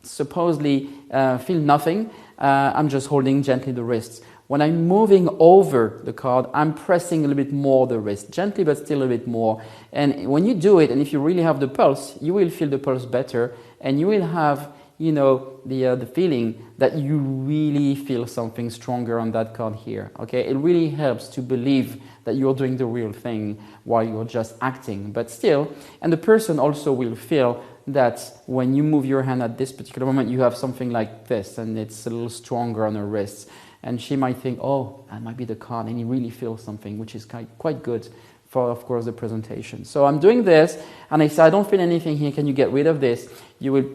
[SPEAKER 1] supposedly feel nothing, I'm just holding gently the wrists. When I'm moving over the card, I'm pressing a little bit more the wrist, gently but still a bit more. And when you do it, and if you really have the pulse, you will feel the pulse better, and you will have, you know, the feeling that you really feel something stronger on that card here. Okay, it really helps to believe that you're doing the real thing while you're just acting. But still, and the person also will feel that when you move your hand at this particular moment, you have something like this, and it's a little stronger on her wrists. And she might think, oh, that might be the card, and he really feels something, which is quite good for, of course, the presentation. So I'm doing this, and I say, I don't feel anything here, can you get rid of this? You will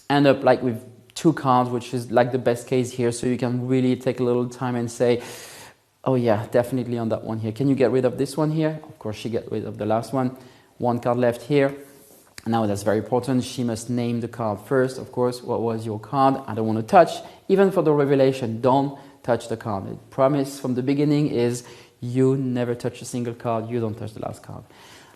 [SPEAKER 1] end up like with 2 cards, which is like the best case here, so you can really take a little time and say, oh yeah, definitely on that one here. Can you get rid of this one here? Of course, she get rid of the last one. 1 card left here. Now that's very important. She must name the card first, of course. What was your card? I don't want to touch. Even for the revelation, don't touch the card. The promise from the beginning is you never touch a single card. You don't touch the last card.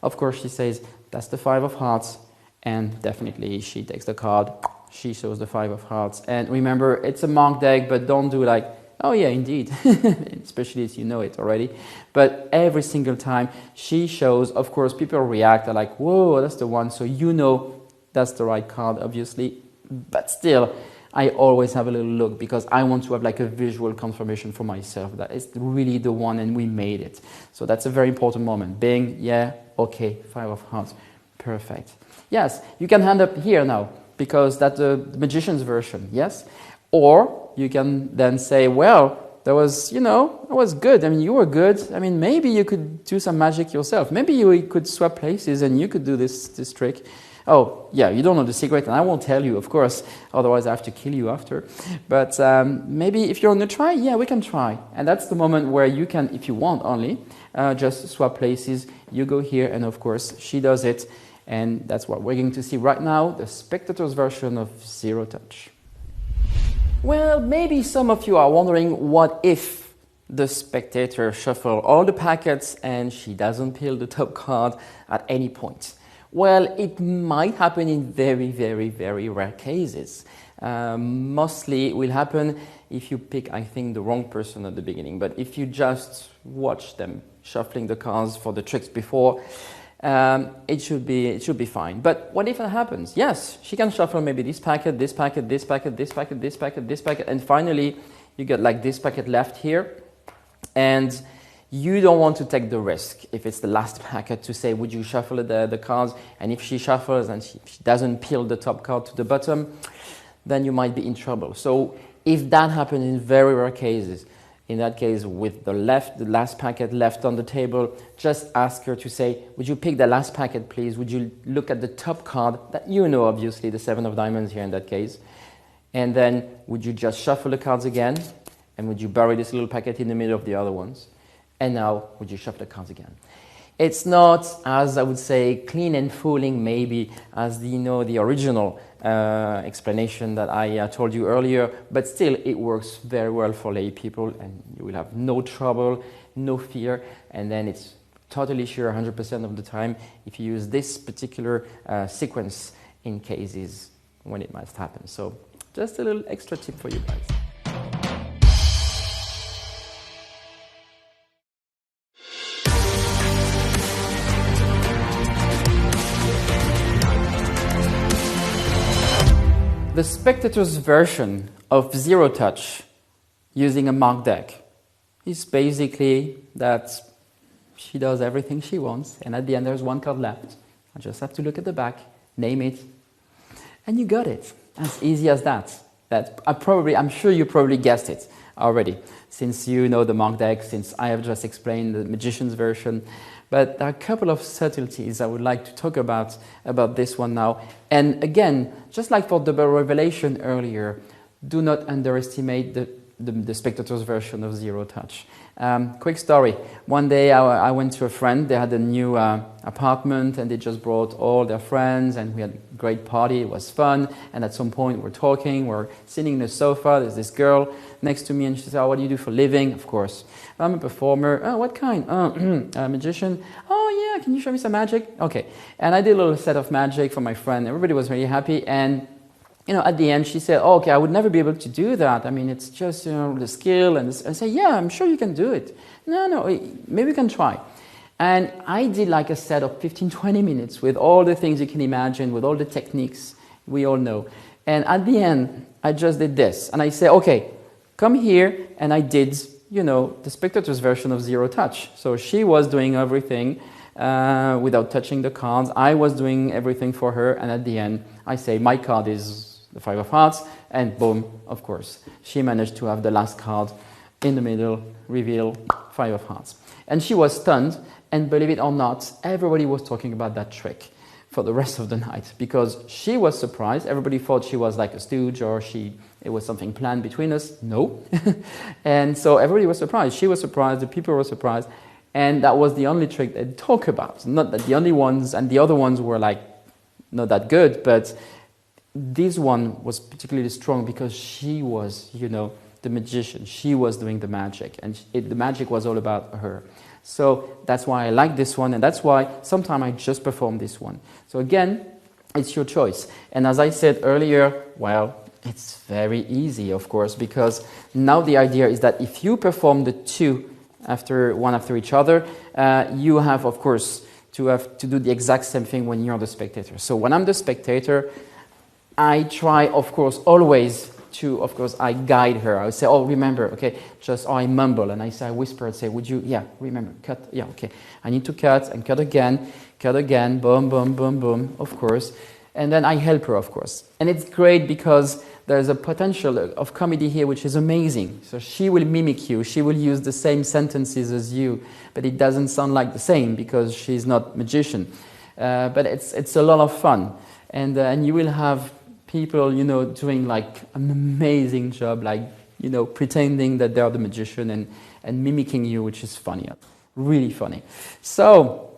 [SPEAKER 1] Of course, she says, that's the 5 of hearts. And definitely she takes the card. She shows the 5 of hearts. And remember, it's a marked deck, but don't do like, oh yeah, indeed, especially if you know it already. But every single time she shows, of course, people react, are like, whoa, that's the one. So you know that's the right card, obviously. But still, I always have a little look because I want to have like a visual confirmation for myself that it's really the one and we made it. So that's a very important moment. Being, yeah, okay, 5 of hearts, perfect. Yes, you can hand up here now because that's the magician's version, yes? Or you can then say, well, that was, you know, that was good. I mean, you were good. I mean, maybe you could do some magic yourself. Maybe you could swap places and you could do this trick. Oh, yeah, you don't know the secret, and I won't tell you, of course. Otherwise, I have to kill you after. But maybe if you want to try, yeah, we can try. And that's the moment where you can, if you want only, just swap places. You go here, and of course, she does it. And that's what we're going to see right now, the spectator's version of Zero Touch. Well, maybe some of you are wondering, what if the spectator shuffle all the packets and she doesn't peel the top card at any point? Well, it might happen in very, very, very rare cases. Mostly it will happen if you pick, I think, the wrong person at the beginning. But if you just watch them shuffling the cards for the tricks before, it should be fine. But what if it happens? Yes, she can shuffle maybe this packet, this packet, this packet, this packet, this packet, this packet, and finally you get like this packet left here, and you don't want to take the risk if it's the last packet to say, would you shuffle the cards? And if she shuffles and she doesn't peel the top card to the bottom, then you might be in trouble. So if that happens in very rare cases, in that case, with the last packet left on the table, just ask her to say, would you pick the last packet, please? Would you look at the top card that you know, obviously, the 7 of diamonds here in that case? And then would you just shuffle the cards again? And would you bury this little packet in the middle of the other ones? And now, would you shuffle the cards again? It's not, as I would say, clean and fooling maybe as the original explanation that I told you earlier, but still it works very well for lay people and you will have no trouble, no fear, and then it's totally sure 100% of the time if you use this particular sequence in cases when it must happen. So just a little extra tip for you guys. The spectator's version of Zero Touch using a marked deck is basically that she does everything she wants, and at the end there's 1 card left. I just have to look at the back, name it, and you got it. As easy as that. I'm sure you probably guessed it already, since you know the marked deck, since I have just explained the magician's version. But there are a couple of subtleties I would like to talk about this one now. And again, just like for double revelation earlier, do not underestimate the the spectator's version of zero touch. Quick story. One day I went to a friend. They had a new apartment and they just brought all their friends and we had a great party. It was fun. And at some point we're talking, we're sitting in the sofa. There's this girl next to me and she said, "Oh, what do you do for a living?" Of course. "I'm a performer." "Oh, what kind?" "A magician." "Oh, yeah, can you show me some magic?" Okay. And I did a little set of magic for my friend. Everybody was very happy. And at the end, she said, "Oh, okay, I would never be able to do that. I mean, it's just, the skill." And I said, "Yeah, I'm sure you can do it." No, maybe we can try." And I did like a set of 15, 20 minutes with all the things you can imagine, with all the techniques we all know. And at the end, I just did this. And I said, "Okay, come here." And I did, the spectator's version of zero touch. So she was doing everything without touching the cards. I was doing everything for her. And at the end, I say, "My card is the Five of Hearts," and boom, of course, she managed to have the last card in the middle, reveal Five of Hearts. And she was stunned, and believe it or not, everybody was talking about that trick for the rest of the night, because she was surprised. Everybody thought she was like a stooge, or it was something planned between us. No. And so everybody was surprised. She was surprised, the people were surprised, and that was the only trick they'd talk about. Not that the only ones, and the other ones were like not that good, but this one was particularly strong because she was, the magician. She was doing the magic, and the magic was all about her. So that's why I like this one, and that's why sometimes I just perform this one. So again, it's your choice. And as I said earlier, well, it's very easy, of course, because now the idea is that if you perform the two one after each other, you have, of course, to do the exact same thing when you're the spectator. So when I'm the spectator, I try, of course, always to, I guide her. I would say, "Oh, remember, okay," I mumble, and I whisper and say, "Would you, yeah, remember, cut, yeah, okay. I need to cut, and cut again, boom, boom, boom, boom, of course." And then I help her, of course. And it's great because there's a potential of comedy here which is amazing. So she will mimic you, she will use the same sentences as you, but it doesn't sound like the same because she's not magician. But it's a lot of fun. And you will have people, doing like an amazing job, like, pretending that they're the magician and mimicking you, which is funny, really funny. So,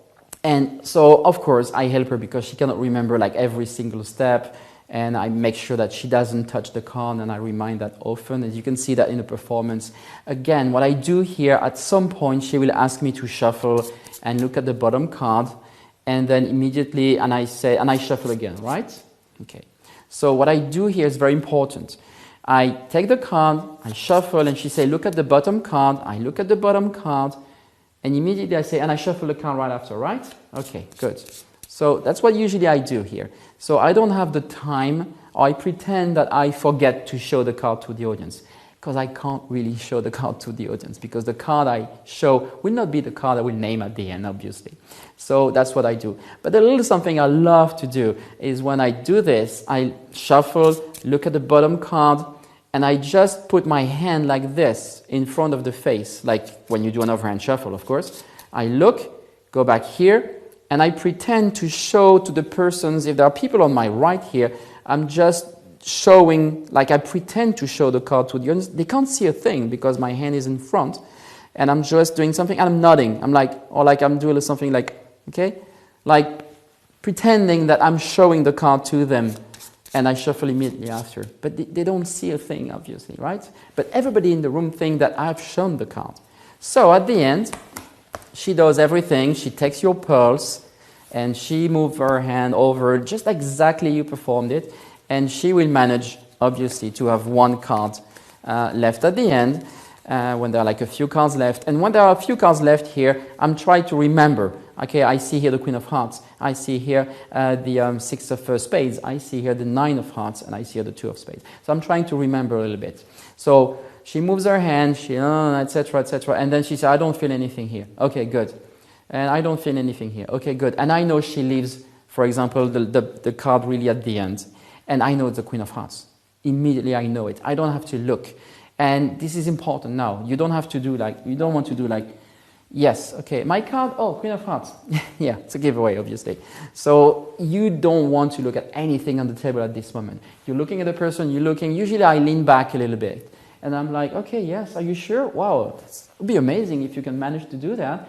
[SPEAKER 1] of course, I help her because she cannot remember like every single step, and I make sure that she doesn't touch the card, and I remind that often. As you can see that in the performance. Again, what I do here, at some point, she will ask me to shuffle and look at the bottom card, and then immediately, and I shuffle again, right? Okay. So what I do here is very important. I take the card, I shuffle, and she say, "Look at the bottom card." I look at the bottom card, and immediately I say, and I shuffle the card right after, right? Okay, good. So that's what usually I do here. So I don't have the time, or I pretend that I forget to show the card to the audience, because I can't really show the card to the audience, because the card I show will not be the card I will name at the end, obviously. So that's what I do. But a little something I love to do is when I do this, I shuffle, look at the bottom card, and I just put my hand like this in front of the face, like when you do an overhand shuffle, of course. I look, go back here, and I pretend to show to the persons, if there are people on my right here, I'm just showing, like I pretend to show the card to the audience. They can't see a thing because my hand is in front, and I'm just doing something, and I'm nodding. I'm like, or like I'm doing something like, okay? Like pretending that I'm showing the card to them, and I shuffle immediately after. But they don't see a thing, obviously, right? But everybody in the room thinks that I've shown the card. So at the end, she does everything. She takes your pulse, and she moves her hand over just exactly you performed it, and she will manage, obviously, to have one card left at the end, when there are like a few cards left. And when there are a few cards left here, I'm trying to remember. Okay, I see here the Queen of Hearts. I see here the Six of Spades. I see here the Nine of Hearts, and I see here the Two of Spades. So I'm trying to remember a little bit. So she moves her hand, etc., etc., and then she says, "I don't feel anything here." Okay, good. And I don't feel anything here. Okay, good. And I know she leaves, for example, the card really at the end. And I know it's the Queen of Hearts. Immediately I know it. I don't have to look. And this is important now. You don't have to do like, you don't want to do like, yes, okay, my card, oh, Queen of Hearts. Yeah, it's a giveaway, obviously. So you don't want to look at anything on the table at this moment. You're looking at the person, you're looking, usually I lean back a little bit. And I'm like, okay, yes, are you sure? Wow, it would be amazing if you can manage to do that.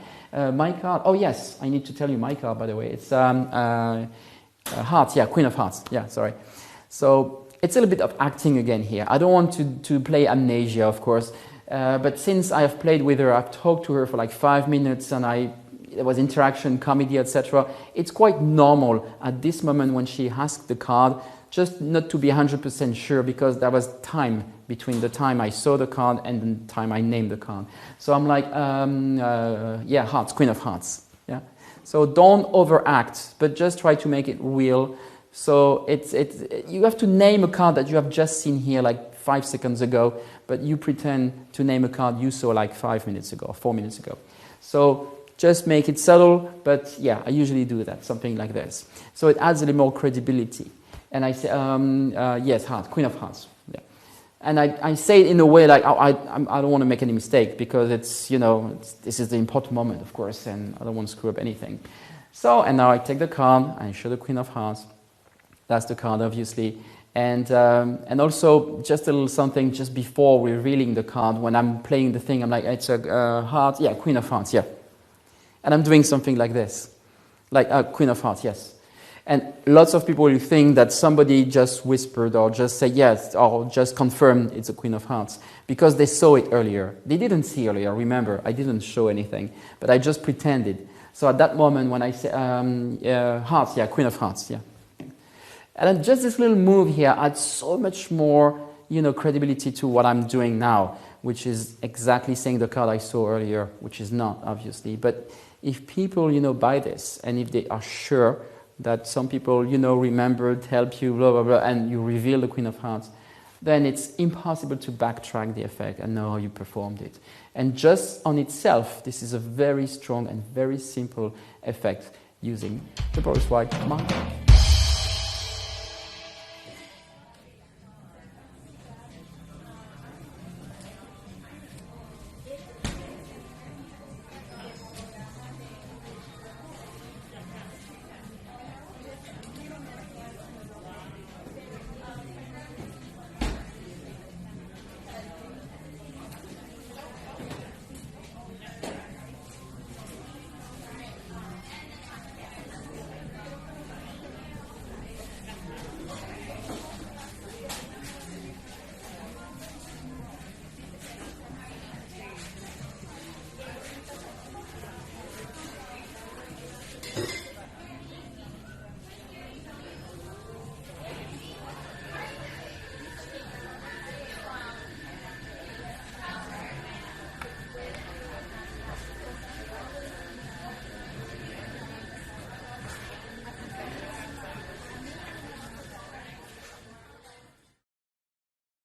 [SPEAKER 1] My card, oh yes, I need to tell you my card, by the way. It's hearts, yeah, Queen of Hearts, yeah, sorry. So it's a little bit of acting again here. I don't want to play amnesia, of course, but since I have played with her, I've talked to her for like 5 minutes, and there was interaction, comedy, etc. It's quite normal at this moment when she asked the card, just not to be 100% sure, because there was time between the time I saw the card and the time I named the card. So I'm like, yeah, hearts, Queen of Hearts. Yeah. So don't overact, but just try to make it real. So you have to name a card that you have just seen here like 5 seconds ago, but you pretend to name a card you saw like 5 minutes ago, or 4 minutes ago. So just make it subtle, but yeah, I usually do that, something like this. So it adds a little more credibility. And I say, yes, heart, Queen of Hearts. Yeah. And I say it in a way like, I don't want to make any mistake, because it's, this is the important moment, of course, and I don't want to screw up anything. So, and now I take the card, I show the Queen of Hearts. That's the card, obviously. And also, just a little something just before revealing the card, when I'm playing the thing, I'm like, it's a heart, yeah, Queen of Hearts, yeah. And I'm doing something like this, like Queen of Hearts, yes. And lots of people will think that somebody just whispered or just said yes, or just confirmed it's a Queen of Hearts, because they saw it earlier. They didn't see earlier, remember, I didn't show anything, but I just pretended. So at that moment when I say hearts, yeah, Queen of Hearts, yeah. And then just this little move here adds so much more, credibility to what I'm doing now, which is exactly saying the card I saw earlier, which is not, obviously. But if people, buy this, and if they are sure that some people, remembered, help you, blah, blah, blah, and you reveal the Queen of Hearts, then it's impossible to backtrack the effect and know how you performed it. And just on itself, this is a very strong and very simple effect using the Boris White marker.